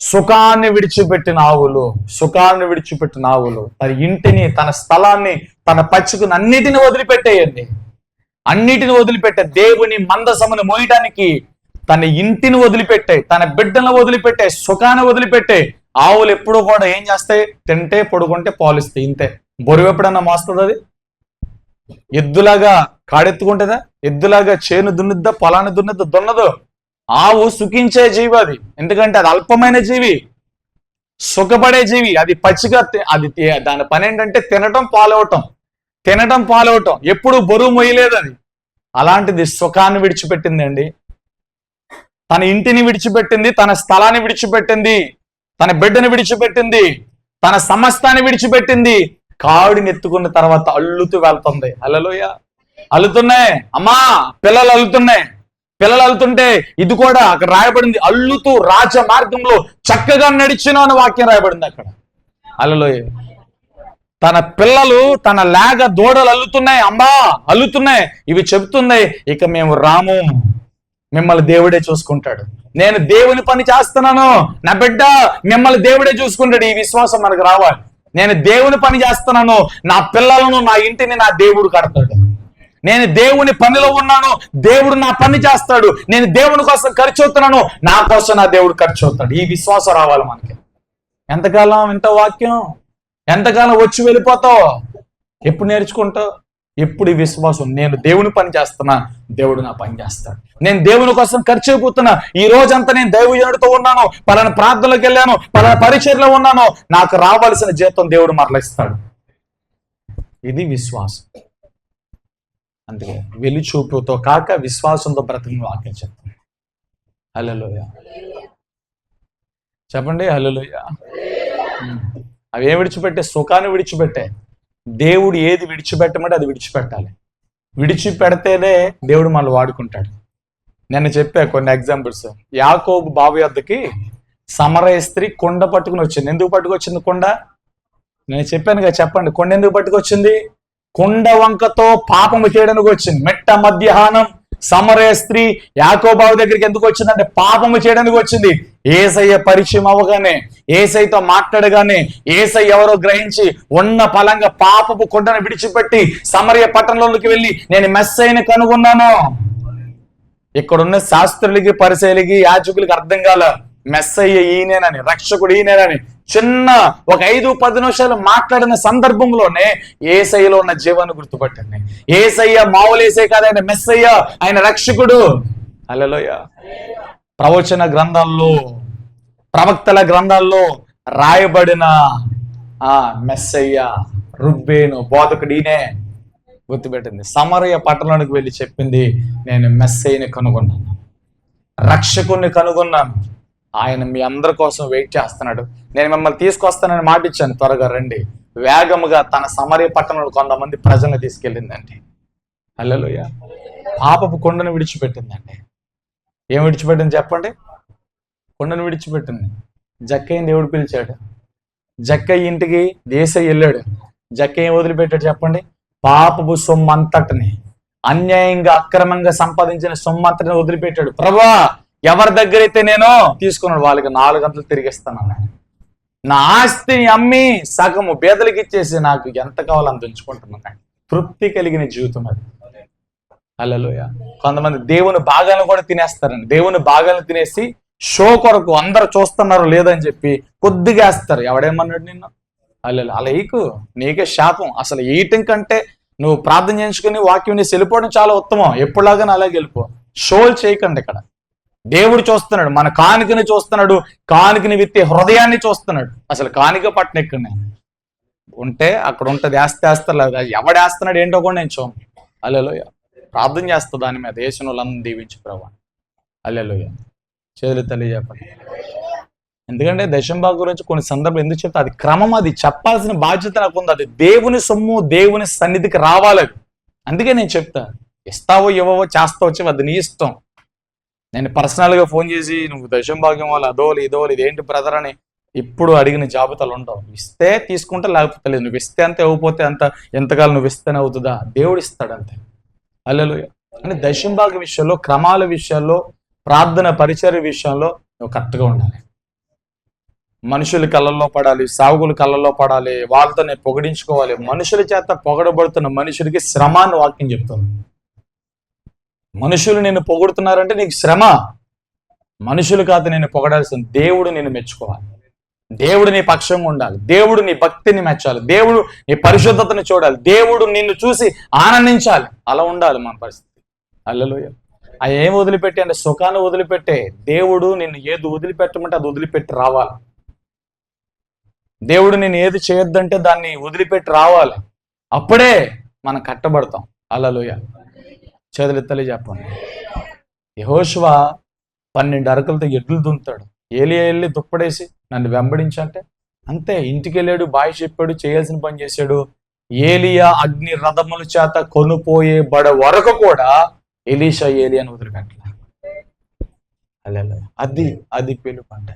సుఖాన్ని విడిచిపెట్టిన ఆవులు, సుఖాన్ని విడిచిపెట్టిన ఆవులు తన ఇంటిని, తన స్థలాన్ని, తన పచ్చికను అన్నిటిని వదిలిపెట్టేయండి. అన్నిటిని వదిలిపెట్టే దేవుని మందసమును మోయడానికి తన ఇంటిని వదిలిపెట్టాయి, తన బిడ్డలను వదిలిపెట్టాయి, సుఖాన్ని వదిలిపెట్టాయి. ఆవులు ఎప్పుడూ కూడా ఏం చేస్తాయి? తింటే, పడుకుంటే, పాలిస్తాయి, ఇంతే. బరువు ఎప్పుడన్నా మోస్తుంది? అది ఎద్దులాగా కాడెత్తుకుంటుందా? ఎద్దులాగా చేను దున్నుద్దా? పొలాన్ని దున్నుద్దా? దున్నదు. ఆవు సుఖించే జీవి అది, ఎందుకంటే అది అల్పమైన జీవి, సుఖపడే జీవి. అది పచ్చిగా దాని పని ఏంటంటే తినటం పాలవటం, ఎప్పుడు బరువు మొయ్యలేదు అది. అలాంటిది సుఖాన్ని విడిచిపెట్టిందండి, తన ఇంటిని విడిచిపెట్టింది, తన స్థలాన్ని విడిచిపెట్టింది, తన బిడ్డని విడిచిపెట్టింది, తన సమస్తాన్ని విడిచిపెట్టింది. కాడిని ఎత్తుకున్న తర్వాత అల్లుతూ వెళ్తుంది. హల్లెలూయా. అల్లుతున్నాయి అమ్మా, పిల్లలు అల్లుతుంటే ఇది కూడా అక్కడ రాయబడింది, అల్లుతూ రాజ మార్గంలో చక్కగా నడిచిన అని వాక్యం రాయబడింది అక్కడ. హల్లెలూయా. తన పిల్లలు, తన లేగ దూడలు అల్లుతున్నాయి, అమ్మా అల్లుతున్నాయి. ఇవి చెబుతున్నాయి, ఇక మేము రాము, మిమ్మల్ని దేవుడే చూసుకుంటాడు, నేను దేవుని పని చేస్తున్నాను, నా బిడ్డ మిమ్మల్ని దేవుడే చూసుకుంటాడు. ఈ విశ్వాసం మనకు రావాలి. నేను దేవుని పని చేస్తున్నాను, నా పిల్లలను, నా ఇంటిని నా దేవుడు కడతాడు. నేను దేవుని పనిలో ఉన్నాను, దేవుడు నా పని చేస్తాడు. నేను దేవుని కోసం ఖర్చు అవుతున్నాను, నా కోసం నా దేవుడు ఖర్చు అవుతాడు. ఈ విశ్వాసం రావాలి మనకి. ఎంతకాలం ఇంత వాక్యం, ఎంతకాలం వచ్చి వెళ్ళిపోతావు? ఎప్పుడు నేర్చుకుంటావు? ఎప్పుడు ఈ విశ్వాసం, నేను దేవుని పని చేస్తున్నా, దేవుడు నా పని చేస్తాడు. నేను దేవుని కోసం ఖర్చు అయిపోతున్నా, ఈ రోజంతా నేను దైవజనుడితో ఉన్నాను, పలానా ప్రార్థనలోకి వెళ్ళాను, పలానా పరిచర్లో ఉన్నాను, నాకు రావాల్సిన జీతం దేవుడు మరలిస్తాడు. ఇది విశ్వాసం. అందుకే వెలి చూపుతో కాక విశ్వాసంతో బ్రతికిన వాక్యం చెప్తాను. హల్లెలూయా చెప్పండి. హల్లెలూయా. అవి ఏం విడిచిపెట్టే? సుఖాన్ని విడిచిపెట్టే. దేవుడు ఏది విడిచిపెట్టమంటే అది విడిచిపెట్టాలి. విడిచిపెడితేనే దేవుడు మనల్ని వాడుకుంటాడు. నేను చెప్పా కొన్ని ఎగ్జాంపుల్స్. యాకోబు బావి వద్దకి సమరయ స్త్రీ కొండ పట్టుకుని వచ్చింది. ఎందుకు పట్టుకొచ్చింది కొండ? నేను చెప్పాను కదా, చెప్పండి. కొండ ఎందుకు పట్టుకొచ్చింది? కొండ వంకతో పాపము చేయడానికి వచ్చింది. మెట్ట మధ్యాహ్నం సమరయ స్త్రీ యాకోబావు దగ్గరికి ఎందుకు వచ్చిందంటే పాపము చేయడానికి వచ్చింది. ఏసయ్య పరిచయం అవ్వగానే, ఏసైతో మాట్లాడగానే, ఏసై ఎవరో గ్రహించి ఉన్న ఫలంగా పాపపు కొండను విడిచిపెట్టి సమరయ పట్టణంలోకి వెళ్ళి నేను మెస్సయ్యని కనుగొన్నాను. ఇక్కడున్న శాస్త్రులకి, పరిసయ్యులకి, యాజకులకి అర్థం కాల మెస్సయ్య ఈయనేనని, రక్షకుడు ఈయనేనని. చిన్న ఒక 5-10 నిమిషాలు మాట్లాడిన సందర్భంలోనే ఏసయ్యలో ఉన్న జీవాన్ని గుర్తుపట్టింది. ఏసయ్య మామూలు ఏసై కాదు, ఆయన మెస్సయ్య, ఆయన రక్షకుడు. హల్లెలూయా. ప్రవచన గ్రంథాల్లో, ప్రవక్తల గ్రంథాల్లో రాయబడిన మెస్సయ్య, రుబ్బేను బోధకుడు ఈయనే గుర్తుపెట్టింది. సమరయ పట్టణానికి వెళ్ళి చెప్పింది, నేను మెస్సయ్యని కనుగొన్నాను, రక్షకుణ్ణి కనుగొన్నాను, ఆయన మీ అందరి కోసం వెయిట్ చేస్తున్నాడు, నేను మిమ్మల్ని తీసుకొస్తానని మాట ఇచ్చాను, త్వరగా రండి. వేగముగా తన సమరయ పట్టణంలో కొంతమంది ప్రజలను తీసుకెళ్ళిందండి. హల్లెలూయా. పాపపు కొండను విడిచిపెట్టిందండి. ఏం విడిచిపెట్టింది చెప్పండి? కొండను విడిచిపెట్టింది. జక్కయ్యని దేవుడు పిలిచాడు. జక్కయ్య ఇంటికి యేసయ్య వెళ్ళాడు. జక్కయ్య వదిలిపెట్టాడు చెప్పండి? పాపపు సొమ్మంతటిని, అన్యాయంగా అక్రమంగా సంపాదించిన సొమ్మంతటిని వదిలిపెట్టాడు. ప్రభువా, ఎవరి దగ్గర అయితే నేను తీసుకున్నాడు వాళ్ళకి 4 గంటలు తిరిగిస్తాను. నా ఆస్తిని అమ్మి సగము పేదలకు ఇచ్చేసి నాకు ఎంత కావాలో అంత ఉంచుకుంటున్నాను. తృప్తి కలిగిన జీవితం అది. హల్లెలూయా. కొంతమంది దేవుని భాగాలను కూడా తినేస్తారండి. దేవుని భాగాలను తినేసి షో కొరకు అందరు చూస్తున్నారు లేదని చెప్పి కొద్దిగా వేస్తారు. ఎవడేమన్నాడు నిన్ను? హల్లెలూయా. అలా ఈకు, నీకే శాపం. అసలు ఈయటం కంటే నువ్వు ప్రార్థన చేయించుకుని వాక్యం నీ వెళ్ళిపోవడం చాలా ఉత్తమం. ఎప్పుడులాగానే అలాగే వెళ్ళిపో. షోలు చేయకండి. ఇక్కడ దేవుడు చూస్తున్నాడు, మన కానుకని చూస్తున్నాడు, కానుకని విత్తే హృదయాన్ని చూస్తున్నాడు. అసలు కానుక పట్టణ ఎక్కడ ఉంటే అక్కడ ఉంటుంది, వేస్తారు లేదా ఎవడేస్తున్నాడు ఏంటో కూడా నేను చూడండి. హల్లెలూయా. ప్రార్థన చేస్తా దాని మీద. యేసు వాళ్ళందరూ దీవించు ప్రభు. హల్లెలూయా. చేతులు తల్లి చెప్పండి. ఎందుకంటే దశంభాగం గురించి కొన్ని సందర్భాలు ఎందుకు చెప్తా, అది క్రమం, అది చెప్పాల్సిన బాధ్యత నాకు ఉంది. అది దేవుని సొమ్ము, దేవుని సన్నిధికి రావాలి. అందుకే నేను చెప్తా, ఇస్తావో ఇవ్వవో చేస్తావో అది నీ ఇష్టం. నేను పర్సనల్గా ఫోన్ చేసి నువ్వు దశంభాగ్యం వాళ్ళు అదోలు ఇదోలు ఇదేంటి బ్రదర్ అని ఇప్పుడు అడిగిన జాబితాలు ఉండవు. ఇస్తే తీసుకుంటే, లేకపోతే లేదు. నువ్వు ఇస్తే అంతే, ఇవ్వకపోతే అంత. ఎంతకాలం నువ్వు ఇస్తేనే అవుతుందా? దేవుడు ఇస్తాడు అంతే. హల్లెలూయా. అంటే దశంభాగ విషయంలో, క్రమాల విషయాల్లో, ప్రార్థన పరిచర్య విషయంలో నువ్వు కరెక్ట్గా ఉండాలి. మనుషుల కళ్ళల్లో పడాలి, సాగుల కళ్ళల్లో పడాలి, వాళ్ళతో నేను పొగిడించుకోవాలి. మనుషుల చేత పొగడబడుతున్న మనుషులకి శ్రమాన్ని వాక్యం చెప్తుంది. మనుషులు నిన్ను పొగుడుతున్నారంటే నీకు శ్రమ. మనుషులు కాదు నేను పొగడాల్సింది, దేవుడు నిన్ను మెచ్చుకోవాలి. దేవుడు నీ పక్షంగా ఉండాలి. దేవుడు నీ భక్తిని మెచ్చాలి. దేవుడు నీ పరిశుద్ధతను చూడాలి. దేవుడు నిన్ను చూసి ఆనందించాలి. అలా ఉండాలి మన పరిస్థితి. హల్లెలూయా. ఆ ఏం వదిలిపెట్టి అంటే సుఖాన్ని వదిలిపెట్టే. దేవుడు నిన్ను ఏది వదిలిపెట్టమంటే అది వదిలిపెట్టి రావాలి. దేవుడు నేను ఏది చేయొద్దంటే దాన్ని వదిలిపెట్టి రావాలి. అప్పుడే మనం కట్టబడతాం. హల్లెలూయా. చేతులెత్తి చెప్పండి. యెహోషువ 12 అరకులతో ఎడ్లు దున్నుతాడు. ఏలియా వెళ్ళి దుప్పడేసి నన్ను వెంబడించంటే అంతే. ఇంటికి వెళ్ళాడు, బాయ్ చెప్పాడు, చేయాల్సిన పని చేశాడు. ఏలియా అగ్ని రథముల చేత కొనుపోయే బడ వరకు కూడా ఎలీషా ఏలియాను వదిలిపెట్టలే. హల్లెలూయా. అది పిలుపు అంటే.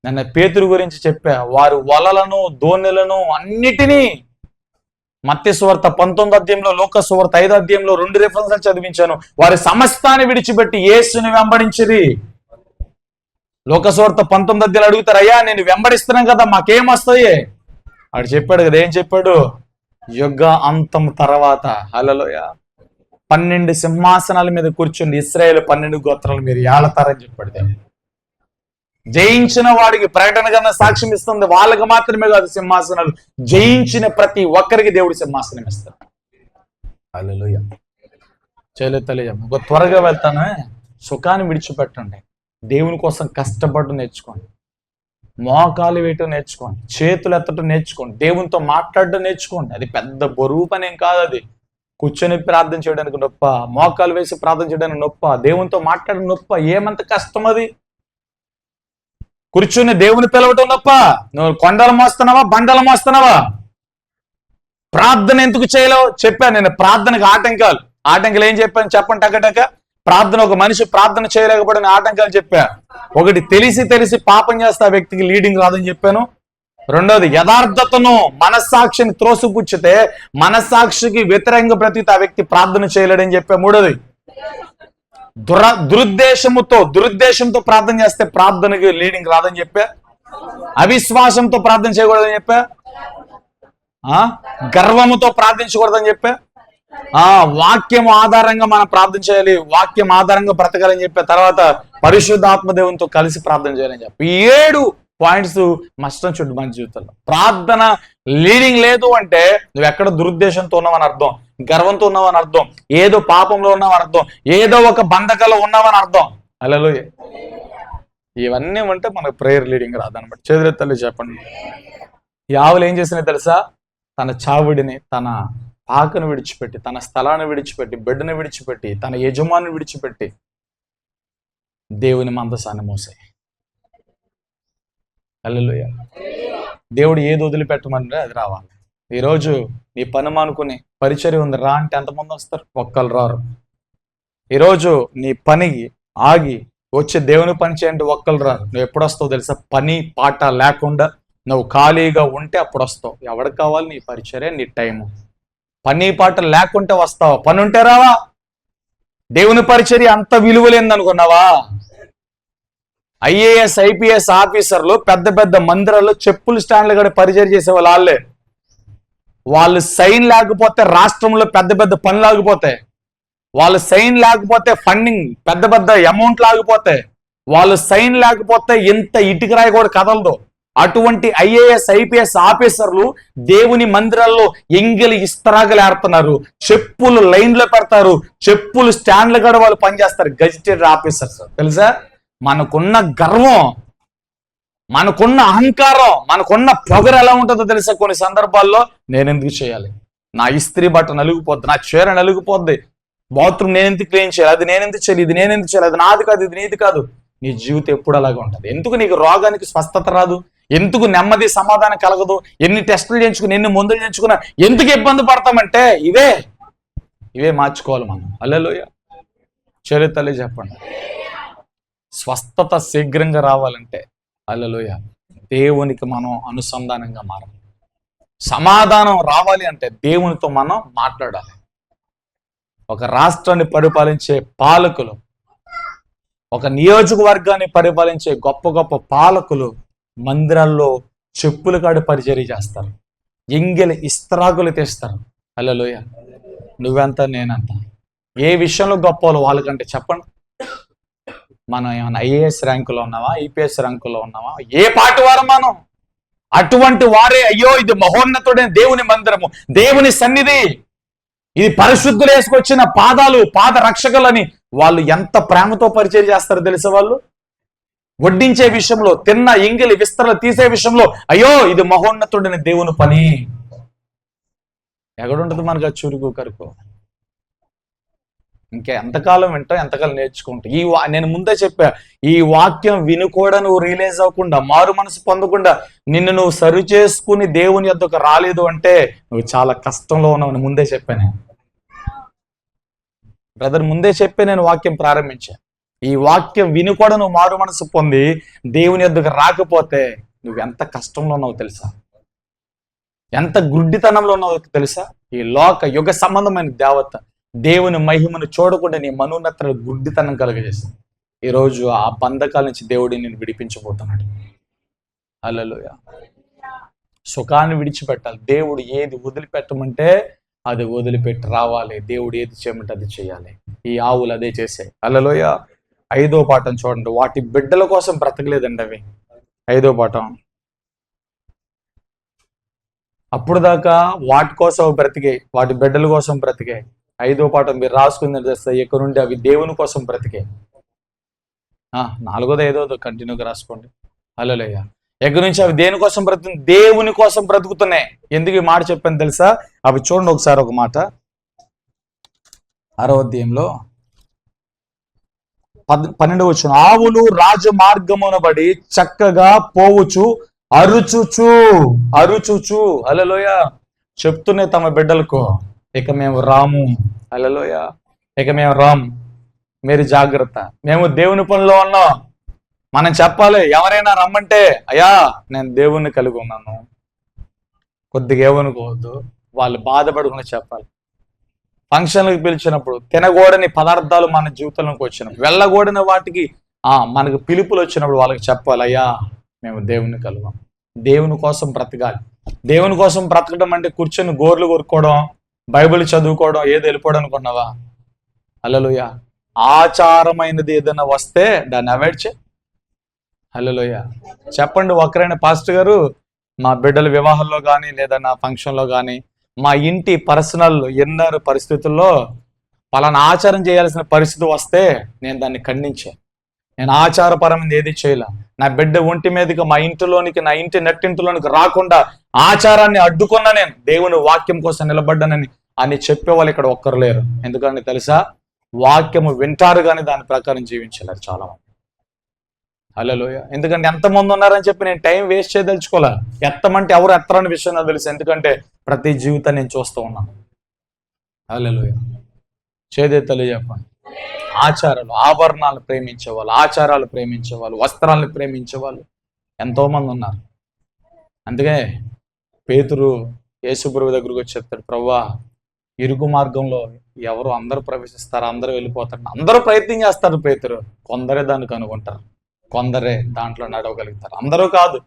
నన్ను పేతురు గురించి చెప్పా. వారు వలలను, దోణెలను అన్నిటినీ మత్తయి సువార్త 19 అధ్యాయంలో, లూకా సువార్త 5 అధ్యాయంలో 2 రిఫరెన్స్లు చదివించాను. వారి సమస్తాన్ని విడిచిపెట్టి యేసుని వెంబడించిరి. లూకా సువార్త 19 అధ్యాయంలో అడుగుతారు, అయ్యా నేను వెంబడిస్తున్నాం కదా మాకేం వస్తాయి? వాడు చెప్పాడు కదా, ఏం చెప్పాడు? యుగ అంతం తర్వాత హల్లెలూయా 12 సింహాసనాల మీద కూర్చుండి ఇశ్రాయేలు 12 గోత్రాలు మీరు ఏలతారని చెప్పాడు. జయించిన వాడికి ప్రకటన కన్నా సాక్ష్యం ఇస్తుంది. వాళ్ళకి మాత్రమే కాదు సింహాసనాలు, జయించిన ప్రతి ఒక్కరికి దేవుడు సింహాసనం ఇస్తాడు. హల్లెలూయా. త్వరగా వెళ్తాను. సుఖాన్ని విడిచిపెట్టండి. దేవుని కోసం కష్టపడడం నేర్చుకోండి. మోకాలు వేయటం నేర్చుకోండి. చేతులు ఎత్తటం నేర్చుకోండి. దేవునితో మాట్లాడడం నేర్చుకోండి. అది పెద్ద బరువు పని ఏం కాదు. అది కూర్చొని ప్రార్థన చేయడానికి నొప్ప, మోకాలు వేసి ప్రార్థన చేయడానికి నొప్ప, దేవునితో మాట్లాడడం నొప్ప. ఏమంత కష్టం అది? కూర్చుని దేవుని పిలవటం నొప్ప. నువ్వు కొండలు మోస్తున్నావా, బండలు మోస్తున్నావా? ప్రార్థన ఎందుకు చేయలేవు చెప్పాను నేను. ప్రార్థనకు ఆటంకాలు ఏం చెప్పాను చెప్పండి టకటక. ప్రార్థన, ఒక మనిషి ప్రార్థన చేయలేకపోవడానికి ఆటంకాలు చెప్పా. ఒకటి, తెలిసి పాపం చేస్తే ఆ వ్యక్తికి లీడింగ్ రాదని చెప్పాను. రెండోది, యథార్థతను, మనస్సాక్షిని త్రోసిపుచ్చితే మనస్సాక్షికి వ్యతిరేకంగా బ్రతికితే ఆ వ్యక్తి ప్రార్థన చేయలేడని చెప్పా. మూడోది, దురుద్దేశంతో ప్రార్థన చేస్తే ప్రార్థనకి లీడింగ్ రాదని చెప్పా. అవిశ్వాసంతో ప్రార్థన చేయకూడదని చెప్పా. గర్వముతో ప్రార్థించకూడదని చెప్పా. వాక్యం ఆధారంగా మనం ప్రార్థన చేయాలి, వాక్యం ఆధారంగా బ్రతకాలని చెప్పా. తర్వాత పరిశుద్ధాత్మ దేవునితో కలిసి ప్రార్థన చేయాలని చెప్పి 7 పాయింట్స్ మస్టం చుట్టూ మన జీవితంలో. ప్రార్థన లీడింగ్ లేదు అంటే నువ్వు ఎక్కడ దురుద్దేశంతో ఉన్నావని అర్థం, గర్వంతో ఉన్నావని అర్థం, ఏదో పాపంలో ఉన్నావని అర్థం, ఏదో ఒక బంధకాల్లో ఉన్నావని అర్థం. హల్లెలూయా. ఇవన్నీ ఉంటే మనకు ప్రేయర్ లీడింగ్ రాదనమాట. చేతులెత్తి చెప్పండి. ఈ ఆవులు ఏం చేసినాయి తెలుసా? తన చావుడిని, తన పాకను విడిచిపెట్టి, తన స్థలాన్ని విడిచిపెట్టి, బిడ్డను విడిచిపెట్టి, తన యజమాని విడిచిపెట్టి దేవుని మందసాన్ని మోసాయి. హల్లెలూయా. దేవుడు ఏది వదిలిపెట్టమంటే అది రావాలి. ఈరోజు నీ పని మానుకుని పరిచర్య ఉంది రా అంటే ఎంతమంది వస్తారు? ఒక్కరు రారు. ఈరోజు నీ పనికి ఆగి వచ్చి దేవుని పని చేయండి, ఒక్కరు రారు. నువ్వు ఎప్పుడు వస్తావు తెలుసా? పని పాట లేకుండా నువ్వు ఖాళీగా ఉంటే అప్పుడు వస్తావు. ఎవరికి కావాలి నీ పరిచర్య, నీ టైము? పని పాట లేకుంటే వస్తావా? పని ఉంటే రావా? దేవుని పరిచర్య అంత విలువలేందనుకున్నావా? ఐఏఎస్ ఐపీఎస్ ఆఫీసర్లు పెద్ద పెద్ద మందిరాల్లో చెప్పులు స్టాండ్లు కూడా పరిచయం చేసే వాళ్ళే. వాళ్ళు సైన్ లేకపోతే రాష్ట్రంలో పెద్ద పెద్ద పనులు ఆగిపోతాయి. వాళ్ళు సైన్ లేకపోతే ఫండింగ్ పెద్ద పెద్ద అమౌంట్లు ఆగిపోతాయి. వాళ్ళు సైన్ లేకపోతే ఇంత ఇటుకరాయి కూడా కదలదు. అటువంటి ఐఏఎస్ ఐపీఎస్ ఆఫీసర్లు దేవుని మందిరాల్లో ఎంగిలి ఇస్తరాగలు ఏరుతున్నారు, చెప్పులు లైన్లో పెడతారు, చెప్పులు స్టాండ్లు కూడా వాళ్ళు పనిచేస్తారు. గజిటెడ్ ఆఫీసర్స్ తెలుసా? మనకున్న గర్వం, మనకున్న అహంకారం, మనకున్న పొగరు ఎలా ఉంటుందో తెలుసా? కొన్ని సందర్భాల్లో నేనెందుకు చేయాలి, నా ఇస్త్రీ బట్ట నలిగిపోద్ది, నా చీర నలిగిపోద్ది, బాత్రూమ్ నేనెందుకు క్లీన్ చేయాలి, అది నేనెందుకు చేయాలి, ఇది నేనెందుకు చేయాలి, అది నాది కాదు, ఇది నీది కాదు. నీ జీవితం ఎప్పుడు అలాగే ఉంటుంది. ఎందుకు నీకు రోగానికి స్వస్థత రాదు? ఎందుకు నెమ్మది సమాధానం కలగదు? ఎన్ని టెస్టులు చేయించుకుని, ఎన్ని మందులు చేయించుకున్నా ఎందుకు ఇబ్బంది పడతామంటే ఇవే మార్చుకోవాలి మనం. హల్లెలూయా. చరిత్రలే చెప్పండి. స్వస్థత శీఘ్రంగా రావాలంటే హల్లెలూయా దేవునికి మనం అనుసంధానంగా మారాలి. సమాధానం రావాలి అంటే దేవునితో మనం మాట్లాడాలి. ఒక రాష్ట్రాన్ని పరిపాలించే పాలకులు, ఒక నియోజకవర్గాన్ని పరిపాలించే గొప్ప గొప్ప పాలకులు మందిరాల్లో చెప్పులు కాడి పరిచర్య చేస్తారు, ఎంగిలి ఇస్త్రాకులు తెస్తారు. హల్లెలూయా. నువ్వెంత నేనంత, ఏ విషయంలో గొప్పలు వాళ్ళకంటే చెప్పండి. మనం ఏమైనా ఐఏఎస్ ర్యాంకులో ఉన్నావా, ఐపీఎస్ ర్యాంకులో ఉన్నావా, ఏ పార్టీ వారు మనం? అటువంటి వారే అయ్యో ఇది మహోన్నతుడైన దేవుని మందిరము, దేవుని సన్నిధి, ఇది పరిశుద్ధులు వేసుకొచ్చిన పాద రక్షకులని వాళ్ళు ఎంత ప్రేమతో పరిచయం చేస్తారో తెలుసా? వాళ్ళు వడ్డించే విషయంలో, తిన్న ఎంగిలి విస్తరలు తీసే విషయంలో, అయ్యో ఇది మహోన్నతుడిని దేవుని పని. ఎక్కడుంటది మనకు ఆ చురుకు కరుకు? ఇంకా ఎంతకాలం వింటాం, ఎంతకాలం నేర్చుకుంటాం? నేను ముందే చెప్పా, ఈ వాక్యం విని కూడా నువ్వు రియలైజ్ అవ్వకుండా, మారు మనసు పొందకుండా, నిన్ను నువ్వు సరి చేసుకుని దేవుని యొద్దకు రాలేదు అంటే నువ్వు చాలా కష్టంలో ఉన్నావు. ముందే చెప్పాను బ్రదర్, ముందే చెప్పే నేను వాక్యం ప్రారంభించాను. ఈ వాక్యం విని కూడా నువ్వు మారు మనసు పొంది దేవుని యొద్దకు రాకపోతే నువ్వు ఎంత కష్టంలో ఉన్నావు తెలుసా? ఎంత గుడ్డితనంలో ఉన్నావు తెలుసా? ఈ లోక యుగ సంబంధమైన దేవత దేవుని మహిమను చూడకుండా నీ మనోన్నత గుడ్డితనం కలుగజేస్తుంది. ఈరోజు ఆ బంధకాల నుంచి దేవుడిని నేను విడిపించబోతున్నాడు. హల్లెలూయా. సుఖాన్ని విడిచిపెట్టాలి. దేవుడు ఏది వదిలిపెట్టమంటే అది వదిలిపెట్టి రావాలి. దేవుడు ఏది చేయమంటే అది చేయాలి. ఈ ఆవులు అదే చేసాయి. హల్లెలూయా. 5వ పాఠం చూడండి. వాటి బిడ్డల కోసం బ్రతకలేదండి అవి. 5వ పాఠం. అప్పుడు దాకా వాటి కోసం బ్రతికాయి, వాటి బిడ్డల కోసం బ్రతికాయి. 5వ పాఠం మీరు రాసుకుని చేస్తే ఇక్కడ నుండి అవి దేవుని కోసం బ్రతికాయి. 4వది 5వది కంటిన్యూగా రాసుకోండి. హల్లెలూయా. ఎక్కడి నుంచి అవి దేని కోసం బ్రతుకుతుంది? దేవుని కోసం బ్రతుకుతున్నాయి. ఎందుకు ఈ మాట చెప్పాను తెలుసా? అవి చూడండి ఒకసారి ఒక మాట. 6వ అధ్యాయంలో 12వ వచనం. ఆవులు రాజమార్గమున బడి చక్కగా పోవచ్చు అరుచుచు హల్లెలూయా చెప్తున్నాయి తమ బిడ్డలకు, ఇక మేము రాము. హల్లెలూయా. ఇక మేము రాము, మీరు జాగ్రత్త, మేము దేవుని పనిలో ఉన్నాం. మనం చెప్పాలి, ఎవరైనా రమ్మంటే అయ్యా నేను దేవుణ్ణి కలిగి ఉన్నాను, కొద్దిగా ఏమనుకోవద్దు, వాళ్ళు బాధపడకుండా చెప్పాలి. ఫంక్షన్లకు పిలిచినప్పుడు తినకూడని పదార్థాలు మన జీవితంలోకి వచ్చినప్పుడు, వెళ్ళకూడని వాటికి మనకు పిలుపులు వచ్చినప్పుడు వాళ్ళకి చెప్పాలి, అయ్యా మేము దేవుణ్ణి కలుగాం, దేవుని కోసం బ్రతకాలి. దేవుని కోసం బ్రతకడం అంటే కూర్చొని గోర్లు కొరుక్కోవడం, బైబిల్ చదువుకోవడం, ఏది వెళ్ళిపోవడం అనుకున్నావా? హల్లెలూయా. ఆచారమైనది ఏదైనా వస్తే దాన్ని అవాయిడ్ చేయి. హల్లెలూయా. చెప్పండి, ఒకరైనా పాస్టర్ గారు మా బిడ్డల వివాహంలో కానీ లేదా నా ఫంక్షన్లో కానీ మా ఇంటి పర్సనల్ ఎన్నర్ పరిస్థితుల్లో పలానా ఆచారం చేయాల్సిన పరిస్థితి వస్తే నేను దాన్ని ఖండించాను. నేను ఆచారపరమైనది ఏది చేయలే. నా బిడ్డ ఒంటి మీదకి మా ఇంటిలోనికి, నా ఇంటి నెట్టింటిలోనికి రాకుండా ఆచారాన్ని అడ్డుకున్నా. నేను దేవుని వాక్యం కోసం నిలబడ్డానని అని చెప్పేవాళ్ళు ఇక్కడ ఒక్కరు లేరు. ఎందుకంటే తెలుసా, వాక్యము వింటారు కానీ దాని ప్రకారం జీవించలేరు చాలా మంది. హల్లెలూయా. ఎందుకంటే ఎంతమంది ఉన్నారని చెప్పి నేను టైం వేస్ట్ చేయదలుచుకోలే. ఎత్తమంటే ఎవరు ఎత్తరని విషయం నాకు తెలుసు, ఎందుకంటే ప్రతి జీవితాన్ని నేను చూస్తూ ఉన్నాను. హల్లెలూయా. చేదెత్తలు చెప్పండి. ఆచారాలు, ఆభరణాలను ప్రేమించేవాళ్ళు, ఆచారాలు ప్రేమించేవాళ్ళు, వస్త్రాలను ప్రేమించేవాళ్ళు ఎంతోమంది ఉన్నారు. అందుకే పేతురు యేసుప్రభు దగ్గరకు వచ్చి చెప్తాడు, ప్రభువా ఇరుకు మార్గంలో ఎవరు అందరూ ప్రవేశిస్తారు, అందరూ వెళ్ళిపోతారు, అందరూ ప్రయత్నం చేస్తారు పేతురు, కొందరే దాన్ని కనుగొంటారు, కొందరే దాంట్లో నడవగలుగుతారు, అందరూ కాదు.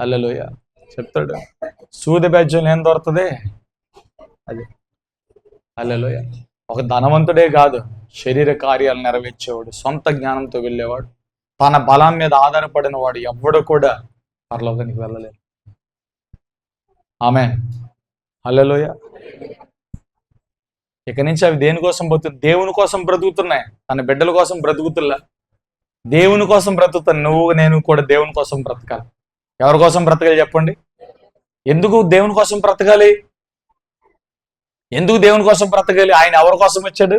హల్లెలూయా. చెప్తాడు, సూది బెజ్జం ఏం దొరుకుతుంది అది. హల్లెలూయా. ఒక ధనవంతుడే కాదు, శరీర కార్యాలు నెరవేర్చేవాడు, సొంత జ్ఞానంతో వెళ్ళేవాడు, తన బలం మీద ఆధారపడిన వాడు ఎవ్వడు కూడా పరలోకానికి వెళ్ళలేదు. ఆమేన్. హల్లెలూయా. ఇక నుంచి అవి దేనికోసం బ్రతుకుతున్నాయి? దేవుని కోసం బ్రతుకుతున్నాయి. తన బిడ్డల కోసం బ్రతుకుతున్నా, దేవుని కోసం బ్రతుకుతాను. నువ్వు నేను కూడా దేవుని కోసం బ్రతకాలి. ఎవరి కోసం బ్రతకాలి చెప్పండి? ఎందుకు దేవుని కోసం బ్రతకాలి? ఎందుకు దేవుని కోసం బ్రతకాలి? ఆయన ఎవరి కోసం వచ్చాడు?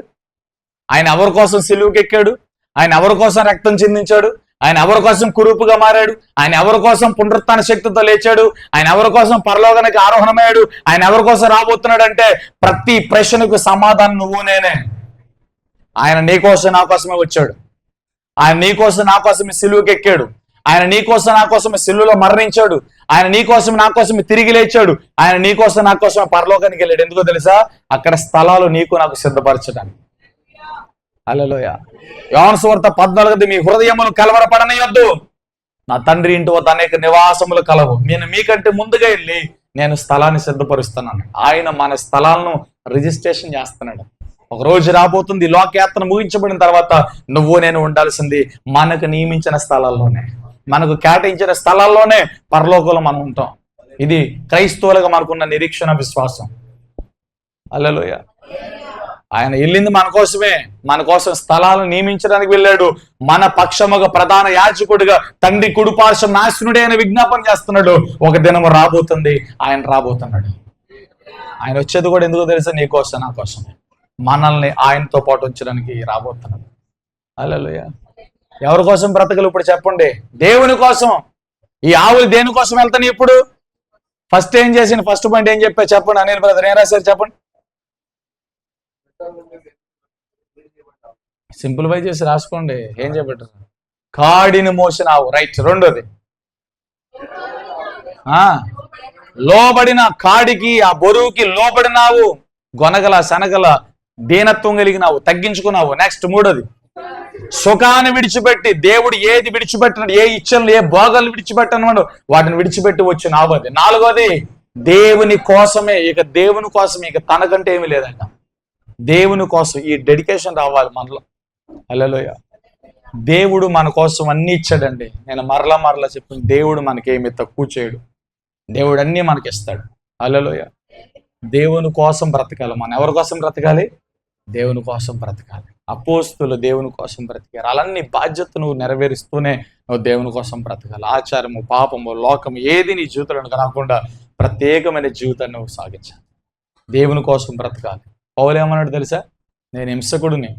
ఆయన ఎవరి కోసం సిలువకి ఎక్కాడు? ఆయన ఎవరి కోసం రక్తం చిందించాడు? ఆయన ఎవరి కోసం కురూపుగా మారాడు? ఆయన ఎవరి కోసం పునరుత్థాన శక్తితో లేచాడు? ఆయన ఎవరి కోసం పరలోకానికి ఆరోహణమయ్యాడు? ఆయన ఎవరి కోసం రాబోతున్నాడు అంటే ప్రతి ప్రశ్నకు సమాధానం నువ్వు నేనే. ఆయన నీ కోసం నా కోసమే వచ్చాడు. ఆయన నీ కోసం నా కోసమే సిలువకి ఎక్కాడు. ఆయన నీ కోసం నా కోసమే సిలువలో మరణించాడు. ఆయన నీ కోసం నా కోసమే తిరిగి లేచాడు. ఆయన నీ కోసం నా కోసమే పరలోకానికి వెళ్ళాడు. ఎందుకో తెలుసా? అక్కడ స్థలాలు నీకు నాకు సిద్ధపరచడానికి. హల్లెలూయా. యోహాను సువార్త 14 మీ హృదయములు కలవరపడనియొద్దు, నా తండ్రి ఇంటి వద్ద అనేక నివాసములు కలవు, నేను మీకంటే ముందుగా వెళ్ళి నేను స్థలాన్ని సిద్ధపరుస్తున్నాను. ఆయన మన స్థలాలను రిజిస్ట్రేషన్ చేస్తున్నాడు. ఒక రోజు రాబోతుంది, లోకయాత్ర ముగించబడిన తర్వాత నువ్వు నేను ఉండాల్సింది మనకు నియమించిన స్థలాల్లోనే, మనకు కేటాయించిన స్థలాల్లోనే పరలోకంలో మనం ఉంటాం. ఇది క్రైస్తవులుగా మనకున్న నిరీక్షణ, విశ్వాసం. హల్లెలూయా. ఆయన వెళ్ళింది మన కోసమే, మన కోసం స్థలాలను నియమించడానికి వెళ్ళాడు. మన పక్షముగా ప్రధాన యాజకుడిగా తండ్రి కుడిపార్శ్వం నాశనుడే అని విజ్ఞాపన చేస్తున్నాడు. ఒక దినము రాబోతుంది, ఆయన రాబోతున్నాడు. ఆయన వచ్చేది కూడా ఎందుకో తెలుసా? నీ కోసం, నా కోసం, మనల్ని ఆయనతో పాటు ఉంచడానికి రాబోతున్నాడు. హల్లెలూయా. ఎవరి కోసం బ్రతకలు ఇప్పుడు చెప్పండి? దేవుని కోసం. ఈ ఆవులు దేనికోసం వెళ్తాను ఇప్పుడు? ఫస్ట్ ఏం చేసింది? ఫస్ట్ పాయింట్ ఏం చెప్పా చెప్పండి? అనిల్ బ్రదర్ ఏం రాశారు చెప్పండి? సింప్లిఫై చేసి రాసుకోండి. ఏం చెప్పారు? కాడిని మోసిన ఆవు. రైట్. రెండోది, లోబడిన కాడికి, ఆ బరువుకి లోబడినావు, గొనగల శనగల దీనత్వం కలిగినావు, తగ్గించుకున్నావు. నెక్స్ట్ మూడోది, సుఖాన్ని విడిచిపెట్టి, దేవుడు ఏది విడిచిపెట్టినాడు, ఏ ఇచ్చలు, ఏ భోగాలు విడిచిపెట్టనన్నాడు, వాటిని విడిచిపెట్టి వచ్చిన ఆవది. నాలుగోది, దేవుని కోసమే, ఇక దేవుని కోసమే, ఇక తనకంటే ఏమీ లేదంట. దేవుని కోసం ఈ డెడికేషన్ రావాలి మనలో. హల్లెలూయా. దేవుడు మన కోసం అన్ని ఇచ్చాడండి. నేను మరలా చెప్పిన, దేవుడు మనకేమి తక్కువ చేయడు. దేవుడు అన్నీ మనకి ఇస్తాడు. హల్లెలూయా. దేవుని కోసం బ్రతకాలి. మనం ఎవరి కోసం బ్రతకాలి? దేవుని కోసం బ్రతకాలి. అపోస్తులు దేవుని కోసం బ్రతికారు. అలాన్ని బాధ్యత నువ్వు నెరవేరుస్తూనే నువ్వు దేవుని కోసం బ్రతకాలి. ఆచారము, పాపము, లోకము ఏది నీ జీవితంలో రాకుండా ప్రత్యేకమైన జీవితాన్ని నువ్వు సాగించాలి. దేవుని కోసం బ్రతకాలి. పౌలు ఏమన్నాడు తెలుసా? నేను హింసకుడుని,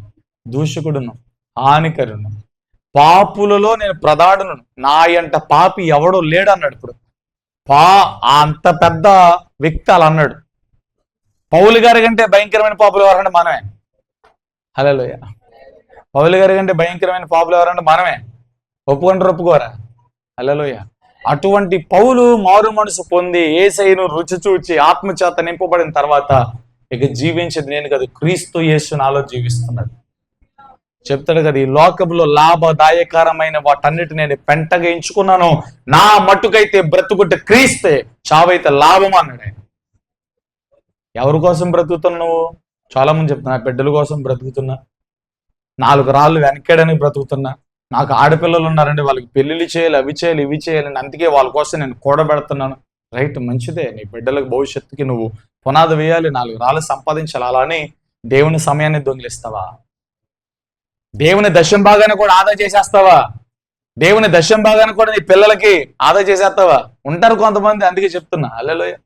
దూషకుడును, హానికరును, పాపులలో నేను ప్రధాడును, నా యంట పాపి ఎవడో లేడు అన్నాడు. ఇప్పుడు అంత పెద్ద వ్యక్తి అలా అన్నాడు. పౌలు గారి కంటే భయంకరమైన పాపులు ఎవరంటే మనమే. హల్లెలూయా. పౌలు గారి కంటే భయంకరమైన పాపులు ఎవరంటే మనమే. ఒప్పుకోరా? హల్లెలూయా. అటువంటి పౌలు మారు మనసు పొంది యేసయ్యను రుచి చూచి ఆత్మచేత నింపబడిన తర్వాత ఇక జీవించేది నేను కాదు, క్రీస్తు యేసు నాలో జీవిస్తున్నాడు. చెప్తాడు కదా, ఈ లోకంలో లాభదాయకరమైన వాటన్నిటి నేను పెంటగా ఎంచుకున్నాను, నా మట్టుకైతే బ్రతుకుంటే క్రీస్తే, చావైతే లాభం అన్నాడు. ఎవరి కోసం బ్రతుకుతున్నావు? చాలా మంది చెప్తున్నా, బిడ్డల కోసం బ్రతుకుతున్నా, 4 రాళ్ళు వెనక్కేయడానికి బ్రతుకుతున్నా, నాకు ఆడపిల్లలు ఉన్నారండి, వాళ్ళకి పెళ్లిళ్ళు చేయాలి, అవి చేయాలి, ఇవి చేయాలని, అందుకే వాళ్ళ కోసం నేను కూడబెడుతున్నాను. రైట్, మంచిదే. నీ బిడ్డలకు భవిష్యత్తుకి నువ్వు పునాది వేయాలి, 4 రాళ్ళు సంపాదించాలి. అలా అని దేవుని సమయాన్ని దొంగిలిస్తావా? దేవుని దశం భాగాన్ని కూడా ఆదా చేసేస్తావా? దేవుని దశం భాగాన్ని కూడా నీ పిల్లలకి ఆదా చేసేస్తావా? ఉంటారు కొంతమంది, అందుకే చెప్తున్నా. హల్లెలూయా.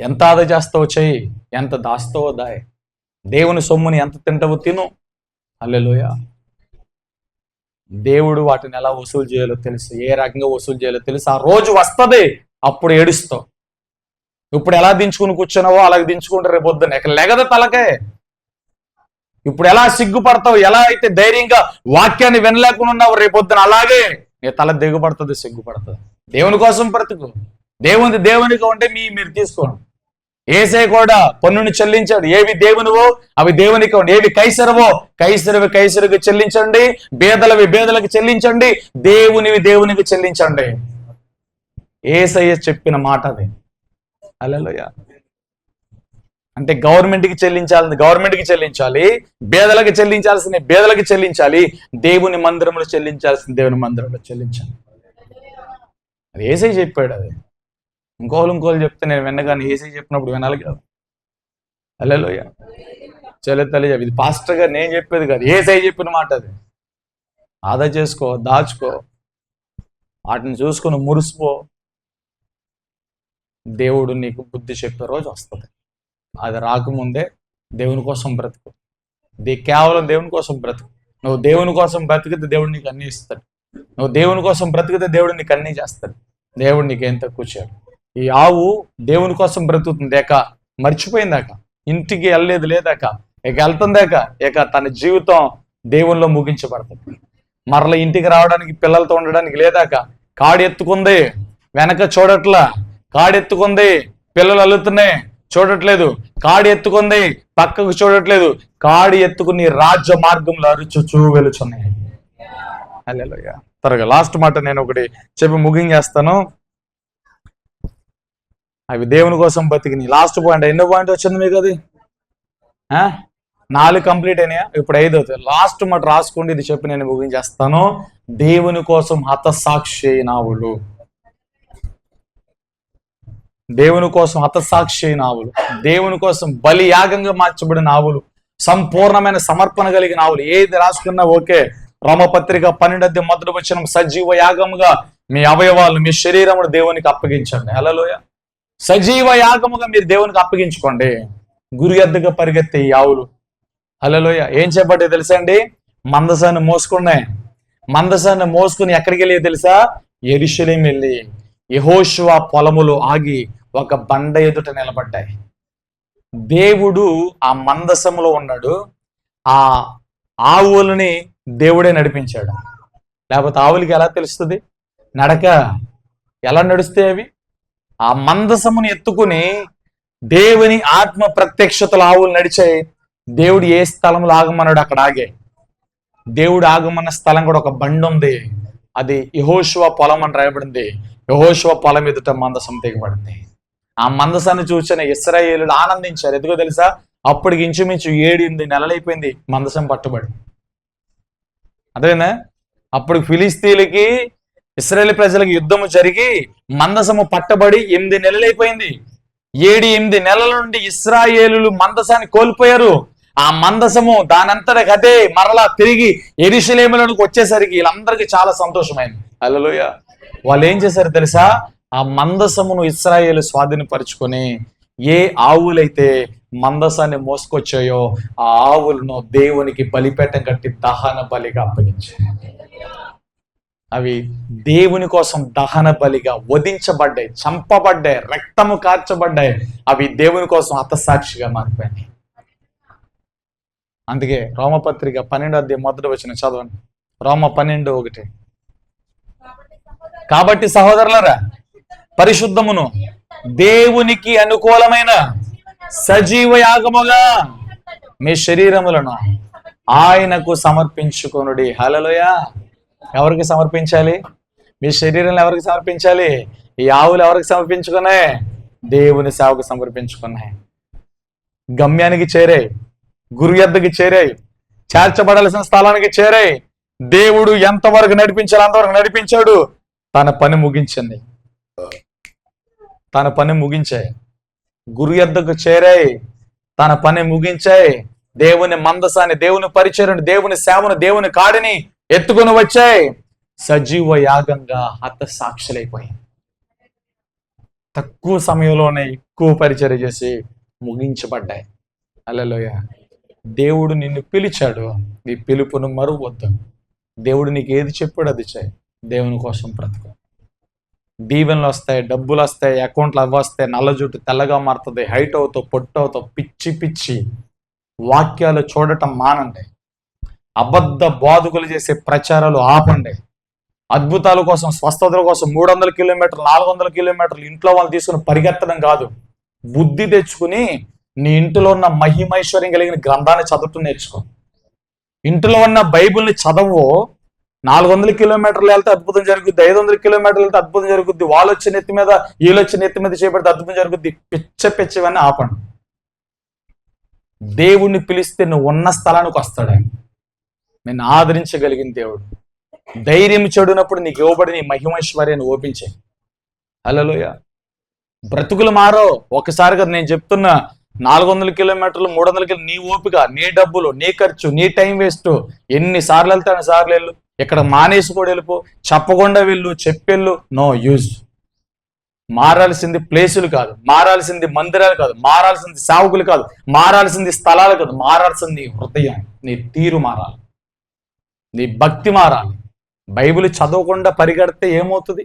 ఎంత ఆదా చేస్తావో చెయ్యి, ఎంత దాస్తావో దాయ్. దేవుని సొమ్ముని ఎంత తింటావో తిను. హల్లెలూయా. దేవుడు వాటిని ఎలా వసూలు చేయాలో తెలుసు, ఏ రకంగా వసూలు చేయాలో తెలుసు. ఆ రోజు వస్తుంది, అప్పుడు ఏడుస్తావు. ఇప్పుడు ఎలా దించుకుని కూర్చున్నావో అలాగే దించుకుంటారు రేపు పొద్దున్న. ఇక లెగద తలకే. ఇప్పుడు ఎలా సిగ్గుపడతావు, ఎలా అయితే ధైర్యంగా వాక్యాన్ని వినలేకుండా ఉన్నావు, రేపొద్దున అలాగే నీ తల దిగుపడుతుంది, సిగ్గుపడుతుంది. దేవుని కోసం బ్రతుకు. దేవునికి ఉంటే మీరు తీసుకోండి. యేసయ్య కూడా పన్నుని చెల్లించాడు. ఏవి దేవునివో అవి దేవునికి ఉండి, ఏవి కైసరవో కైసరుకి చెల్లించండి, బేదలకు చెల్లించండి, దేవునికి చెల్లించండి. యేసయ్య చెప్పిన మాట అది. హల్లెలూయా. అంటే గవర్నమెంట్కి చెల్లించాలి, బేదలకు చెల్లించాలి, దేవుని మందిరంలో చెల్లించాల్సింది దేవుని మందిరంలో చెల్లించాలి. అది యేసయ్య చెప్పాడు. అది ఇంకోళ్ళు చెప్తే నేను విన్నగాని యేసయ్య చెప్పినప్పుడు వినాలి కదా. హల్లెలూయా. చెల్లెతల్లి, ఇది పాస్టర్ గారు నేను చెప్పేది కాదు, యేసయ్య చెప్పిన మాట. అది ఆదా చేసుకో, దాచుకో, వాటిని చూసుకొని మురిసిపో. దేవుడు నీకు బుద్ధి చెప్పే రోజు వస్తుంది. అది రాకముందే దేవుని కోసం బ్రతుకు. కేవలం దేవుని కోసం బ్రతుకు. నువ్వు దేవుని కోసం బ్రతికితే దేవుడు నీకు అన్ని ఇస్తాడు. నువ్వు దేవుని కోసం బ్రతికితే దేవుడు నీకు అన్ని చేస్తాడు. దేవుడు నీకేం తక్కువ చేయడు. ఈ ఆవు దేవుని కోసం బ్రతుకుతుంది, మర్చిపోయిందాక, ఇంటికి వెళ్ళలేదు లేదాక, వెళ్తుందాక, తన జీవితం దేవునిలో ముగించబడుతుంది. మరల ఇంటికి రావడానికి, పిల్లలతో ఉండడానికి లేదాక, కాడి ఎత్తుకుంది, వెనక చూడట్లా, కాడెత్తుకుంది, పిల్లలు అల్లుతున్నాయి, చూడట్లేదు, కాడి ఎత్తుకుంది, పక్కకు చూడట్లేదు, కాడి ఎత్తుకుని రాజ్య మార్గంలో అరుచుచూ వెలుచున్నాయి. హల్లెలూయా. త్వరగా లాస్ట్ మాట నేను ఒకటి చెప్పి ముగించేస్తాను. అవి దేవుని కోసం బతికినాయి. లాస్ట్ పాయింట్, ఎన్నో పాయింట్ వచ్చింది మీకు? అది 4 కంప్లీట్ అయినాయా? ఇప్పుడు 5 అవుతాయి. లాస్ట్ మాట రాసుకోండి, ఇది చెప్పి నేను ముగించేస్తాను. దేవుని కోసం హతసాక్షి అయినావులు. దేవుని కోసం హతసాక్షి అయిన ఆవులు, దేవుని కోసం బలి యాగంగా మార్చబడిన ఆవులు, సంపూర్ణమైన సమర్పణ కలిగిన ఆవులు. ఏది రాసుకున్నా ఓకే. రోమపత్రిక 12:1 సజీవ యాగముగా మీ అవయవాలు, మీ శరీరమును దేవునికి అప్పగించండి. హల్లెలూయా. సజీవ యాగముగా మీరు దేవునికి అప్పగించుకోండి. గురి ఎద్దుగా పరిగెత్తే ఈ ఆవులు. హల్లెలూయా. ఏం చెప్పండి తెలుసా అండి? మందసాన్ని మోసుకున్నాయి. మందసాన్ని మోసుకుని ఎక్కడికి వెళ్ళి తెలుసా? యెరూషలేము వెళ్ళి యెహోషువ పొలములో ఆగి ఒక బండ ఎదుట నిలబడ్డాయి. దేవుడు ఆ మందసములో ఉన్నాడు. ఆ ఆవులని దేవుడే నడిపించాడు. లేకపోతే ఆవులకి ఎలా తెలుస్తుంది నడక? ఎలా నడుస్తాయి అవి? ఆ మందసముని ఎత్తుకుని దేవుని ఆత్మ ప్రత్యక్షతలు ఆవులు నడిచాయి. దేవుడు ఏ స్థలంలో ఆగమన్నాడు అక్కడ ఆగాయి. దేవుడు ఆగమన్న స్థలం కూడా ఒక బండి ఉంది. అది యెహోషువ పొలం అని రాయబడింది. యెహోషువ పొలం ఎదుట మందసం దిగబడింది. ఆ మందసాన్ని చూసిన ఇశ్రాయేలులు ఆనందించారు. ఎందుకో తెలుసా? అప్పటికి ఇంచుమించు 7-8 నెలలైపోయింది మందసం పట్టుబడి. అదేనా? అప్పుడు ఫిలిస్తీన్లకి ఇశ్రాయేలు ప్రజలకు యుద్ధము జరిగి మందసము పట్టబడి 8 నెలలైపోయింది. 7-8 నెలల నుండి ఇశ్రాయేలులు మందసాన్ని కోల్పోయారు. ఆ మందసము దానంతటా అదే మరలా తిరిగి యెరూషలేములోకి వచ్చేసరికి వీళ్ళందరికీ చాలా సంతోషమైంది. హల్లెలూయా. వాళ్ళు ఏం చేశారు తెలుసా? ఆ మందసమును ఇశ్రాయేలు స్వాధీనపరుచుకొని ఏ ఆవులైతే మందసాన్ని మోసుకొచ్చాయో ఆ ఆవులను దేవునికి బలిపీఠం కట్టి దహన బలిగా అప్పగించారు. అవి దేవుని కోసం దహన బలిగా వధించబడ్డాయి, చంపబడ్డాయి, రక్తము కార్చబడ్డాయి. అవి దేవుని కోసం హతసాక్షిగా మారిపోయాయి. అందుకే రోమపత్రిక 12:1 చదవండి. రోమ 12:1. కాబట్టి సహోదరులారా, పరిశుద్ధమును దేవునికి అనుకూలమైన సజీవ యాగముగా మీ శరీరములను ఆయనకు సమర్పించుకొనుడి. హల్లెలూయా. ఎవరికి సమర్పించాలి? మీ శరీరాన్ని ఎవరికి సమర్పించాలి? ఈ ఆవులు ఎవరికి సమర్పించుకున్నాయి? దేవుని సేవకు సమర్పించుకున్నాయి. గమ్యానికి చేరాయి, గురు యొద్దకి చేరాయి, చేర్చబడాల్సిన స్థలానికి చేరాయి. దేవుడు ఎంతవరకు నడిపించాలి అంతవరకు నడిపించాడు. తన పని ముగించింది. తన పని ముగించాయి. గురు యొద్దకు చేరాయి, తన పని ముగించాయి. దేవుని మందసాన్ని, దేవుని పరిచర్యను, దేవుని సేవను, దేవుని కాడిని ఎత్తుకొని వచ్చాయి. సజీవ యాగంగా హతసాక్షులైపోయాయి. తక్కువ సమయంలోనే ఎక్కువ పరిచర్య చేసి ముగించబడ్డాయి. హల్లెలూయా. దేవుడు నిన్ను పిలిచాడు. నీ పిలుపును మరువద్దు. దేవుడు నీకు ఏది చెప్పాడు అది చేయి. దేవుని కోసం బ్రతుకు. దీవెనలు వస్తాయి, డబ్బులు వస్తాయి, అకౌంట్లు అవి వస్తాయి, నల్ల జుట్టు తెల్లగా మారుతుంది, హైట్ అవుతావు, పొట్టు అవుతావు. పిచ్చి పిచ్చి వాక్యాలు చూడటం మానండి. అబద్ధ బోధకులు చేసే ప్రచారాలు ఆపండి. అద్భుతాల కోసం, స్వస్థతల కోసం 300 కిలోమీటర్లు 400 కిలోమీటర్లు ఇంట్లో వాళ్ళు తీసుకుని పరిగెత్తడం కాదు. బుద్ధి తెచ్చుకుని నీ ఇంటిలో ఉన్న మహిమైశ్వర్యం కలిగిన గ్రంథాన్ని చదవటం నేర్చుకో. ఇంటిలో ఉన్న బైబిల్ని చదవు. 400 కిలోమీటర్లు వెళ్తే అద్భుతం జరుగుద్ది, 500 కిలోమీటర్లు వెళ్తే అద్భుతం జరుగుద్ది, వాళ్ళు వచ్చి నెత్తి మీద వీళ్ళు వచ్చి నెత్తి మీద చేపడితే అద్భుతం జరుగుద్ది. పిచ్చవన్నీ ఆపండి. దేవుణ్ణి పిలిస్తే నువ్వు ఉన్న స్థలానికి వస్తాడు. నేను ఆదరించగలిగిన దేవుడు. ధైర్యం చెడునప్పుడు నీకు ఇవ్వబడి నీ మహిమైశ్వర్యాన్ని ఓపించే. హల్లెలూయా. బ్రతుకులు మారో. ఒకసారిగా నేను చెప్తున్నా, 400 కిలోమీటర్లు 300 కిలోమీటర్లు నీ ఓపిక, నీ డబ్బులు, నీ ఖర్చు, నీ టైం వేస్ట్. ఎన్నిసార్లు వెళ్తే అన్నిసార్లు వెళ్ళు. ఇక్కడ మానేసి కూడా వెళ్ళిపో. చెప్పకుండా వెళ్ళు, చెప్పెళ్ళు. No use. మారాల్సింది ప్లేసులు కాదు, మారాల్సింది మందిరాలు కాదు, మారాల్సింది సేవకులు కాదు, మారాల్సింది స్థలాలు కాదు, మారాల్సింది నీ హృదయం, నీ తీరు మారాలి, నీ భక్తి మారాలి. బైబిల్ చదవకుండా పరిగెడితే ఏమవుతుంది?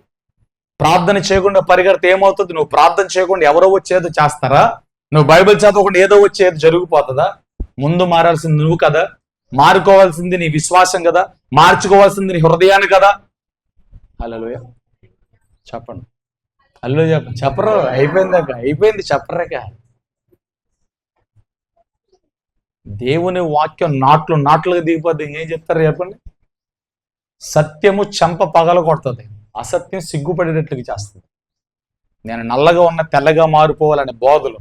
ప్రార్థన చేయకుండా పరిగెడితే ఏమవుతుంది? నువ్వు ప్రార్థన చేయకుండా ఎవరో వచ్చేదో చేస్తారా? నువ్వు బైబిల్ చదవకుండా ఏదో వచ్చేది జరిగిపోతుందా? ముందు మారాల్సింది నువ్వు కదా. మారుకోవాల్సింది నీ విశ్వాసం కదా. మార్చుకోవాల్సింది నీ హృదయాన్ని కదా. హల్లెలూయా. చెప్పండి. హల్లెలూయా. చెప్పరు. అయిపోయింది చెప్పరాక. దేవుని వాక్యం నాట్లుగా దిగిపోద్ది. ఇంకేం చెప్తారు చెప్పండి? సత్యము చెంప పగల కొడుతుంది, అసత్యం సిగ్గుపడేటట్లుగా చేస్తుంది. నేను నల్లగా ఉన్న తెల్లగా మారిపోవాలని బోధలు,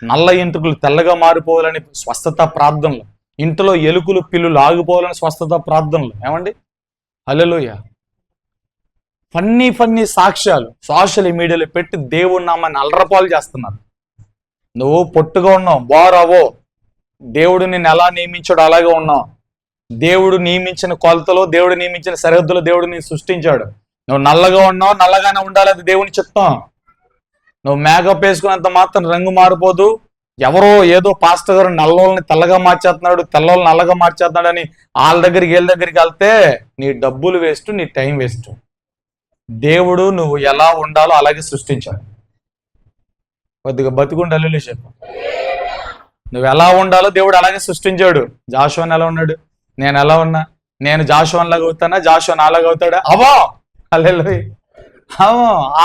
నల్ల ఇంటుకలు తెల్లగా మారిపోవాలని స్వస్థత ప్రార్థనలు, ఇంట్లో ఎలుకలు పిల్లులు ఆగిపోవాలని స్వస్థత ప్రార్థనలు. ఏమండి? హల్లెలూయా. ఫన్నీ సాక్ష్యాలు సోషల్ మీడియాలో పెట్టి దేవుడి నామాన్ని అలరపాలు చేస్తున్నారు. నువ్వు పొట్టుగా ఉన్నావు, బోరావో, దేవుడు నిన్ను ఎలా నియమించాడు అలాగే ఉన్నావు. దేవుడు నియమించిన కొలతలో, దేవుడు నియమించిన సరిహద్దులో దేవుడు నిన్ను సృష్టించాడు. నువ్వు నల్లగా ఉన్నావు, నల్లగానే ఉండాలి, అది దేవుని చిత్తం. నువ్వు మేకప్ వేసుకున్నంత మాత్రం రంగు మారిపోదు. ఎవరో ఏదో పాస్టర్ గారు నల్లోల్ని తెల్లగా మార్చేస్తున్నాడు, తెల్లోళ్ళని నల్లగా మార్చేస్తున్నాడు అని వీళ్ళ దగ్గరికి వెళ్తే నీ డబ్బులు వేస్ట్, నీ టైం వేస్ట్. దేవుడు నువ్వు ఎలా ఉండాలో అలాగే సృష్టించాడు. కొద్దిగా బతికుండాలి చెప్పు. నువ్వు ఎలా ఉండాలో దేవుడు అలాగే సృష్టించాడు. జాషువాని ఎలా ఉన్నాడు? నేను ఎలా ఉన్నా? నేను జాషువాని లాగా అవుతానా? జాషువా నాలాగా అవుతాడా? అవో హల్లెలూయా.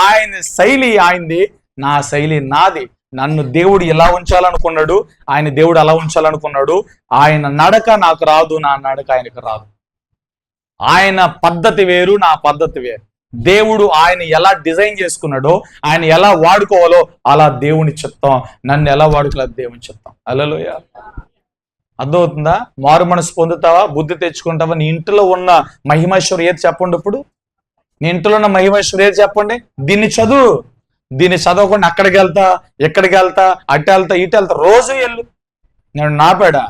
ఆయన శైలి ఆయనది, నా శైలి నాది. నన్ను దేవుడు ఎలా ఉంచాలనుకున్నాడు, ఆయన దేవుడు అలా ఉంచాలనుకున్నాడు. ఆయన నడక నాకు రాదు, నా నడక ఆయనకు రాదు. ఆయన పద్ధతి వేరు, నా పద్ధతి వేరు. దేవుడు ఆయన ఎలా డిజైన్ చేసుకున్నాడో, ఆయన ఎలా వాడుకోవాలో అలా దేవుని చిత్తం. నన్ను ఎలా వాడుకోవాలో దేవుని చిత్తం. హల్లెలూయా. అర్థమవుతుందా? మారు మనసు పొందుతావా, బుద్ధి తెచ్చుకుంటావా? నీ ఇంట్లో ఉన్న మహిమేశ్వరు ఏది చెప్పండి. ఇప్పుడు నీ ఇంట్లో ఉన్న మహిమేశ్వరు ఏది చెప్పండి. దీన్ని చదువు. దీన్ని చదవకుండా అక్కడికి వెళ్తా, ఎక్కడికి వెళ్తా, అటు వెళ్తా, ఇటు వెళ్తా, రోజు వెళ్ళు. నేను నాపాడా?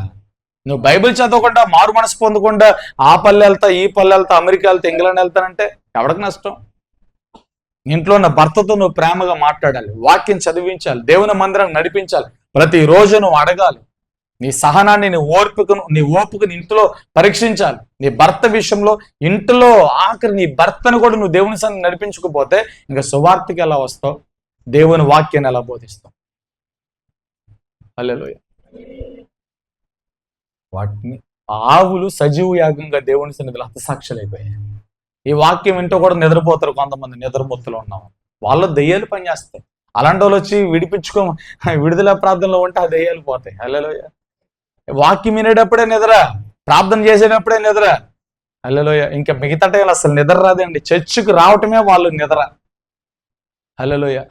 నువ్వు బైబిల్ చదవకుండా, మారు మనసు పొందకుండా ఆ పల్లె వెళ్తా, ఈ పల్లె వెళ్తా, అమెరికా వెళ్తా, ఇంగ్లాండ్ వెళ్తానంటే ఎవరికి నష్టం? ఇంట్లో ఉన్న భర్తతో నువ్వు ప్రేమగా మాట్లాడాలి, వాక్యం చదివించాలి, దేవుని మందిరం నడిపించాలి, ప్రతిరోజు నువ్వు అడగాలి. నీ సహనాన్ని, నీ ఓపుకుని ఇంట్లో పరీక్షించాలి. నీ భర్త విషయంలో ఇంట్లో ఆఖరి నీ భర్తను కూడా నువ్వు దేవుని సన్నిధికి నడిపించకపోతే ఇంకా సువార్తకి ఎలా వస్తావు? దేవుని వాక్యాన్ని ఎలా బోధిస్తావు? హల్లెలూయా. వాటిని ఆవులు సజీవ యాగంగా దేవుని సన్నిధిలో హతసాక్షులైపోయాయి. ఈ వాక్యం వింటూ కూడా నిద్రపోతారు కొంతమంది, నిద్రమొత్తులో ఉన్నాం. వాళ్ళు దెయ్యాలు పనిచేస్తాయి. అలాంటి వాళ్ళు వచ్చి విడుదల ప్రార్థనలో ఉంటే ఆ దెయ్యాలు పోతాయి. హల్లెలూయా. వాక్యం వినేటప్పుడే నిద్ర, ప్రార్థన చేసేటప్పుడే నిద్ర. హల్లెలూయా. ఇంకా మిగతా టైంలో అసలు నిద్ర రాదండి. చర్చికి రావటమే వాళ్ళు నిద్ర. హల్లెలూయా.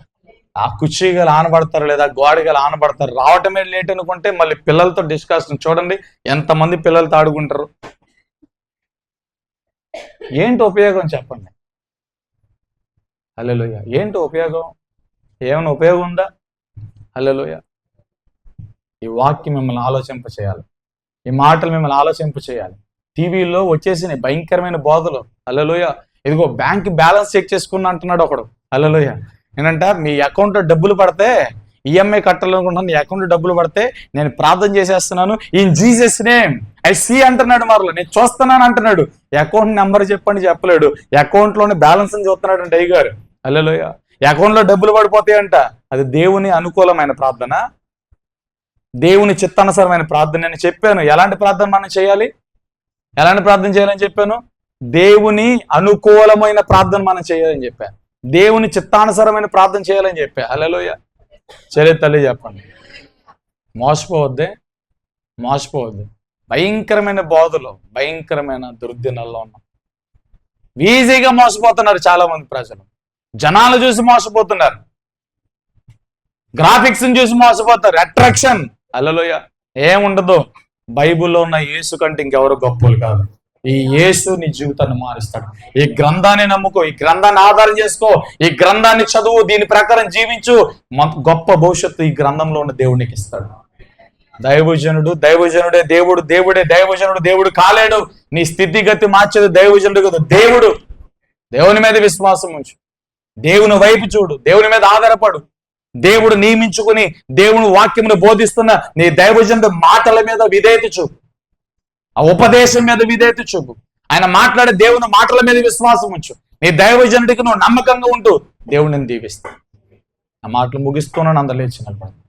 ఆ కుర్చీగా ఆనబడతారు, లేదా గోడగా ఆనబడతారు. రావటమే లేట్ అనుకుంటే మళ్ళీ పిల్లలతో డిస్కషన్. చూడండి ఎంతమంది పిల్లలతో ఆడుకుంటారు. ఏంటి ఉపయోగం చెప్పండి? హల్లెలూయా. ఏంటి ఉపయోగం? ఏమైనా ఉపయోగం ఉందా? హల్లెలూయా. ఈ వాక్యం మిమ్మల్ని ఆలోచింప చేయాలి, ఈ మాటలు మిమ్మల్ని ఆలోచింప చేయాలి. టీవీలో వచ్చేసిన భయంకరమైన బోధలు. హల్లెలూయా. ఇదిగో బ్యాంక్ బ్యాలెన్స్ చెక్ చేసుకున్నా అంటున్నాడు ఒకడు. హల్లెలూయా. ఏంటంట, మీ అకౌంట్లో డబ్బులు పడితే, ఈఎంఐ కట్టాలనుకుంటున్నాను, నీ అకౌంట్లో డబ్బులు పడితే నేను ప్రార్థన చేసేస్తున్నాను, in Jesus name I see అంటున్నాడు. మరలో నేను చూస్తున్నాను అంటున్నాడు. అకౌంట్ నెంబర్ చెప్పండి, చెప్పలేడు. అకౌంట్లోని బ్యాలెన్స్ అని చూస్తున్నాడు అంటే అయ్యగారు. హల్లెలూయా. అకౌంట్లో డబ్బులు పడిపోతాయంట. అది దేవుని అనుకూలమైన ప్రార్థన, దేవుని చిత్తానుసారమైన ప్రార్థన. నేను చెప్పాను ఎలాంటి ప్రార్థన మనం చేయాలి, ఎలాంటి ప్రార్థన చేయాలని చెప్పాను. దేవుని అనుకూలమైన ప్రార్థన మనం చేయాలని చెప్పాను. దేవుని చిత్తానుసారమైన ప్రార్థన చేయాలని చెప్పా. హల్లెలూయా. సరే తల్లి చెప్పండి. మోసపోవద్దే, మోసపోవద్దు. భయంకరమైన బోధలు, భయంకరమైన దుర్దినాల్లో ఉన్నాం. ఈజీగా మోసపోతున్నారు చాలా మంది ప్రజలు. జనాలు చూసి మోసపోతున్నారు, గ్రాఫిక్స్ చూసి మోసపోతారు, అట్రాక్షన్. హల్లెలూయా. ఏముండదు. బైబిల్లో ఉన్న యేసు కంటే ఇంకెవరు గొప్పలు కాదు. ఈ యేసు నీ జీవితాన్ని మారుస్తాడు. ఈ గ్రంథాన్ని నమ్ముకో, ఈ గ్రంథాన్ని ఆధారం చేసుకో, ఈ గ్రంథాన్ని చదువు, దీని ప్రకారం జీవించు. గొప్ప భవిష్యత్తు ఈ గ్రంథంలో ఉన్న దేవునికి ఇస్తాడు. దైవజనుడే దేవుడు, దేవుడే దైవజనుడు. దేవుడు కాలేడు. నీ స్థితిగతి మార్చేది దైవజనుడు కదా, దేవుడు. దేవుని మీద విశ్వాసం ఉంచు, దేవుని వైపు చూడు, దేవుని మీద ఆధారపడు. దేవుడు నియమించుకుని దేవుని వాక్యమును బోధిస్తున్న నీ దైవజనుడు మాటల మీద విధేయత చూపు, ఆ ఉపదేశం మీద విధేయత చూపు. ఆయన మాట్లాడే దేవుని మాటల మీద విశ్వాసం ఉంచు. నీ దైవజనుడికి నువ్వు నమ్మకంగా ఉంటూ దేవుడిని దీవిస్తావు. ఆ మాటలు ముగిస్తున్నాను. అందరూ లేచి నిలబడండి.